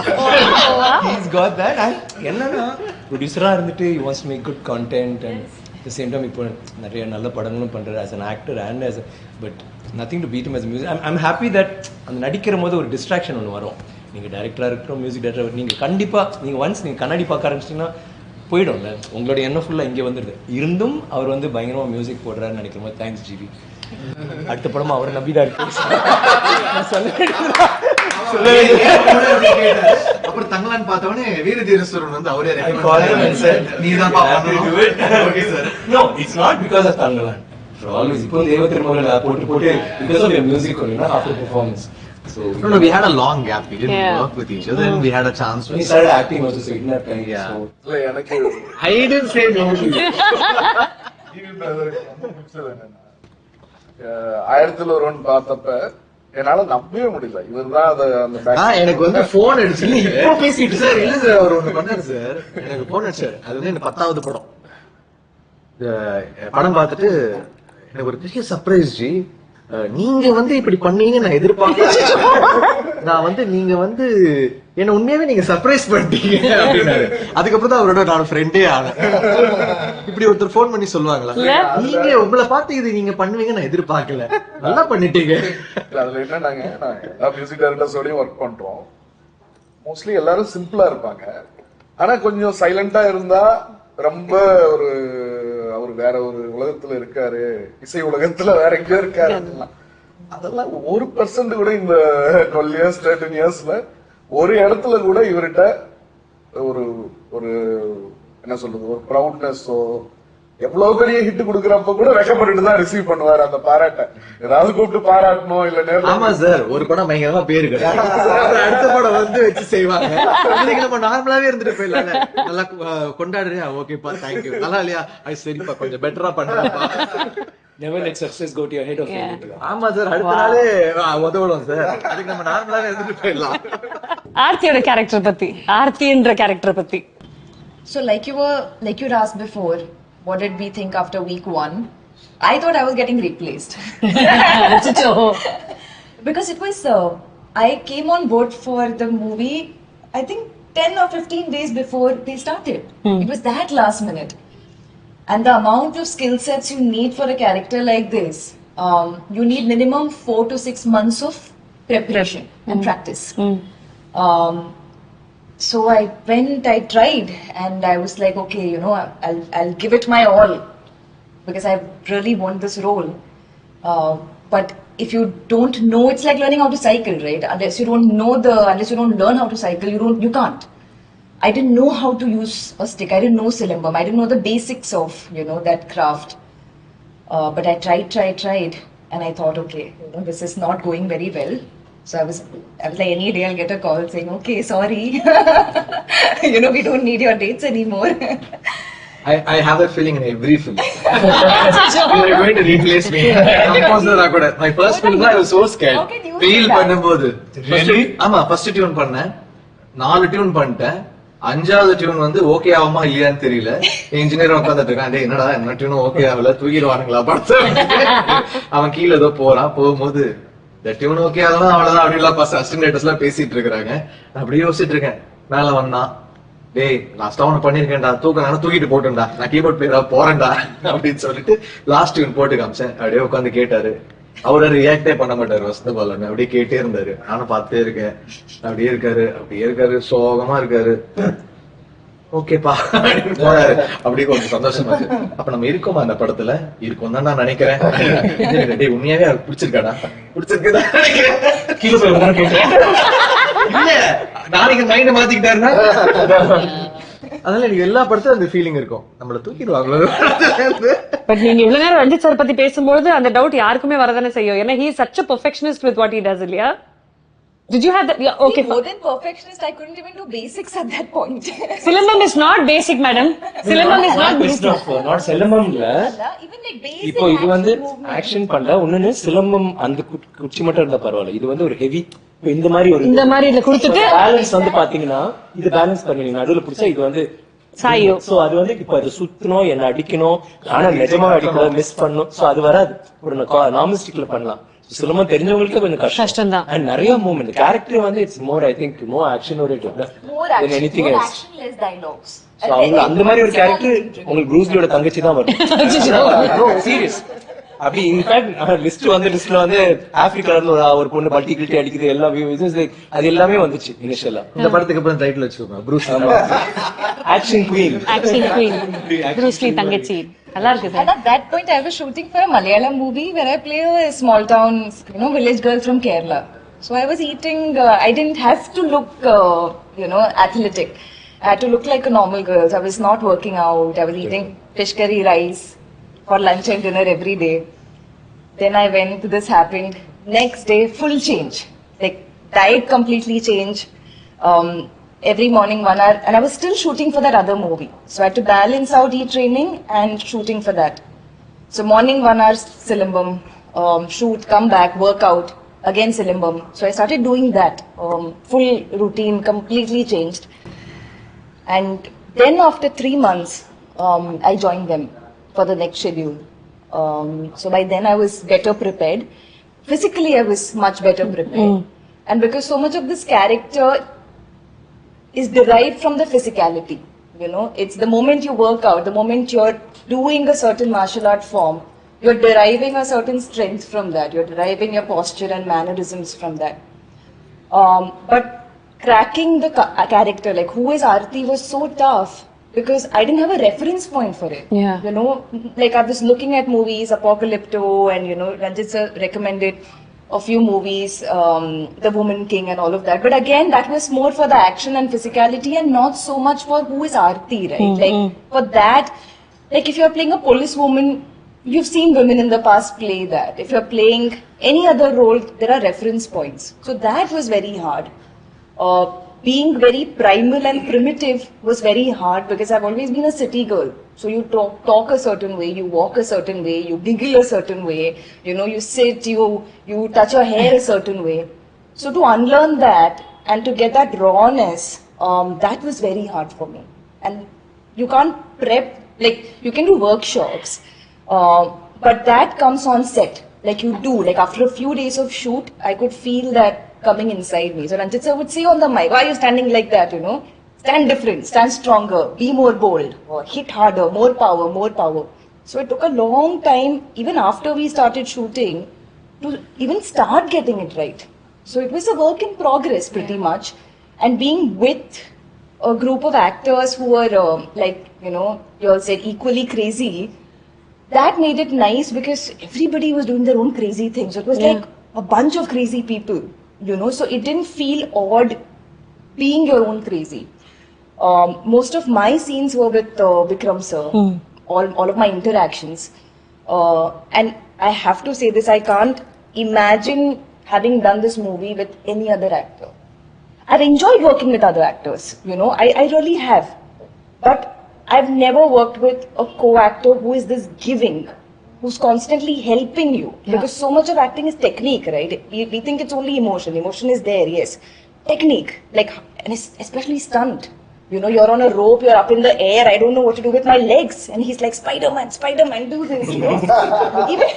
He's got that. And என்னன்னா ப்ரொடியூசரா இருந்துட்டு he wants to make good content and at the same time இப்போ நிறைய நல்ல படங்களும் பண்றாரு as an actor and as a, but nothing to beat him as a music. I'm happy that அந்த நடிக்கிற போது ஒரு டிஸ்ட்ராக்ஷன் ஒன்று வரும். நீங்க டைரக்டரா இருக்கட்டும், மியூசிக் டைரக்டர், நீங்க கண்டிப்பா நீங்க ஒன்ஸ் நீங்க கண்ணாடி பார்க்க ஆரம்பிச்சிட்டீங்கன்னா போயிடும்ல, உங்களோட எண்ணம் ஃபுல்லா இங்கே வந்துடுது. இருந்தும் அவர் வந்து பயங்கரமா மியூசிக் போடுறாருன்னு நினைக்கிற போது தேங்க்ஸ் ஜிவி. அடுத்த படமா அவரை நம்பிதான் இருக்கு. அப்புறம் தங்கலான்னு பார்த்தவனே வீர தீரஸ்வரன் வந்து அவரே நீதான் no it's not because of Tangalan for always இப்போ தேவ திருமகள் போட்டு because of your music only, not after performance. So no, we had a long gap. We didn't work with each other and we had a chance to. We started acting also, so in that time. Yeah. இல்ல எனக்கு I didn't say no. TV brother ஆயிரத்துல ஒருவன் பார்த்தப்ப என்னால நம்பவே முடியல. இவர்தான் அந்த எனக்கு வந்து போன் அடிச்சு இப்போ பேசிட்டு சார் இல்ல சார் அவர் ஒண்ணு பண்ணாரு சார், எனக்கு போன் அடிச்சாரு. அது வந்து எனக்கு 10வது படம். படம் பார்த்துட்டு எனக்கு ஒரு பெரிய சர்ப்ரைஸ் ஜி, நீங்க வந்து இப்படி பண்ணீங்க நான் எதிர்பார்க்கல. நான் வந்து நீங்க வந்து என்ன உண்மையாவே நீங்க சர்ப்ரைஸ் பண்ணிட்டீங்க அப்படின்னாரு. அதுக்கப்புறம் தான் அவரோட நான் ஃப்ரெண்டே ஆனேன். இப்படி ஒருத்தர் போன் பண்ணி சொல்லுவாங்களா, நீங்க உங்களை பார்த்து இது நீங்க பண்ணுவீங்க நான் எதிர்பார்க்கல, நல்லா பண்ணிட்டீங்க. அதுல என்னன்னாங்க, நான் எல்லா மியூசிக் டைரக்டர்ஸோடயும் ஒர்க் பண்றோம். மோஸ்ட்லி எல்லாரும் சிம்பிளா இருப்பாங்க. ஆனா கொஞ்சம் சைலண்டா இருந்தா ரொம்ப ஒரு அவர் வேற ஒரு உலகத்துல இருக்காரு, இசை உலகத்துல வேற எங்கேயோ இருக்காரு. அதெல்லாம் 1% கூட இந்த 12 years 13 yearsல ஒரு இடத்துல கூட இவர்கிட்ட ஒரு ஒரு என்ன சொல்றது, ஒரு ப்ரௌட்னஸோ, எவ்வளவு பெரிய ஹிட் கொடுக்கறப்ப கூட வெக்கப்பட்டு தான் ரிசீவ் பண்ணுவாரு அந்த பாராட்ட. ஏதாவது கூப்பிட்டு பாராட்டணும் இல்ல நேரம். ஆமா சார், ஒரு படம் பயங்கரமா பேரு அடுத்த படம் வந்து வச்சு செய்வாங்க. நம்ம நார்மலாவே இருந்துட்டு போயிடலாம், நல்லா கொண்டாடுறியா, ஓகேப்பா தேங்க்யூ, நல்லா இல்லையா, அது சரிப்பா கொஞ்சம் பெட்டரா பண்றப்பா. Never let success go to your head of your head. ஆமா சார், அடுத்த நாளே உதவணும் சார். அதுக்கு நம்ம நார்மலாவே இருந்துட்டு போயிடலாம். ஆர்த்தியோட கேரக்டர் பத்தி, ஆர்த்தின்ற கேரக்டர் பத்தி. So like you'd asked before, what did we think after week 1? I thought I was getting replaced. Because it was, I came on board for the movie, I think 10 or 15 days before they started. It was that last minute. And the amount of skill sets you need for a character like this, you need minimum 4 to 6 months of preparation and practice. So I went, I tried, and I was like, okay, you know, I'll give it my all because I really want this role. But if you don't know, it's like learning how to cycle, right? Unless you don't learn how to cycle, you can't. I didn't know how to use a stick. I didn't know Silambam. I didn't know the basics of, you know, that craft. But I tried, and I thought, okay, you know, this is not going very well. So I was like, any day I'll get a call saying, okay, sorry, you know, we don't need your dates anymore. I have that feeling in every film. You're going to replace me. My first film, I was so scared. Feel பண்ணும்போது ஆமா first tune பண்ணேன், 4 tune பண்ணிட்டேன். 5வது tune வந்து okay ஆகுமா இல்லையான்னு தெரியல. Engineer உட்காந்துட்டு இருக்கான், டேய் என்னடா என்ன டியூனும் ஓகே ஆகல, தூக்கிடுவானுங்களா படத்தை. அவன் கீழே ஏதோ போகும்போது இந்த டியூன் ஓகே ஆகலாம் அவ்வளவுதான் அப்படின்லாம் அசிஸ்டன்ட் எல்லாம் பேசிட்டு இருக்காங்க. நான் அப்படியே யோசிச்சுட்டு இருக்கேன். மேல வந்தான், டேய் லாஸ்டா ஒண்ணு பண்ணிருக்கேன்டா, தூக்கிட்டு போட்டேன்டா, நான் கீபோர்ட் பிளேயரா போறேன்டா அப்படின்னு சொல்லிட்டு லாஸ்ட் டியூன் போட்டு காமிச்சேன். அப்படியே உட்காந்து கேட்டாரு. அவரை ரியாக்டே பண்ண மாட்டாரு வசந்த பாலன், அப்படியே கேட்டே இருந்தாரு. நானும் பார்த்துட்டே இருக்கேன். அப்படியே இருக்காரு சோகமா இருக்காரு. ஓகேப்பா அப்படின்னு போறாரு. அப்படி கொஞ்சம் சந்தோஷமா இருக்கு. அப்ப நம்ம இருக்கோமா அந்த படத்துல? இருக்கும் தான் நான் நினைக்கிறேன். டேய் உண்மையாவே அவருக்கு பிடிச்சிருக்காடா? பிடிச்சிருக்குதா நினைக்கிறேன். கீழே போய் உடனே கேட்டேன். இல்ல நாளைக்கு மைண்ட் மாத்திக்கிட்டாருன்னா அதனால எனக்கு எல்லா படத்துலயும் அந்த ஃபீலிங் இருக்கும். நம்மள தூக்கிடுவாங்களோ. பட் நீங்க இவ்வளவு நேரம் ரஞ்சித் சார் பத்தி பேசும்போது அந்த டவுட் யாருக்குமே வரதானே செய்யும். ஏன்னா he is such a perfectionist with what he does, இல்லையா? Did you have that? Yeah, okay. More than perfectionist, I couldn't even do basics at that point. Silambam is not basic, madam. Silambam is not basic. not silambam இல்ல. Even like basic. இப்போ இது வந்து action பண்ணல. ஒண்ணுன்னு சிலம்பம் அந்த குச்சி மட்டும் இருந்தா பரவாயில்ல. இது வந்து ஒரு ஹெவி இந்த மாதிரி ஒரு இந்த மாதிரி இதுல கொடுத்துட்டு பேலன்ஸ் வந்து பாத்தீங்கன்னா இது பேலன்ஸ் பண்ணி நடுவுல புடிச்சா இது வந்து சாயோ. சோ அது வந்து இப்ப அது சுத்தணும் என்ன அடிக்கணும் ஆனா நிஜமா அடிக்கணும் மிஸ் பண்ணணும். சோ அது வராது. ஒரு நார்மல் ஸ்டிக்ல பண்ணலாம். சிலம்பம் தெரிஞ்சவங்களுக்கு கொஞ்சம் கஷ்டம் தான். அண்ட் நிறைய மூவ்மெண்ட் கேரக்டர் வந்து it's more I think more action oriented then anything else. Less dialogues. So அவங்க அந்த மாதிரி ஒரு கேரக்டர் உங்களுக்கு ப்ரூஸ்லியோட தங்கச்சி தான் வரும். சீரியஸ் அப்படி இன்ஃபேக்ட் லிஸ்ட்ல வந்து ஆப்பிரிக்கால இருந்து ஒரு பொண்ணு பல்டி கில்ட்டி அடிக்குது எல்லா அது எல்லாமே வந்துச்சு இனிஷியலா. இந்த படத்துக்கு அப்புறம் டைட்டில் வச்சுக்கோங்க Bruce action queen. Action queen Bruce Lee தங்கச்சி. நல்லா இருக்கு And at that point, I was shooting for a Malayalam movie where I play a small town, village girl from Kerala. So I was eating. I didn't have to look, athletic. I had to look like a normal girl. So I was not working out. I was eating fish curry rice for lunch and dinner every day. Then I went. This happened. Next day, full change. Like diet completely changed. Every morning 1 hour, and I was still shooting for that other movie. So I had to balance out training and shooting for that. So morning 1 hour Silambam, shoot, come back, work out, again Silambam. So I started doing that. Full routine completely changed. And then after 3 months, I joined them for the next schedule. So by then I was better prepared. Physically I was much better prepared. And because so much of this character is derived from the physicality. It's the moment you work out, the moment you're doing a certain martial art form, you're deriving a certain strength from that. You're deriving your posture and mannerisms from that. But cracking the character, like who is Aarti, was so tough because I didn't have a reference point for it. Yeah. Like I was looking at movies, Apocalypto, and Ranjit sir recommended a few movies, The Woman King and all of that. But again, that was more for the action and physicality and not so much for who is Aarti, right? Like for that, like if you're playing a police woman, you've seen women in the past play that. If you're playing any other role, there are reference points. So that was very hard. Being very primal and primitive was very hard because I've always been a city girl. So you talk a certain way, you walk a certain way, you giggle a certain way, you sit, you touch your hair a certain way. So to unlearn that and to get that rawness, that was very hard for me. And you can't prep, like you can do workshops, but that comes on set. Like you do, like after a few days of shoot, I could feel that coming inside me. So Ranjit sir would say on the mic, why are you standing like that, Stand different, stand stronger, be more bold, or hit harder, more power, more power. So it took a long time, even after we started shooting, to even start getting it right. So it was a work in progress pretty much. And being with a group of actors who were you all said equally crazy, that made it nice because everybody was doing their own crazy things. So it was like a bunch of crazy people, so it didn't feel odd being your own crazy. Most of my scenes were with Vikram sir, all of my interactions. And I have to say this, I can't imagine having done this movie with any other actor. I've enjoyed working with other actors, I really have. But I've never worked with a co-actor who is this giving, who's constantly helping you. Because so much of acting is technique, right? We think it's only emotion. Emotion is there, yes. Technique, and especially stunt. You're on a rope, you're up in the air, I don't know what to do with my legs. And he's like, Spider-Man, do this, Even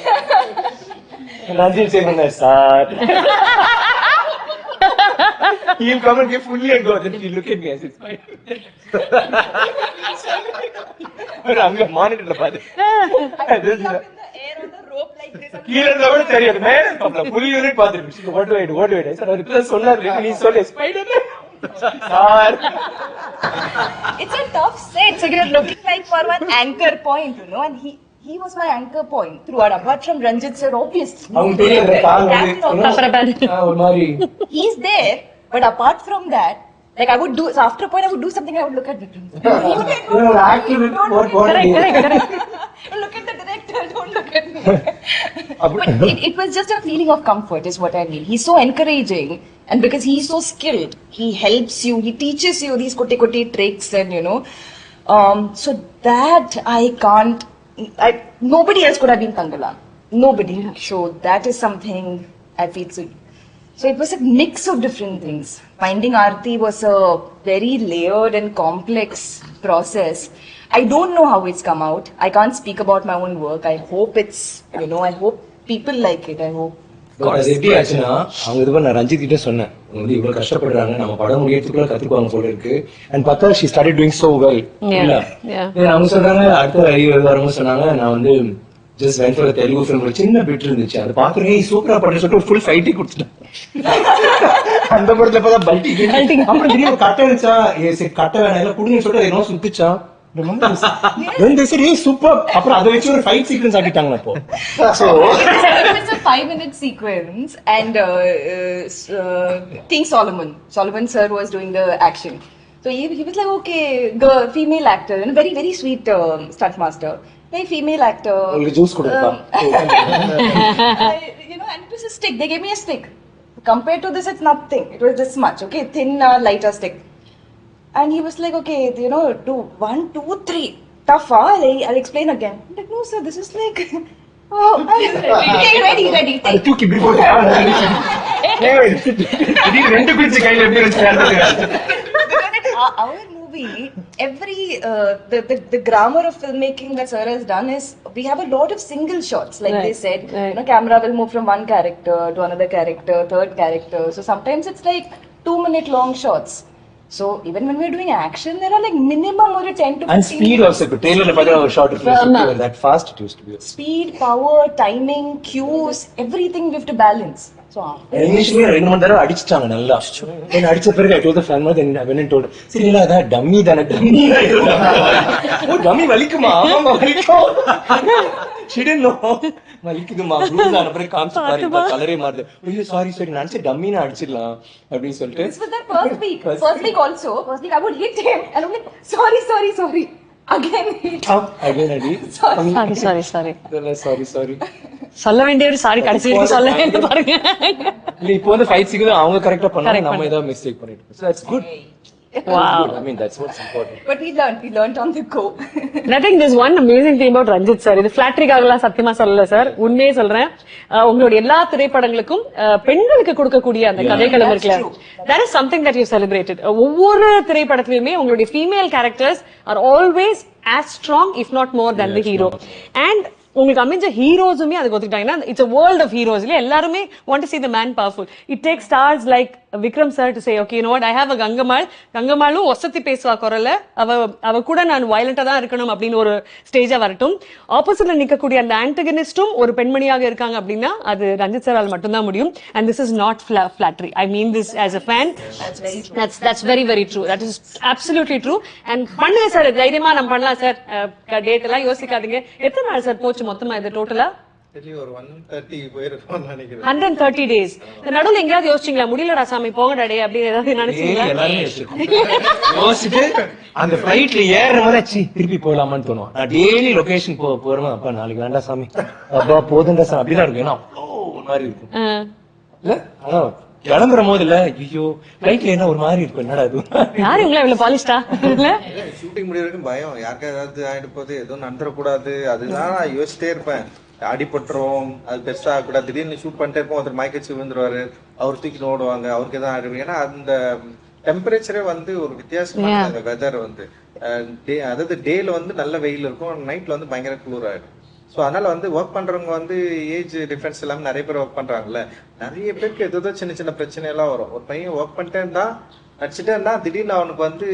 Ranjit say, start. He'll come and get fully and go. Then he'll look at me and say, Spider-Man. But I'm going to monitor the body. I'd be up in the air on the rope like this. கீழே இருந்தவங்க தெரியாது மேல full unit பாத்துட்டு what do I do I said அதுக்கு சொன்னாரு நீ சொல்லு Spiderman It's a tough set. So you're looking like for one anchor point, you know, and he was my anchor point throughout. Apart from Ranjit sir, obviously. அவங்க தெரியல கால் ஒரு மாதிரி He's there, but apart from that, like I would do. So after a point, I would do something. I would look at Vikram. ஒரு active Correct. Look at the director. Don't look at me. But it was just a feeling of comfort, is what I mean. He's so encouraging, and because he's so skilled, he helps you. He teaches you these kotti tricks, and you know. So that I can't. Nobody else could have been Tangalan. Nobody. So that is something I feel so. So it was a mix of different things. Finding Aarti was a very layered and complex process. I don't know how it's come out. I can't speak about my own work. I hope it's, you know, I hope people like it. I hope. அது எப்படி ஆச்சுன்னா அவங்க இது நான் ரஞ்சித் கிட்ட சொன்னேன் வந்து இவ்வளவு கஷ்டப்படுறாங்க நம்ம படம் முடியறதுக்குள்ள கத்துக்குவாங்க போல இருக்கு அண்ட் பார்த்தா she started doing so well இல்ல அவங்க சொல்றாங்க அடுத்த வரும்போது சொன்னாங்க நான் வந்து just went for Telugu film ஒரு சின்ன பிட் இருந்துச்சு அதை பாக்குறேன் சூப்பரா பண்ணி சொல்லிட்டு ஒரு ஃபுல் ஃபைட்டே கொடுத்துட்டேன் அந்த படத்துல பார்த்தா பல்டி அப்புறம் திடீர்னு கட்ட வச்சா கட்ட வேணாம் எல்லாம் குடுங்க சொல்லிட்டு என்ன சுத்துச்சா சூப்பர் அப்புறம் அதை வச்சு ஒரு ஃபைட் சீக்வென்ஸ் ஆக்கிட்டாங்க அப்போ So it was a 5-minute sequence, and King Solomon sir was doing the action. So he was like, okay, girl, female actor, and very very sweet stunt master. Hey, female actor. Juice கொடுப்பா. You know, and it was a stick. They gave me a stick. Compared to this, it's nothing. It was this much, okay, thin, lighter stick. And he was like, okay, you know, do 1, 2, 3. Tough, I'll explain again. I'm like, no, sir, this is like. Oh, okay, ready. அது தூக்கி இப்படி போட்டு ரெண்டு பிடிச்சு கையில எப்படி வச்சு our movie, every the grammar of filmmaking that sir has done is we have a lot of single shots, like they said. You know, camera will move from one character to another character, third character. So sometimes it's like 2-minute long shots. So even when we're doing action, there are like minimum or 10 to 15 and speed also. But trailer la a shot that fast it used to be. Speed, power, timing, cues, everything we have to balance. So initially ரெண்டு மூணு தடவை அடிச்சிட்டாங்க நல்லா என்ன அடிச்ச பிறகு I told the fan then I went and told சரி இல்ல அத டம்மி தான டம்மி ஓ டம்மி வலிக்குமா ஆமா வலிக்கும் she didn't know வலிக்குதுமா ப்ளூஸ் ஆன பிறகு காமிச்சு பாருங்க கலரே மாறுது ஐயோ சாரி நினைச்சு டம்மினா அடிச்சிடலாம் அப்படின்னு சொல்லிட்டு this was the first week also first week I would hit him and I'm like sorry again அடி sorry சொல்ல வேண்டிய ஒரு சாரி கடைசியில சொல்ல வேண்டிய பாருங்க இல்ல இப்போ வந்து ஃபைட் சீக்வென்ஸ் அவங்க கரெக்ட்டா பண்ணாங்க நம்ம ஏதாவது மிஸ்டேக் பண்ணிட்டோம் so that's good wow I mean that's what's important but we learned on the go. I think there's one amazing thing about Ranjit sir. இது ஃபிளாட்டரிக்காகலாம் சத்தியமா சொல்லல சார், உண்மையே சொல்றேன். உங்களோட எல்லா திரைப்படங்களுக்கும் பெண்களுக்கு கொடுக்கக்கூடிய அந்த கதைக்களம் இருக்குல்ல, that is something that you celebrated. ஒவ்வொரு திரைப்படத்திலுமே உங்களுடைய female characters are always as strong if not more than the hero. And உங்களுக்கு அமைஞ்ச ஹீரோஸுமே அதுக்கு ஒத்துக்கிட்டாங்கன்னா it's a world of heroes இல்ல, எல்லாருமே want to see the man powerful. It takes stars like Vikram sir to say, okay, you know what, I have a கங்கம்மாளும் ஒசத்தி பேசுவா குரல்ல அவ கூட நான் வயலண்டா தான் இருக்கணும் அப்படின்னு ஒரு ஸ்டேஜா வரட்டும். ஆப்போசிட்ல நிக்கக்கூடிய அந்த ஆன்டகனிஸ்டும் ஒரு பெண்மணியாக இருக்காங்க அப்படின்னா அது ரஞ்சித் சாரால் மட்டும்தான் முடியும். And this is not flattery. I mean this as a fan. That's very very true. That is absolutely true. And பண்ணுங்க சார், தைரியமா நம்ம பண்ணலாம் சார். டேட் எல்லாம் யோசிக்காதீங்க. எத்தனை நாள் சார் போச்சு மொத்தமா இது டோட்டலா? ஒரு 130 போயிருக்கோம்னு நினைக்கிறேன். 130 days. நடுவுல எங்கயாவது யோசிச்சீங்களா முடியலடா சாமி போங்கடா டே அப்படி ஏதாவது நினைச்சீங்களா? யோசிச்சுட்டு அந்த ஃளைட்ல ஏறறவரை திருப்பி போலாமான்னு தோணும். நான் டெய்லி லொகேஷன் போறேன், அப்பா நாளைக்கு வேண்டாம் சாமி, அப்பா போதுண்டா சாமி அப்படிதான் இருக்கும். ஏன்னா ஒரு மாதிரி இருக்கும் இல்ல, ஆனா கிளம்புற போது இல்ல ஐயோ ஃளைட்ல என்ன ஒரு மாதிரி இருக்கும், என்னடா இது யாரு இவங்கள இவ்வளவு பாலிஷ்டா இல்ல. ஷூட்டிங் முடிய வரைக்கும் பயம், யாருக்கா ஏதாவது ஆயிட்டு போகுது, எதுவும் நடந்துடக்கூடாது, அதுதான் நான் யோசிச்சிட்டே இருப்பேன். அடிபட்டுரும், அது பெருசா கூட திடீர்னு ஷூட் பண்ணிட்டே இருப்போம், ஒருத்தர் மயக்கச்சு விழுந்துருவாரு, அவர் தூக்கி ஓடுவாங்க, அவருக்கு எதாவது ஆயிடும். ஏன்னா அந்த டெம்பரேச்சரே வந்து ஒரு வித்தியாசமான அந்த வெதர் வந்து அதாவது டேல வந்து நல்ல வெயில் இருக்கும், நைட்ல வந்து பயங்கர குளிர் ஆயிடும். ஸோ அதனால வந்து ஒர்க் பண்றவங்க வந்து ஏஜ் டிஃபரன்ஸ் இல்லாம நிறைய பேர் ஒர்க் பண்றாங்கல்ல, நிறைய பேருக்கு ஏதோ சின்ன சின்ன பிரச்சனை எல்லாம் வரும். ஒரு பையன் ஒர்க் பண்ணிட்டே இருந்தா நடிச்சுட்டே இருந்தா திடீர்னு அவனுக்கு வந்து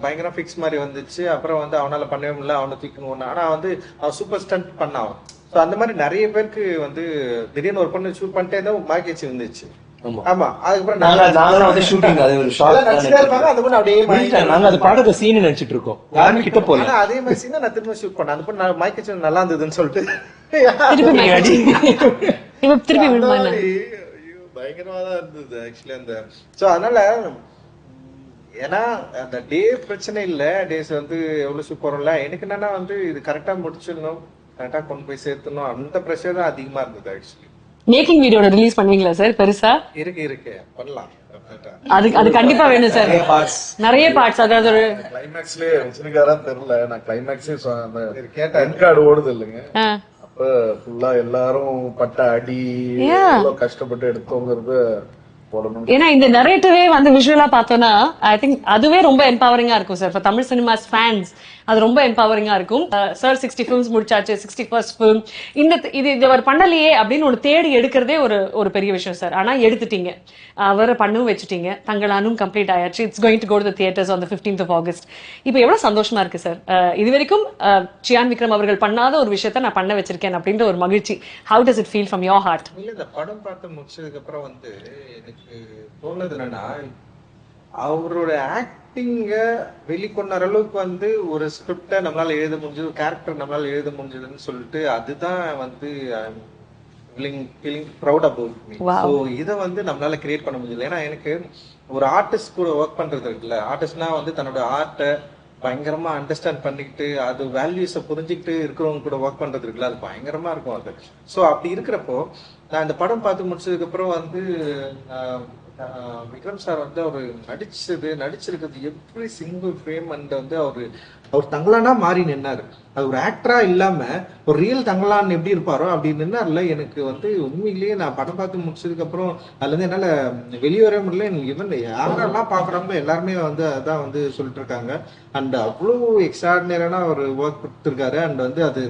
பயங்கர ஃபிக்ஸ் மாதிரி வந்துச்சு, அப்புறம் வந்து அவனால பண்ணவே முடியல, அவனை தூக்கணும், ஆனா வந்து அவன் சூப்பர் ஸ்டண்ட் பண்ணான். ஸோ அந்த மாதிரி நிறைய பேருக்கு வந்து திடீர்னு ஒரு பொண்ணு ஷூட் பண்ணிட்டே இருந்தா மார்க்கெச்சு வந்துச்சு. ஆமா அதுக்கப்புறம் நாங்களும் வந்து ஷூட்டிங் அது ஒரு ஷார்ட் நடிச்சுட்டே இருப்பாங்க அந்த பொண்ணு அப்படியே நாங்க அது பாடுற சீன் நினைச்சிட்டு இருக்கோம் யாரும் கிட்ட போல ஆனா அதே மாதிரி சீனை நான் திரும்ப ஷூட் பண்ணேன் அந்த பொண்ணு நான் மைக் வச்சு நல்லா இருந்ததுன்னு சொல்லிட்டு திருப்பி விடுமா என்ன? ஐயோ, பயங்கரமா தான் இருந்தது ஆக்சுவலி அந்த சோ அதனால ஏன்னா அந்த டே பிரச்சனை இல்ல டேஸ் வந்து எவ்வளவு சூப்பர்ல எனக்கு என்னன்னா வந்து இது கரெக்டா முடிச்சிடணும் கரெக்டா கொண்டு போய் சேர்த்தணும் அந்த ப்ரெஷர் தான் அதிகமா இருந்தது ஆக்சுவலி மேக்கிங் வீடியோட ரிலீஸ் பண்ணுவீங்களா சார் பெருசா? இருக்கு பண்ணலாம் அது கண்டிப்பா வேணும் சார். நிறைய பார்ட்ஸ் அதாவது ஒரு கிளைமேக்ஸ்லயே வச்சிருக்காரான்னு தெரியல நான் கிளைமேக்ஸே கேட்டேன் என் கார்டு ஓடுது இல்லைங்க அப்ப ஃபுல்லா எல்லாரும் பட்ட அடி எவ்வளவு கஷ்டப்பட்டு எடுத்தோங்கிறது போடணும். ஏன்னா இந்த நரேட்டிவே வந்து விஷுவலா பார்த்தோம்னா ஐ திங்க் அதுவே ரொம்ப எம்பவரிங்கா இருக்கும் sir. For Tamil cinemas fans அது ரொம்ப எம்பவரிங்கா இருக்கும். சார் 60 ஃபிலிம்ஸ் முடிச்சாச்சு, 61st ஃபிலிம். இது அவர் பண்ணலையே அப்படின்னு ஒரு தேடி எடுக்கிறதே ஒரு பெரிய விஷயம் சார். ஆனா எடுத்துட்டீங்க, அவரை பண்ணவும் வச்சுட்டீங்க, தங்களானும் கம்ப்ளீட் ஆயாச்சு. It's going to go to the theatres on the 15th of August. இப்போ எவ்வளவு சந்தோஷமா இருக்கு சார். இது வரைக்கும் சியான் விக்ரம் அவர்கள் பண்ணாத ஒரு விஷயத்த நான் பண்ண வச்சிருக்கேன் அப்படின்ற ஒரு மகிழ்ச்சி. How does it feel from your heart? இல்ல இந்த படம் பார்த்து முடிச்சதுக்கு அப்புறம் வந்து எனக்கு தோணுது என்னன்னா அவரோட ஆக்டிங்க வெளிக்கொண்டார அளவுக்கு வந்து ஒரு ஸ்கிரிப்டை நம்மளால எழுத முடிஞ்சது, கேரக்டர் நம்மளால எழுத முடிஞ்சதுன்னு சொல்லிட்டு அதுதான் வந்து feeling proud about me. So இதை வந்து நம்மளால கிரியேட் பண்ண முடியல. ஏன்னா எனக்கு ஒரு ஆர்டிஸ்ட் கூட ஒர்க் பண்றது இருக்குல்ல, ஆர்டிஸ்ட்னா வந்து தன்னோட ஆர்ட்டை பயங்கரமா அண்டர்ஸ்டாண்ட் பண்ணிக்கிட்டு அது வேல்யூஸை புரிஞ்சுக்கிட்டு இருக்கிறவங்க கூட ஒர்க் பண்றது இருக்குல்ல, அது பயங்கரமா இருக்கும் அது. ஸோ அப்படி இருக்கிறப்போ நான் இந்த படம் பார்த்து முடிச்சதுக்கு அப்புறம் வந்து விக்ரம் சார் வந்து அவர் நடிச்சிருக்கிறது எவ்ரி சிங்கிள் ஃப்ரேம் அண்ட் வந்து அவர் தங்கலானா மாறி நின்னாரு. அது ஒரு ஆக்டரா இல்லாம ஒரு ரியல் தங்கலான் எப்படி இருப்பாரோ அப்படி நின்னார்ல. எனக்கு வந்து உண்மையிலேயே நான் படம் பார்த்து முடிச்சதுக்கு அப்புறம் அதுல இருந்து என்னால வெளியே வர முடியல. எனக்கு இவன் யாரெல்லாம் பாக்குறாங்களோ எல்லாருமே வந்து அதான் வந்து சொல்லிட்டு இருக்காங்க. அண்ட் அவ்வளவு எக்ஸ்ட்ராடினரியான ஒரு ஒர்க் கொடுத்துருக்காரு. அண்ட் வந்து அது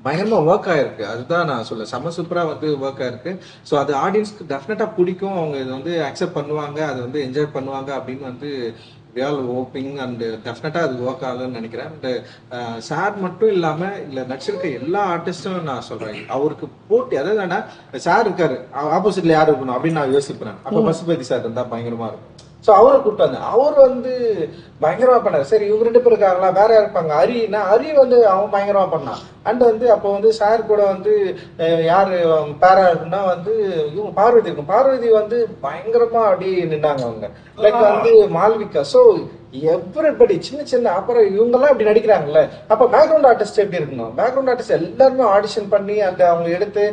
பயங்கரமா ஒர்க் ஆயிருக்கு. அதுதான் நான் சொல்ல செம சூப்பரா வந்து ஒர்க் ஆயிருக்கு. ஸோ அது ஆடியன்ஸ்க்கு டெஃபினட்டா பிடிக்கும், அவங்க இதை வந்து அக்செப்ட் பண்ணுவாங்க, அதை வந்து என்ஜாய் பண்ணுவாங்க அப்படின்னு வந்து we all hoping and டெஃபினட்டா அது ஒர்க் ஆகுதுன்னு நினைக்கிறேன். அண்ட் சார் மட்டும் இல்லாம இல்ல நடிச்சிருக்க எல்லா ஆர்டிஸ்டும் நான் சொல்றேன் அவருக்கு போட்டி. அதாவது சார் இருக்காரு, ஆப்போசிட்ல யாரு இருக்கணும் அப்படின்னு நான் யோசிப்பேன். அப்ப பசுபதி சார் இருந்தா பயங்கரமா இருக்கும். ஸோ அவரை கூப்பிட்டாங்க, அவர் வந்து பயங்கரமா பண்ணாரு. சரி இவங்க 2 பேர் இருக்காங்களா, வேற இருப்பாங்க ஹரி வந்து அவன் பயங்கரமா பண்ணான். அண்ட் வந்து அப்போ வந்து சார் கூட வந்து யாரு பேரா இருக்குன்னா வந்து இவங்க பார்வதி இருக்கும். பார்வதி வந்து பயங்கரமா அப்படி நின்னாங்க அவங்க, லைக் வந்து மால்விகா. ஸோ எவ்ரிபடி சின்ன அப்புறம் இவங்க எல்லாம் இப்படி நடிக்கிறாங்கல்ல, அப்ப பேக்ரவுண்ட் ஆர்டிஸ்ட் எப்படி இருக்கணும்? பேக்ரவுண்ட் ஆர்டிஸ்ட் எல்லாருமே ஆடிஷன் பண்ணி அந்த அவங்க எடுத்து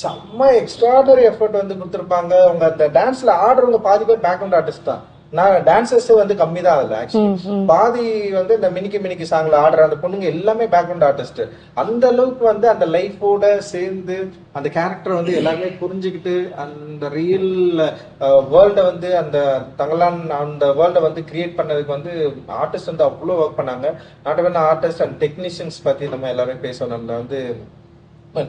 செம்ம எக்ஸ்ட்ராடனரி எஃபர்ட் வந்து கொடுத்துருப்பாங்க. அவங்க அந்த டான்ஸ்ல ஆடுறவங்க பாதி பேர் பேக்ரவுண்ட் ஆர்டிஸ்ட் தான். நான் டான்சர்ஸ் வந்து கம்மி தான் அதுல ஆக்சுவலி பாதி வந்து இந்த மினிக்கி சாங்ல ஆடுற அந்த பொண்ணுங்க எல்லாமே பேக்ரவுண்ட் ஆர்டிஸ்ட். அந்த அளவுக்கு வந்து அந்த லைஃபோட சேர்ந்து அந்த கேரக்டர் வந்து எல்லாருமே புரிஞ்சுக்கிட்டு அந்த ரியல் வேர்ல்டை வந்து அந்த தங்கலான் அந்த வேர்ல்டை வந்து கிரியேட் பண்ணதுக்கு வந்து ஆர்டிஸ்ட் வந்து அவ்வளோ ஒர்க் பண்ணாங்க. Not only artist and technicians பத்தி நம்ம எல்லாரும் பேசணும். நம்ம வந்து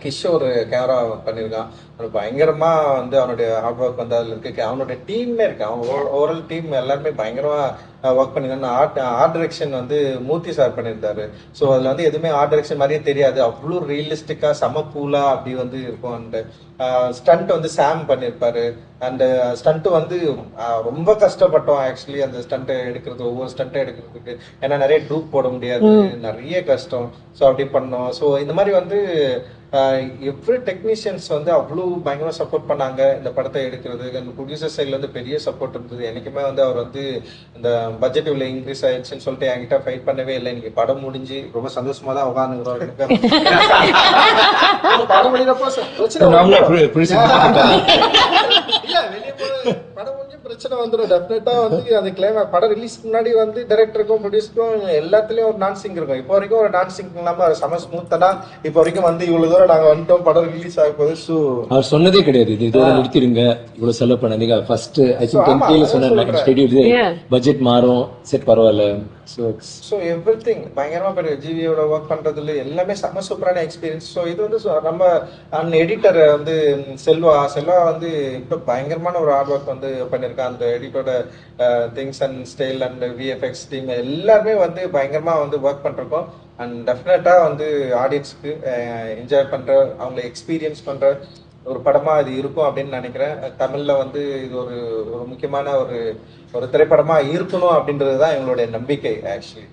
கிஷோர் கேமரா பண்ணியிருக்கான், பயங்கரமா வந்து அவனுடைய ஹார்ட் ஒர்க் வந்து அதுல இருக்கு. அவனுடைய டீமே இருக்கு, அவன் ஓவரால் டீம் எல்லாருமே பயங்கரமா ஒர்க் பண்ணிருக்காங்க. ஆர்ட் டைரக்ஷன் வந்து மூர்த்தி சார் பண்ணியிருந்தாரு. ஸோ அதுல வந்து எதுவுமே ஆர்ட் டைரக்ஷன் மாதிரியே தெரியாது, அவ்வளோ ரியலிஸ்டிக்கா செம கூலா அப்படி வந்து இருக்கும். அண்ட் ஸ்டண்ட் வந்து சாம் பண்ணியிருப்பாரு. அண்ட் ஸ்டண்ட் வந்து ரொம்ப கஷ்டப்பட்டோம் ஆக்சுவலி அந்த ஸ்டண்ட்டை எடுக்கிறது, ஒவ்வொரு ஸ்டண்ட்டை எடுக்கிறதுக்கு. ஏன்னா நிறைய டூப் போட முடியாது, நிறைய கஷ்டம். ஸோ அப்படி பண்ணோம். ஸோ இந்த மாதிரி வந்து எவ்ரி டெக்னீஷியன்ஸ் வந்து அவ்வளோ பயங்கரமா சப்போர்ட் பண்ணாங்க இந்த படத்தை எடுக்கிறதுக்கு. அந்த ப்ரொடியூசர் சைட்ல இருந்து பெரிய சப்போர்ட் இருந்தது. எனக்குமே வந்து அவர் வந்து இந்த பட்ஜெட் இவ்வளவு இன்க்ரீஸ் ஆயிடுச்சுன்னு சொல்லிட்டு என்கிட்ட ஃபைட் பண்ணவே இல்லை. இன்னைக்கு படம் முடிஞ்சு ரொம்ப சந்தோஷமா தான் உட்காந்துக்கிறோம். படம் முடிஞ்சப்போ படம் முடிஞ்சு பிரச்சனை வந்துடும் டெஃபினட்டா. வந்து அந்த கிளைமேக்ஸ் படம் ரிலீஸ்க்கு முன்னாடி வந்து டைரக்டருக்கும் ப்ரொடியூசருக்கும் எல்லாத்துலயும் ஒரு டான்சிங் இருக்கும். இப்போ வரைக்கும் ஒரு டான்சிங் இல்லாம செம ஸ்மூத்தா இப்போ வரைக்கும் வந்து இவ்வளவு தூரம் நாங்க வந்துட்டோம், படம் ரிலீஸ் ஆக போகுது. ஸோ அவர் சொன்னதே கிடையாது இது இதோட நிறுத்திடுங்க, இவ்வளவு செலவு பண்ணாதீங்க. ஃபர்ஸ்ட் ஐ திங்க் 10K சொன்னாரு, பட்ஜெட் மாறும், செட் பரவாயில்ல. ஸோ எவ்ரிதிங் பயங்கரமா பெரிய ஜிவியோட ஒர்க் பண்றதுல எல்லாமே செம சூப்பரான எக்ஸ்பீரியன்ஸ். ஸோ இது வந்து நம்ம எடிட்டர் வந்து செல்வா வந்து இப்போ பயங்கரமான ஒரு ஹார்ட் ஒர்க் வந்து பண்ணியிருக்கான். அந்த எடிட்டரோட things and style and VFX team எல்லாருமே வந்து பயங்கரமா வந்து ஒர்க் பண்ணிருக்கோம். அண்ட் டெஃபினட்டா வந்து ஆடியன்ஸ்க்கு என்ஜாய் பண்ற, அவங்களை எக்ஸ்பீரியன்ஸ் பண்ற ஒரு படமா இது இருக்கும் அப்படின்னு நினைக்கிறேன். தமிழ்ல வந்து இது ஒரு முக்கியமான ஒரு திரைப்படமா இருக்கணும் அப்படின்றது தான் எங்களுடைய நம்பிக்கை ஆக்சுவலி.